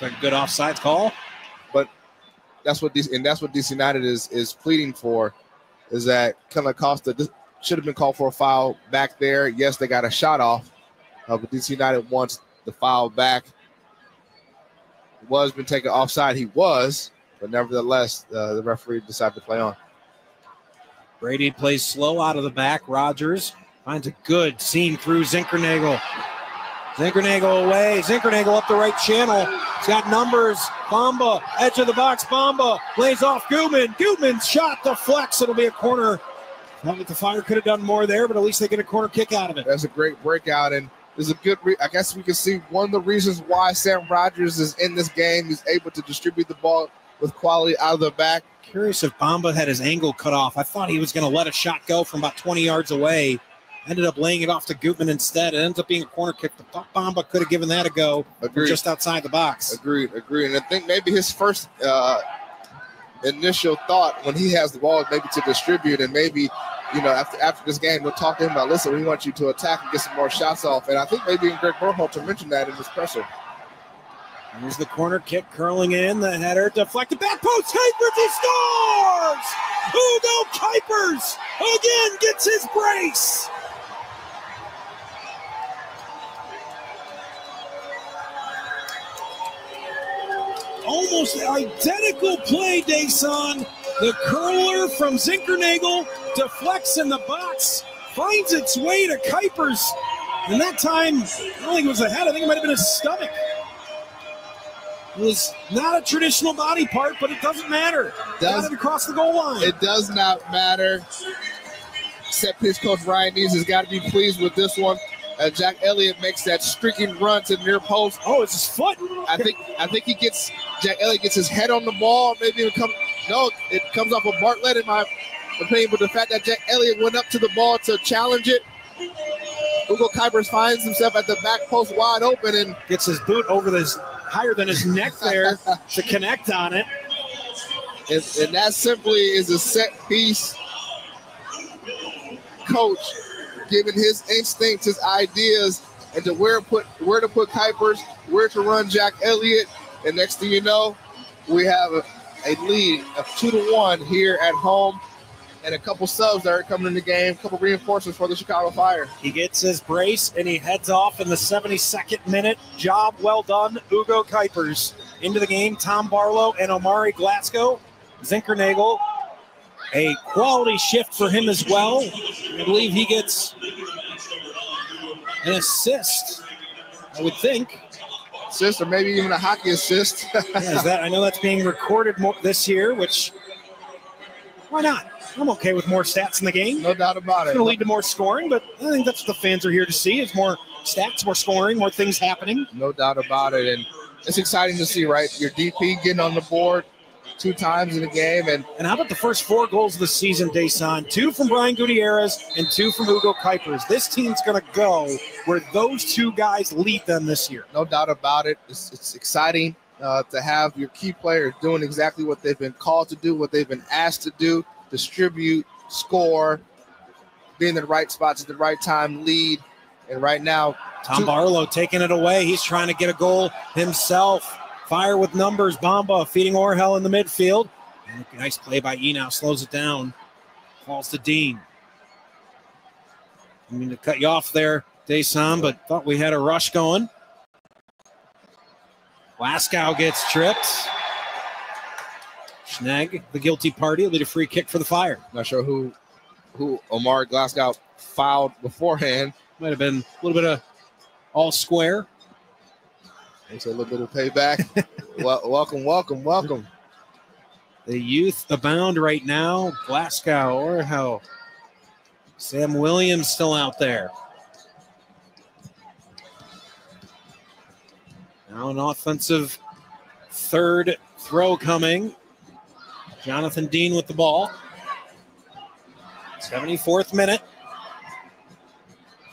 A good offside call. But that's what DC United is pleading for, is that Kellen Acosta should have been called for a foul back there. Yes, they got a shot off, but DC United wants the foul back. Was been taken offside. He was, but nevertheless, the referee decided to play on. Brady plays slow out of the back. Rogers finds a good seam through Zinkernagel. Zinkernagel away. Zinkernagel up the right channel. He's got numbers. Bamba, edge of the box. Bamba lays off Gutman. Gutman's shot deflects. It'll be a corner. Not that the Fire could have done more there, but at least they get a corner kick out of it. That's a great breakout, and there's a good, I guess we can see one of the reasons why Sam Rogers is in this game. He's able to distribute the ball with quality out of the back. Curious if Bamba had his angle cut off. I thought he was going to let a shot go from about 20 yards away. Ended up laying it off to Gutman instead. It ends up being a corner kick. I thought Bamba could have given that a go from just outside the box. Agreed. And I think maybe his first initial thought when he has the ball is maybe to distribute, and maybe, after this game, we'll talk to him about, listen, we want you to attack and get some more shots off. And I think maybe Greg Berhalter mentioned that in his presser. Here's the corner kick curling in. The header deflected. Back post. Kuipers, he scores! Ugo Kuipers again gets his brace. Almost identical play, Dason. The curler from Zinkernagel deflects in the box, finds its way to Kuipers. And that time, I don't think it was a head. I think it might have been his stomach. It was not a traditional body part, but it doesn't matter. Got it across the goal line. It does not matter. Set piece coach Ryan Nees has got to be pleased with this one. Jack Elliott makes that streaking run to the near post. Oh, it's his foot. I think Jack Elliott gets his head on the ball. Maybe it comes off of Bartlett in my opinion. But the fact that Jack Elliott went up to the ball to challenge it, Ugo Kuipers finds himself at the back post wide open and gets his boot over this higher than his neck there to connect on it. And that simply is a set piece coach giving his instincts, his ideas, and to where to put Kuipers, where to run Jack Elliott. And next thing you know, we have a lead of 2-1 here at home, and a couple subs that are coming in the game, a couple reinforcements for the Chicago Fire. He gets his brace, and he heads off in the 72nd minute. Job well done, Ugo Kuipers. Into the game, Tom Barlow and Omari Glasgow. Zinkernagel, a quality shift for him as well. I believe he gets an assist, I would think. Assist, or maybe even a hockey assist. I know that's being recorded more this year, which, why not? I'm okay with more stats in the game. No doubt about it. It's going to lead to more scoring, but I think that's what the fans are here to see, is more stats, more scoring, more things happening. No doubt about it, and it's exciting to see, right? Your DP getting on the board 2 times in the game. And how about the first 4 goals of the season, Dason? 2 from Brian Gutierrez and 2 from Ugo Kuipers. This team's going to go where those 2 guys lead them this year. No doubt about it. It's exciting to have your key players doing exactly what they've been called to do, what they've been asked to do: distribute, score, be in the right spots at the right time, lead. And right now, Tom Barlow taking it away. He's trying to get a goal himself. Fire with numbers. Bamba feeding Orhel in the midfield. And a nice play by Enow. Slows it down. Falls to Dean. I mean to cut you off there, Dason, but thought we had a rush going. Glasgow gets tripped. Schnegg, the guilty party, will lead a free kick for the Fire. Not sure who Omar Glasgow fouled beforehand. Might have been a little bit of all square. It's a little bit of payback. Welcome. The youth abound right now. Glasgow, Orhel, Sam Williams still out there. Now an offensive third throw coming. Jonathan Dean with the ball. 74th minute.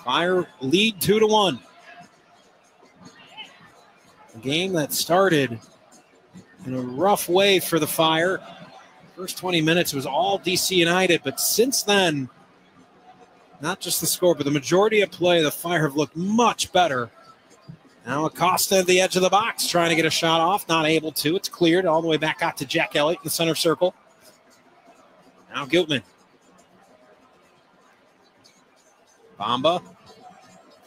Fire lead 2-1. A game that started in a rough way for the Fire. First 20 minutes was all DC United, but since then, not just the score, but the majority of play, the Fire have looked much better. Now Acosta at the edge of the box, trying to get a shot off, not able to. It's cleared all the way back out to Jack Elliott in the center circle. Now Gutman. Bamba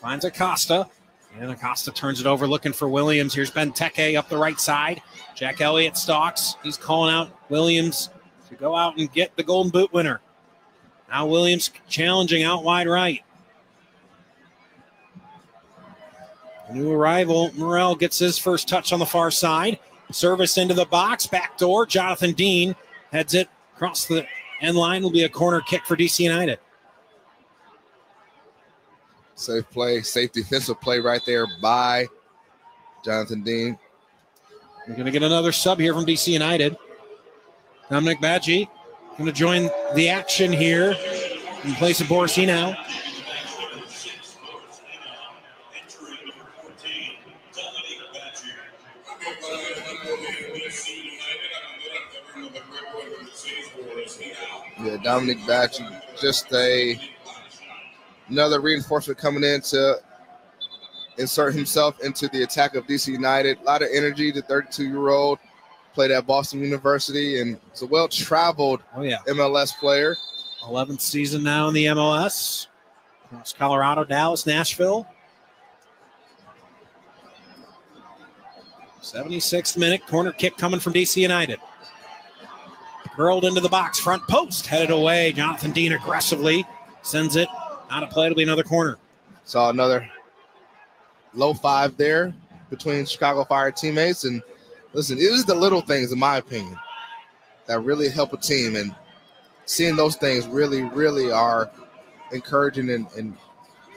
finds Acosta. And Acosta turns it over, looking for Williams. Here's Benteke up the right side. Jack Elliott stalks. He's calling out Williams to go out and get the Golden Boot winner. Now Williams challenging out wide right. A new arrival, Morrell, gets his first touch on the far side. Service into the box, back door. Jonathan Dean heads it across the end line. Will be a corner kick for DC United. Safe play, safe defensive play right there by Jonathan Dean. We're going to get another sub here from DC United. Dominic Badgie going to join the action here in place of Borsino. Yeah, Dominic Badgie, just another reinforcement coming in to insert himself into the attack of DC United. A lot of energy. The 32-year-old played at Boston University and is a well-traveled MLS player. 11th season now in the MLS. Across Colorado, Dallas, Nashville. 76th minute, corner kick coming from DC United. Curled into the box, front post, headed away. Jonathan Dean aggressively sends it out of play. It'll be another corner. Saw another low five there between Chicago Fire teammates. And listen, it is the little things, in my opinion, that really help a team. And seeing those things really, really are encouraging and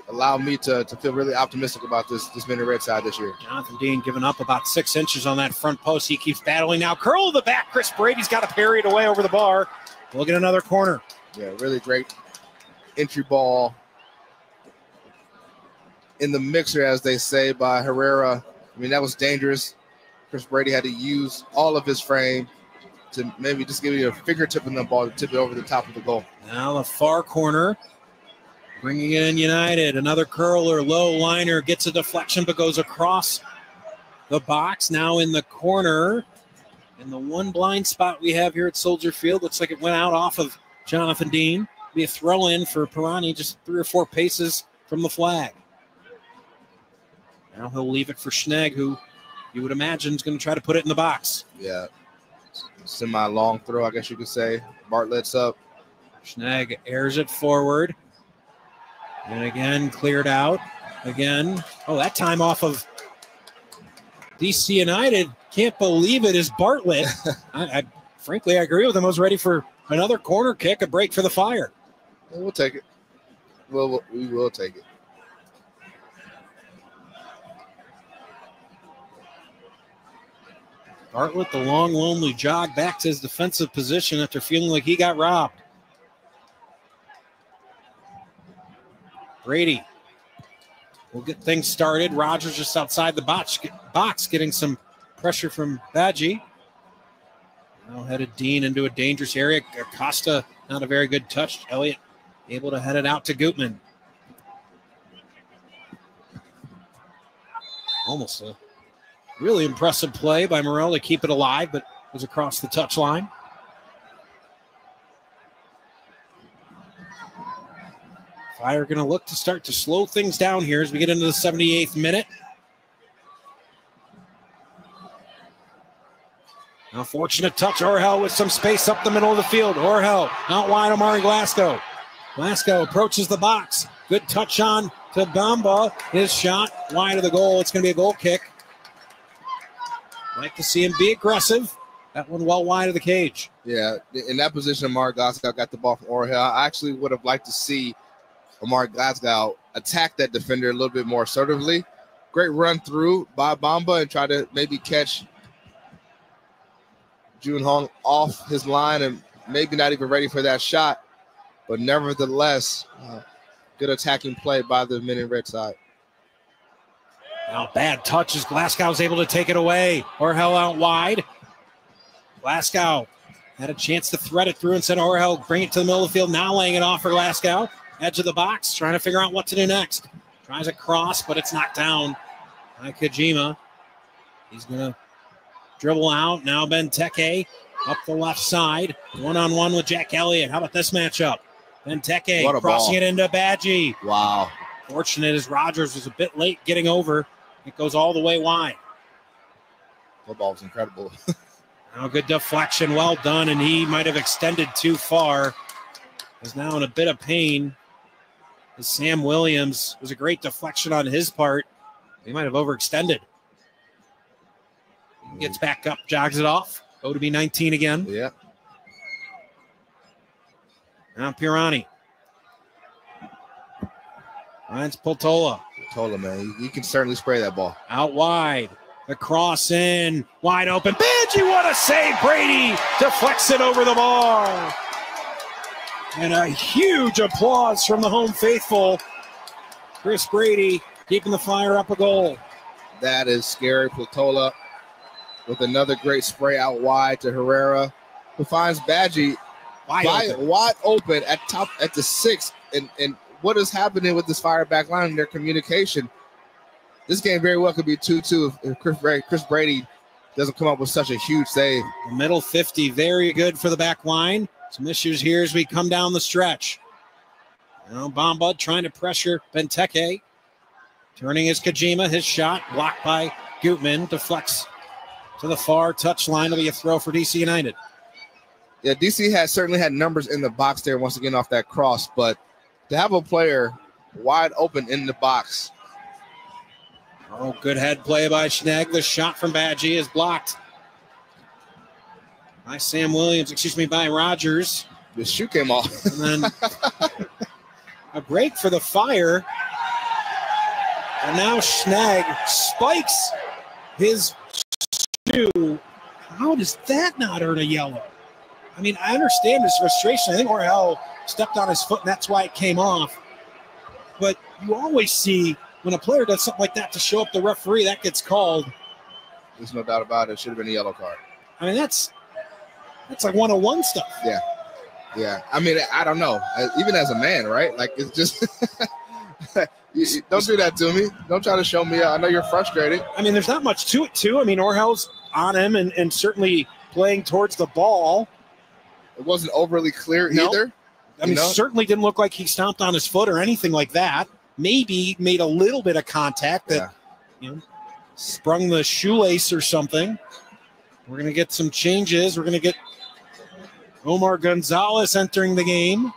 allow me to feel really optimistic about this Mini Red side this year. Jonathan Dean giving up about 6 inches on that front post. He keeps battling now. Curl to the back. Chris Brady's got to parry it away over the bar. We'll get another corner. Yeah, really great entry ball in the mixer, as they say, by Herrera. I mean, that was dangerous. Chris Brady had to use all of his frame to maybe just give you a fingertip in the ball to tip it over the top of the goal. Now the far corner. Bringing it in United. Another curler, low liner, gets a deflection but goes across the box. Now in the corner. And the one blind spot we have here at Soldier Field looks like it went out off of Jonathan Dean. Be a throw in for Pirani, just 3 or 4 paces from the flag. Now he'll leave it for Schnegg, who you would imagine is going to try to put it in the box. Yeah. Semi-long throw, I guess you could say. Bartlett's up. Schnegg airs it forward. And again, cleared out. Again. Oh, that time off of DC United. Can't believe it is Bartlett. Frankly, I agree with him. I was ready for another corner kick, a break for the Fire. We'll take it. We will take it. Bartlett, the long, lonely jog back to his defensive position after feeling like he got robbed. Brady will get things started. Rogers just outside the box getting some pressure from Badgie. Now headed Dean into a dangerous area. Acosta, not a very good touch. Elliott able to head it out to Gutman. Almost a really impressive play by Morel to keep it alive, but was across the touchline. Fire going to look to start to slow things down here as we get into the 78th minute. Now, fortunate touch. Orhel with some space up the middle of the field. Orhel out wide, Omari Glasgow. Glasgow approaches the box. Good touch on to Bamba. His shot wide of the goal. It's going to be a goal kick. Like to see him be aggressive. That one well wide of the cage. Yeah, in that position, Omari Glasgow got the ball from Orhel. I actually would have liked to see Omari Glasgow attack that defender a little bit more assertively. Great run through by Bamba and try to maybe catch Jun Hong off his line and maybe not even ready for that shot. But nevertheless, good attacking play by the Men in Red side. Now bad touch as Glasgow's able to take it away. Orhel out wide. Glasgow had a chance to thread it through and said Orhel bring it to the middle of the field. Now laying it off for Glasgow. Edge of the box, trying to figure out what to do next. Tries a cross, but it's knocked down by Kojima. He's going to dribble out. Now Benteke up the left side. One-on-one with Jack Elliott. How about this matchup? Benteke crossing it into Badgie. Wow. Fortunate as Rogers was a bit late getting over. It goes all the way wide. That ball was incredible. Now good deflection. Well done, and he might have extended too far. Is now in a bit of pain. As Sam Williams was a great deflection on his part. He might have overextended. He gets back up, jogs it off. Go to be 19 again. Yeah. Now Pirani. Finds Potola. Potola, man. You can certainly spray that ball. Out wide. The cross in, wide open. Badgie, what a save. Brady deflects it over the bar. And a huge applause from the home faithful. Chris Brady keeping the Fire up a goal. That is scary. Platola with another great spray out wide to Herrera, who finds Badgie wide open at the 6. And what is happening with this Fire back line and their communication? This game very well could be 2-2 if Chris Brady doesn't come up with such a huge save. The middle 50, very good for the back line. Some issues here as we come down the stretch. Now Bamba trying to pressure Benteke. Turning his Kojima, his shot blocked by Gutman, deflects to the far touchline. It'll be a throw for DC United. Yeah, DC has certainly had numbers in the box there once again off that cross, but to have a player wide open in the box. Oh, good head play by Schnegg. The shot from Badgie is blocked by by Rogers. The shoe came off. And then a break for the Fire. And now Schnegg spikes his shoe. How does that not earn a yellow? I mean, I understand his frustration. I think Orhel stepped on his foot, and that's why it came off. But you always see when a player does something like that to show up the referee, that gets called. There's no doubt about it. It should have been a yellow card. I mean, that's like 101 stuff. Yeah. Yeah. I mean, I don't know. Even as a man, right? Like, it's just don't do that to me. Don't try to show me. I know you're frustrated. I mean, there's not much to it, too. I mean, Orhel's on him and certainly playing towards the ball. It wasn't overly clear either. I mean, certainly didn't look like he stomped on his foot or anything like that. Maybe made a little bit of contact that sprung the shoelace or something. We're going to get some changes. We're going to get Omar Gonzalez entering the game.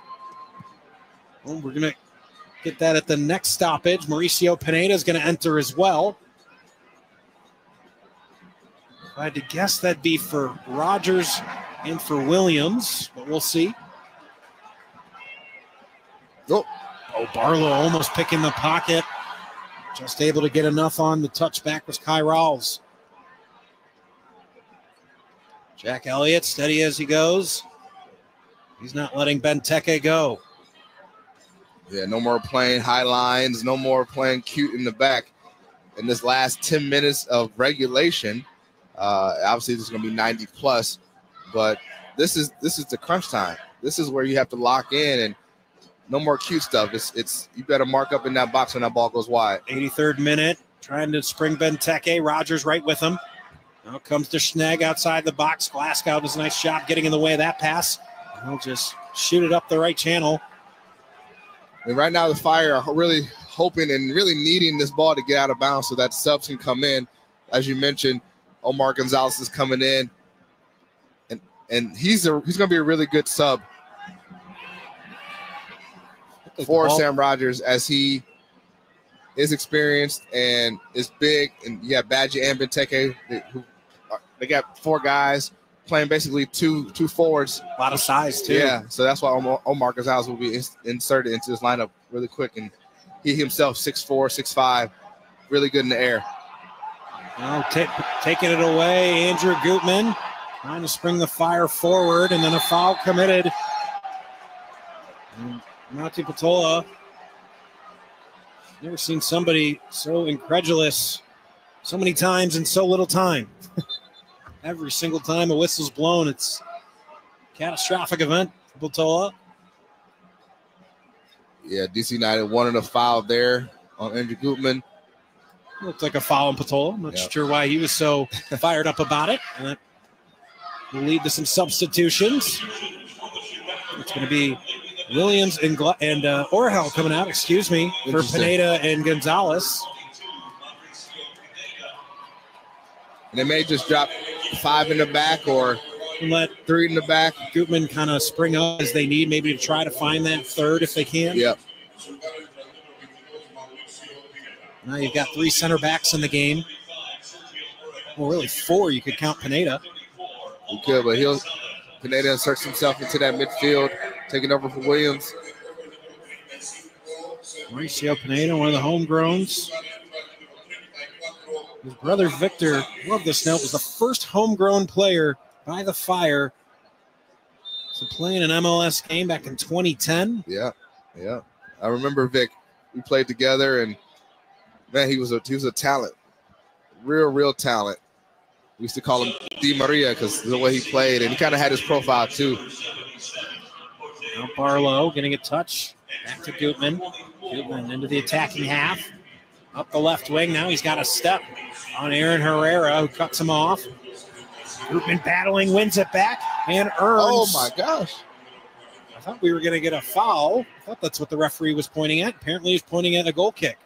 Well, we're going to get that at the next stoppage. Mauricio Pineda is going to enter as well. If I had to guess, that'd be for Rogers and for Williams, but we'll see. Oh, Barlow almost picking the pocket. Just able to get enough on the touchback was Kai Rawls. Jack Elliott, steady as he goes. He's not letting Benteke go. Yeah, no more playing high lines, no more playing cute in the back. In this last 10 minutes of regulation, obviously this is going to be 90 plus, but this is the crunch time. This is where you have to lock in and no more cute stuff. It's you better mark up in that box when that ball goes wide. 83rd minute, trying to spring Benteke. Rogers right with him. Now comes to Schnegg outside the box. Glasgow does a nice job getting in the way of that pass. He'll just shoot it up the right channel. And right now the Fire are really hoping and really needing this ball to get out of bounds so that subs can come in. As you mentioned, Omar Gonzalez is coming in. And he's going to be a really good sub for Sam Rogers, as he is experienced and is big. And you have Badgie and Benteke. They got 4 guys playing basically two forwards. A lot of size, too. Yeah, so that's why Omar Gonzalez will be inserted into this lineup really quick. And he himself, 6'4", 6'5", really good in the air. Now taking it away, Andrew Gutman trying to spring the Fire forward, and then a foul committed. Mati Patola. Never seen somebody so incredulous so many times in so little time. Every single time a whistle's blown, it's a catastrophic event for Patola. Yeah, DC United wanted a foul there on Andrew Gutman. Looked like a foul on Patola. I'm not sure why he was so fired up about it. And that will lead to some substitutions. It's going to be Williams and Orhel coming out, for Pineda and Gonzalez. And they may just drop 5 in the back or let 3 in the back. Gutman kind of spring up as they need, maybe to try to find that third if they can. Yep. Now you've got 3 center backs in the game. Well, really 4. You could count Pineda. You could, but Pineda inserts himself into that midfield, taking over for Williams. Mauricio Pineda, one of the homegrowns. His brother Victor, love this note, was the first homegrown player by the Fire to play in an MLS game back in 2010. Yeah. I remember Vic. We played together, and man, he was a talent, real talent. We used to call him Di Maria because the way he played, and he kind of had his profile too. Now Barlow getting a touch. Back to Gutman. Gutman into the attacking half. Up the left wing. Now he's got a step on Aaron Herrera, who cuts him off. Gutman battling, wins it back, and earns. Oh, my gosh. I thought we were going to get a foul. I thought that's what the referee was pointing at. Apparently, he's pointing at a goal kick.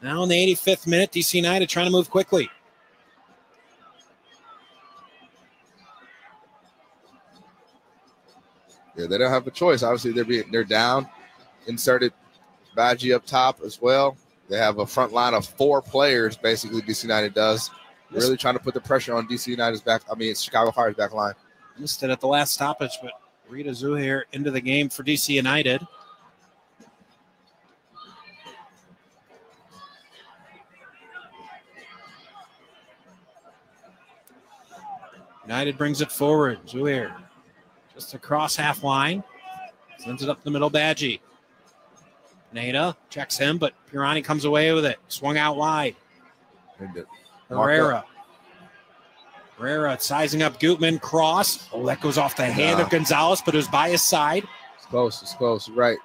Now in the 85th minute, DC United trying to move quickly. Yeah, they don't have a choice. Obviously, they're down. Inserted Badgie up top as well. They have a front line of 4 players, basically, DC United does. Really trying to put the pressure on DC United's Chicago Fire's back line. Missed it at the last stoppage, but Rita Zuhair into the game for DC United. United brings it forward. Zuhair just across half line. Sends it up the middle, Badgie. Pineda checks him, but Pirani comes away with it. Swung out wide. Herrera sizing up Gutman. Cross. Oh, that goes off the hand of Gonzalez, but it was by his side. It's close. Right.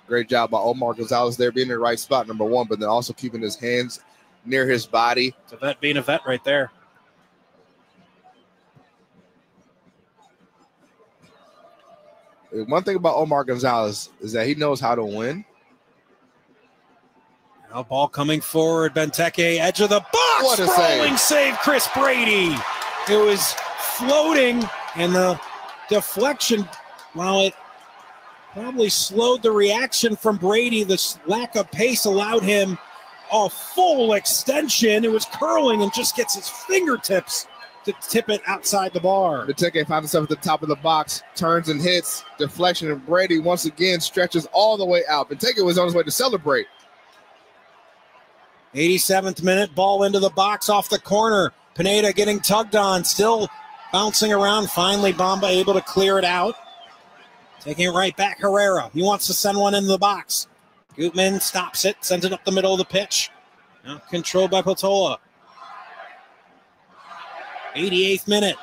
Great job by Omar Gonzalez there, being in the right spot, number one, but then also keeping his hands near his body. It's a vet being a vet right there. One thing about Omar Gonzalez is that he knows how to win. Now ball coming forward. Benteke, edge of the box. What a sprawling save, Chris Brady. It was floating, and the deflection, while it probably slowed the reaction from Brady, the lack of pace allowed him a full extension. It was curling and just gets his fingertips to tip it outside the bar. Benteke finds himself at the top of the box, turns and hits, deflection, and Brady once again stretches all the way out. Benteke was on his way to celebrate. 87th minute, ball into the box off the corner. Pineda getting tugged on, still bouncing around. Finally, Bamba able to clear it out. Taking it right back, Herrera. He wants to send one into the box. Gutman stops it, sends it up the middle of the pitch. Now controlled by Patola. 88th minute.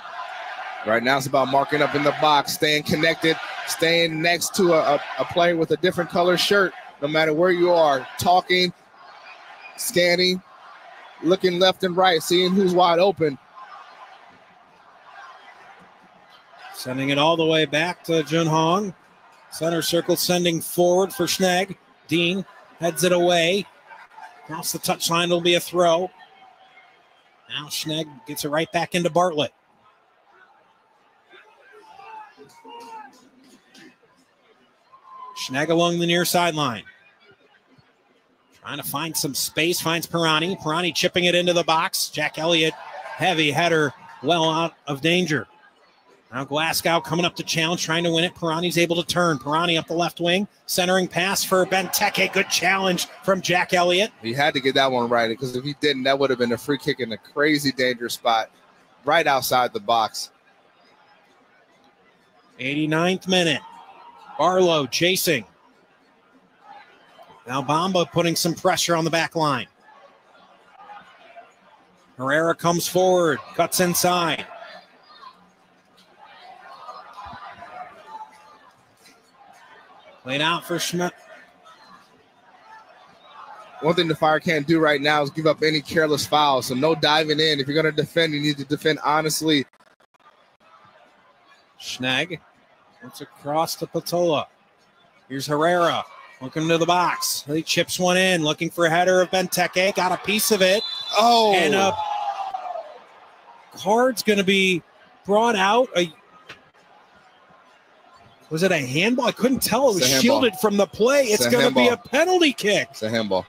Right now it's about marking up in the box, staying connected, staying next to a player with a different color shirt, no matter where you are, talking, scanning, looking left and right, seeing who's wide open. Sending it all the way back to Jun Hong. Center circle sending forward for Schnegg. Dean heads it away. Across the touchline, it'll be a throw. Now Schnegg gets it right back into Bartlett. Schnegg along the near sideline. Trying to find some space, finds Pirani. Pirani chipping it into the box. Jack Elliott, heavy header, well out of danger. Now Glasgow coming up to challenge, trying to win it. Pirani's able to turn. Pirani up the left wing, centering pass for Benteke. Good challenge from Jack Elliott. He had to get that one right, because if he didn't, that would have been a free kick in a crazy dangerous spot right outside the box. 89th minute. Barlow chasing. Now Bamba putting some pressure on the back line. Herrera comes forward, cuts inside. Played out for Schmidt. One thing the Fire can't do right now is give up any careless fouls. So no diving in. If you're going to defend, you need to defend honestly. Schnegg. It's across to Patola. Here's Herrera. Looking to the box. He chips one in. Looking for a header of Benteke. Got a piece of it. Oh. And a card's going to be brought out. Was it a handball? I couldn't tell. It was shielded from the play. It's going to be a penalty kick. It's a handball.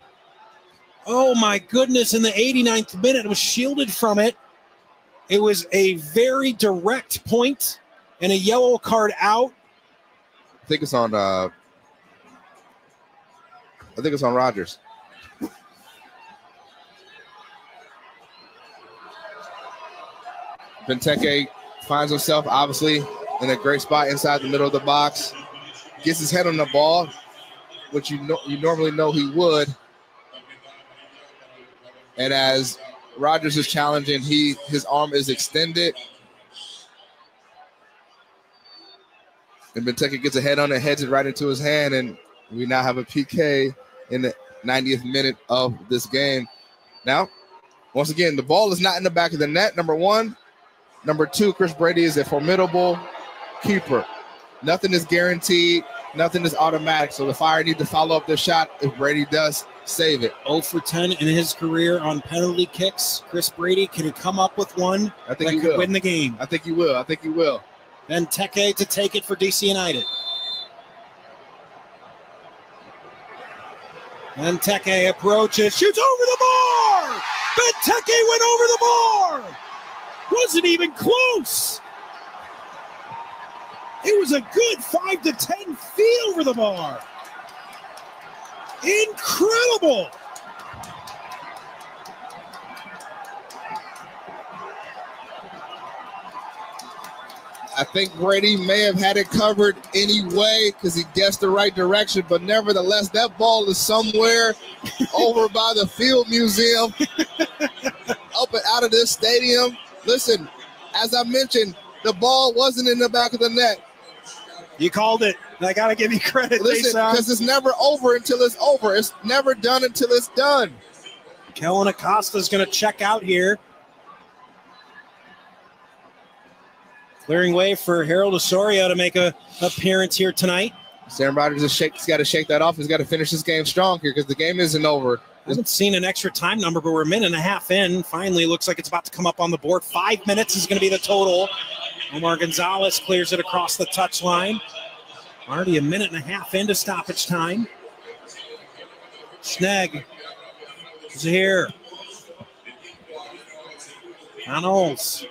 Oh, my goodness. In the 89th minute, it was shielded from it. It was a very direct point and a yellow card out. I think it's on Rodgers. Benteke finds himself obviously in a great spot inside the middle of the box. Gets his head on the ball, which you normally know he would. And as Rogers is challenging, his arm is extended. And Benteke gets a head on it, heads it right into his hand, and we now have a PK in the 90th minute of this game. Now, once again, the ball is not in the back of the net, number one. Number two, Chris Brady is a formidable keeper. Nothing is guaranteed. Nothing is automatic. So the Fire need to follow up this shot if Brady does save it. 0 for 10 in his career on penalty kicks. Chris Brady, can he come up with one I think that he could will win the game? I think he will. I think he will. Benteke to take it for DC United. Benteke approaches, shoots over the bar! Benteke went over the bar! Wasn't even close! It was a good 5 to 10 feet over the bar. Incredible! I think Brady may have had it covered anyway because he guessed the right direction, but nevertheless, that ball is somewhere over by the Field Museum, up and out of this stadium. Listen, as I mentioned, the ball wasn't in the back of the net. You called it. I got to give you credit. Listen, because it's never over until it's over. It's never done until it's done. Kellen Acosta's going to check out here. Clearing way for Harold Osorio to make an appearance here tonight. Sam Rogers has got to shake that off. He's got to finish this game strong here because the game isn't over. I haven't seen an extra time number, but we're a minute and a half in. Finally, looks like it's about to come up on the board. 5 minutes is going to be the total. Omar Gonzalez clears it across the touchline. Already a minute and a half into stoppage time. Schnegg is here. On Rolls.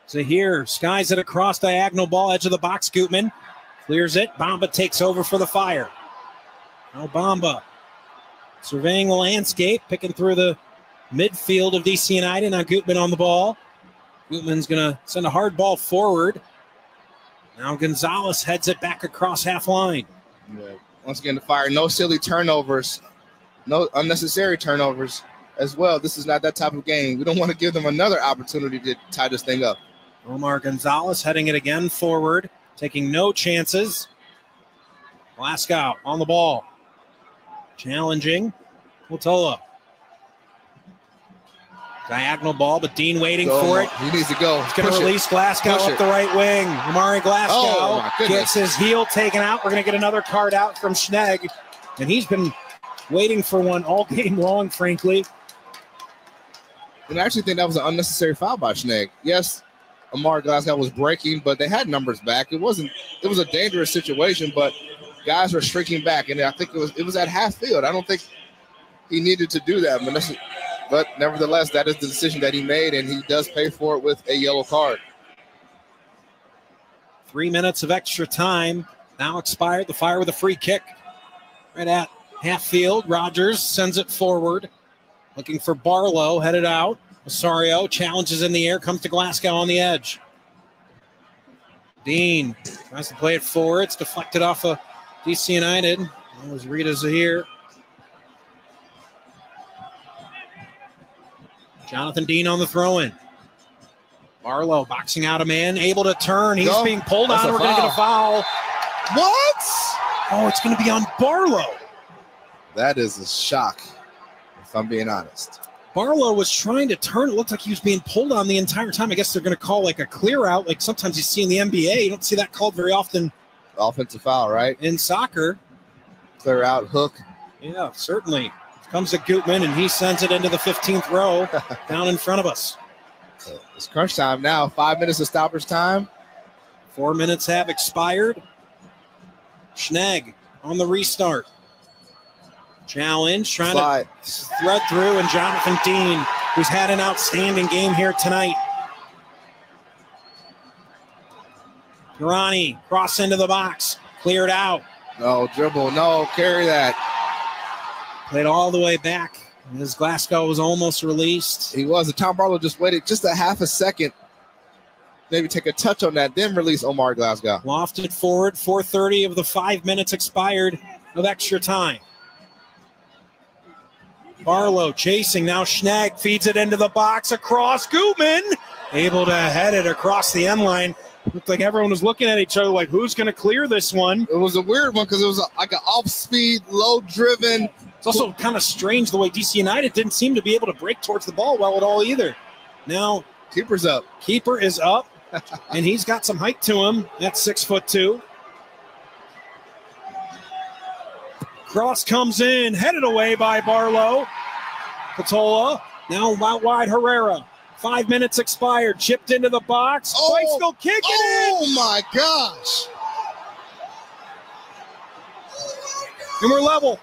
Zahir skies it across diagonal ball, edge of the box. Gutman clears it. Bamba takes over for the Fire. Now Bamba surveying the landscape, picking through the midfield of DC United. Now Gutman on the ball. Gutman's going to send a hard ball forward. Now Gonzalez heads it back across half line. Yeah. Once again, the Fire, no silly turnovers, no unnecessary turnovers as well. This is not that type of game. We don't want to give them another opportunity to tie this thing up. Omar Gonzalez heading it again forward, taking no chances. Glasgow on the ball. Challenging. Quotola. Diagonal ball, but Dean waiting for it. He needs to go. He's going to release Glasgow up the right wing. Omari Glasgow gets his heel taken out. We're going to get another card out from Schnegg. And he's been waiting for one all game long, frankly. And I actually think that was an unnecessary foul by Schnegg. Yes, Omar Glasgow was breaking, but they had numbers back. It was a dangerous situation, but guys were shrinking back, and I think it was at half field. I don't think he needed to do that, but nevertheless, that is the decision that he made, and he does pay for it with a yellow card. 3 minutes of extra time now expired. The Fire with a free kick right at half field. Rogers sends it forward. Looking for Barlow, headed out. Osorio challenges in the air, comes to Glasgow on the edge. Dean tries to play it forward. It's deflected off of DC United. That was Rita Zahir. Jonathan Dean on the throw-in. Barlow boxing out a man, able to turn. He's being pulled on. We're going to get a foul. What? Oh, it's going to be on Barlow. That is a shock, if I'm being honest. Barlow was trying to turn. It looked like he was being pulled on the entire time. I guess they're going to call like a clear out. Like sometimes you see in the NBA. You don't see that called very often. Offensive foul, right? In soccer. Clear out, hook. Yeah, certainly. Comes to Gutman, and he sends it into the 15th row down in front of us. It's crunch time now. 5 minutes of stoppage time. 4 minutes have expired. Schnegg on the restart. Challenge, trying to thread through, and Jonathan Dean, who's had an outstanding game here tonight. Pirani, cross into the box, cleared out. No, dribble, no, carry that. Played all the way back As Glasgow was almost released. He was. And Tom Barlow just waited just a half a second. Maybe take a touch on that, then release Omar Glasgow. Lofted forward, 4:30 of the 5 minutes expired of extra time. Barlow chasing, now Schnag feeds it into the box across. Gutman able to head it across the end line. Looked like everyone was looking at each other like, who's going to clear this one? It was a weird one because it was like an off-speed, low-driven. It's also kind of strange the way DC United didn't seem to be able to break towards the ball well at all either. Now, keeper's up. Keeper is up, and he's got some height to him. That's 6'2". Cross comes in, headed away by Barlow. Patola, now out wide Herrera. 5 minutes expired, chipped into the box. Bicycle kicking it in. Oh, my gosh. And we're level.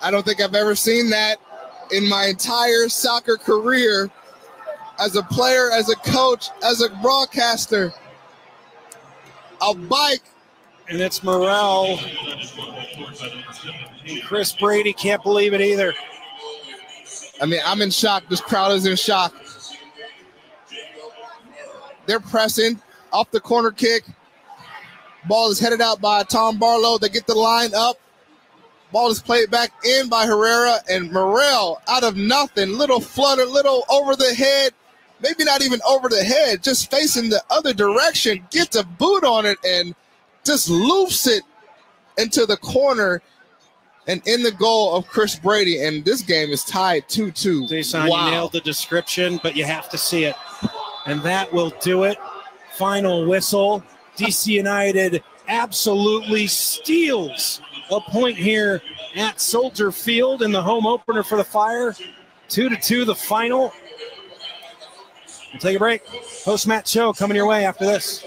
I don't think I've ever seen that in my entire soccer career. As a player, as a coach, as a broadcaster, a bike. And it's Morrell. And Chris Brady can't believe it either. I mean, I'm in shock. This crowd is in shock. They're pressing off the corner kick. Ball is headed out by Tom Barlow. They get the line up. Ball is played back in by Herrera, and Morrell out of nothing. Little flutter, little over the head. Maybe not even over the head, just facing the other direction, gets a boot on it and just loofs it into the corner and in the goal of Chris Brady. And this game is tied 2-2. Jason, wow. You nailed the description, but you have to see it. And that will do it. Final whistle. DC United absolutely steals a point here at Soldier Field in the home opener for the Fire. 2-2 the final. We'll take a break. Post-match show coming your way after this.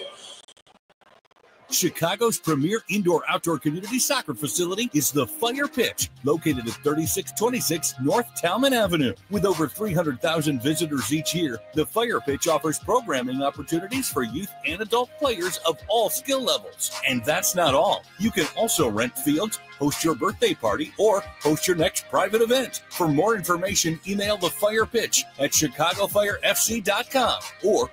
Chicago's premier indoor-outdoor community soccer facility is the Fire Pitch, located at 3626 North Talman Avenue. With over 300,000 visitors each year, the Fire Pitch offers programming opportunities for youth and adult players of all skill levels. And that's not all. You can also rent fields, host your birthday party, or host your next private event. For more information, email the Fire Pitch at chicagofirefc.com or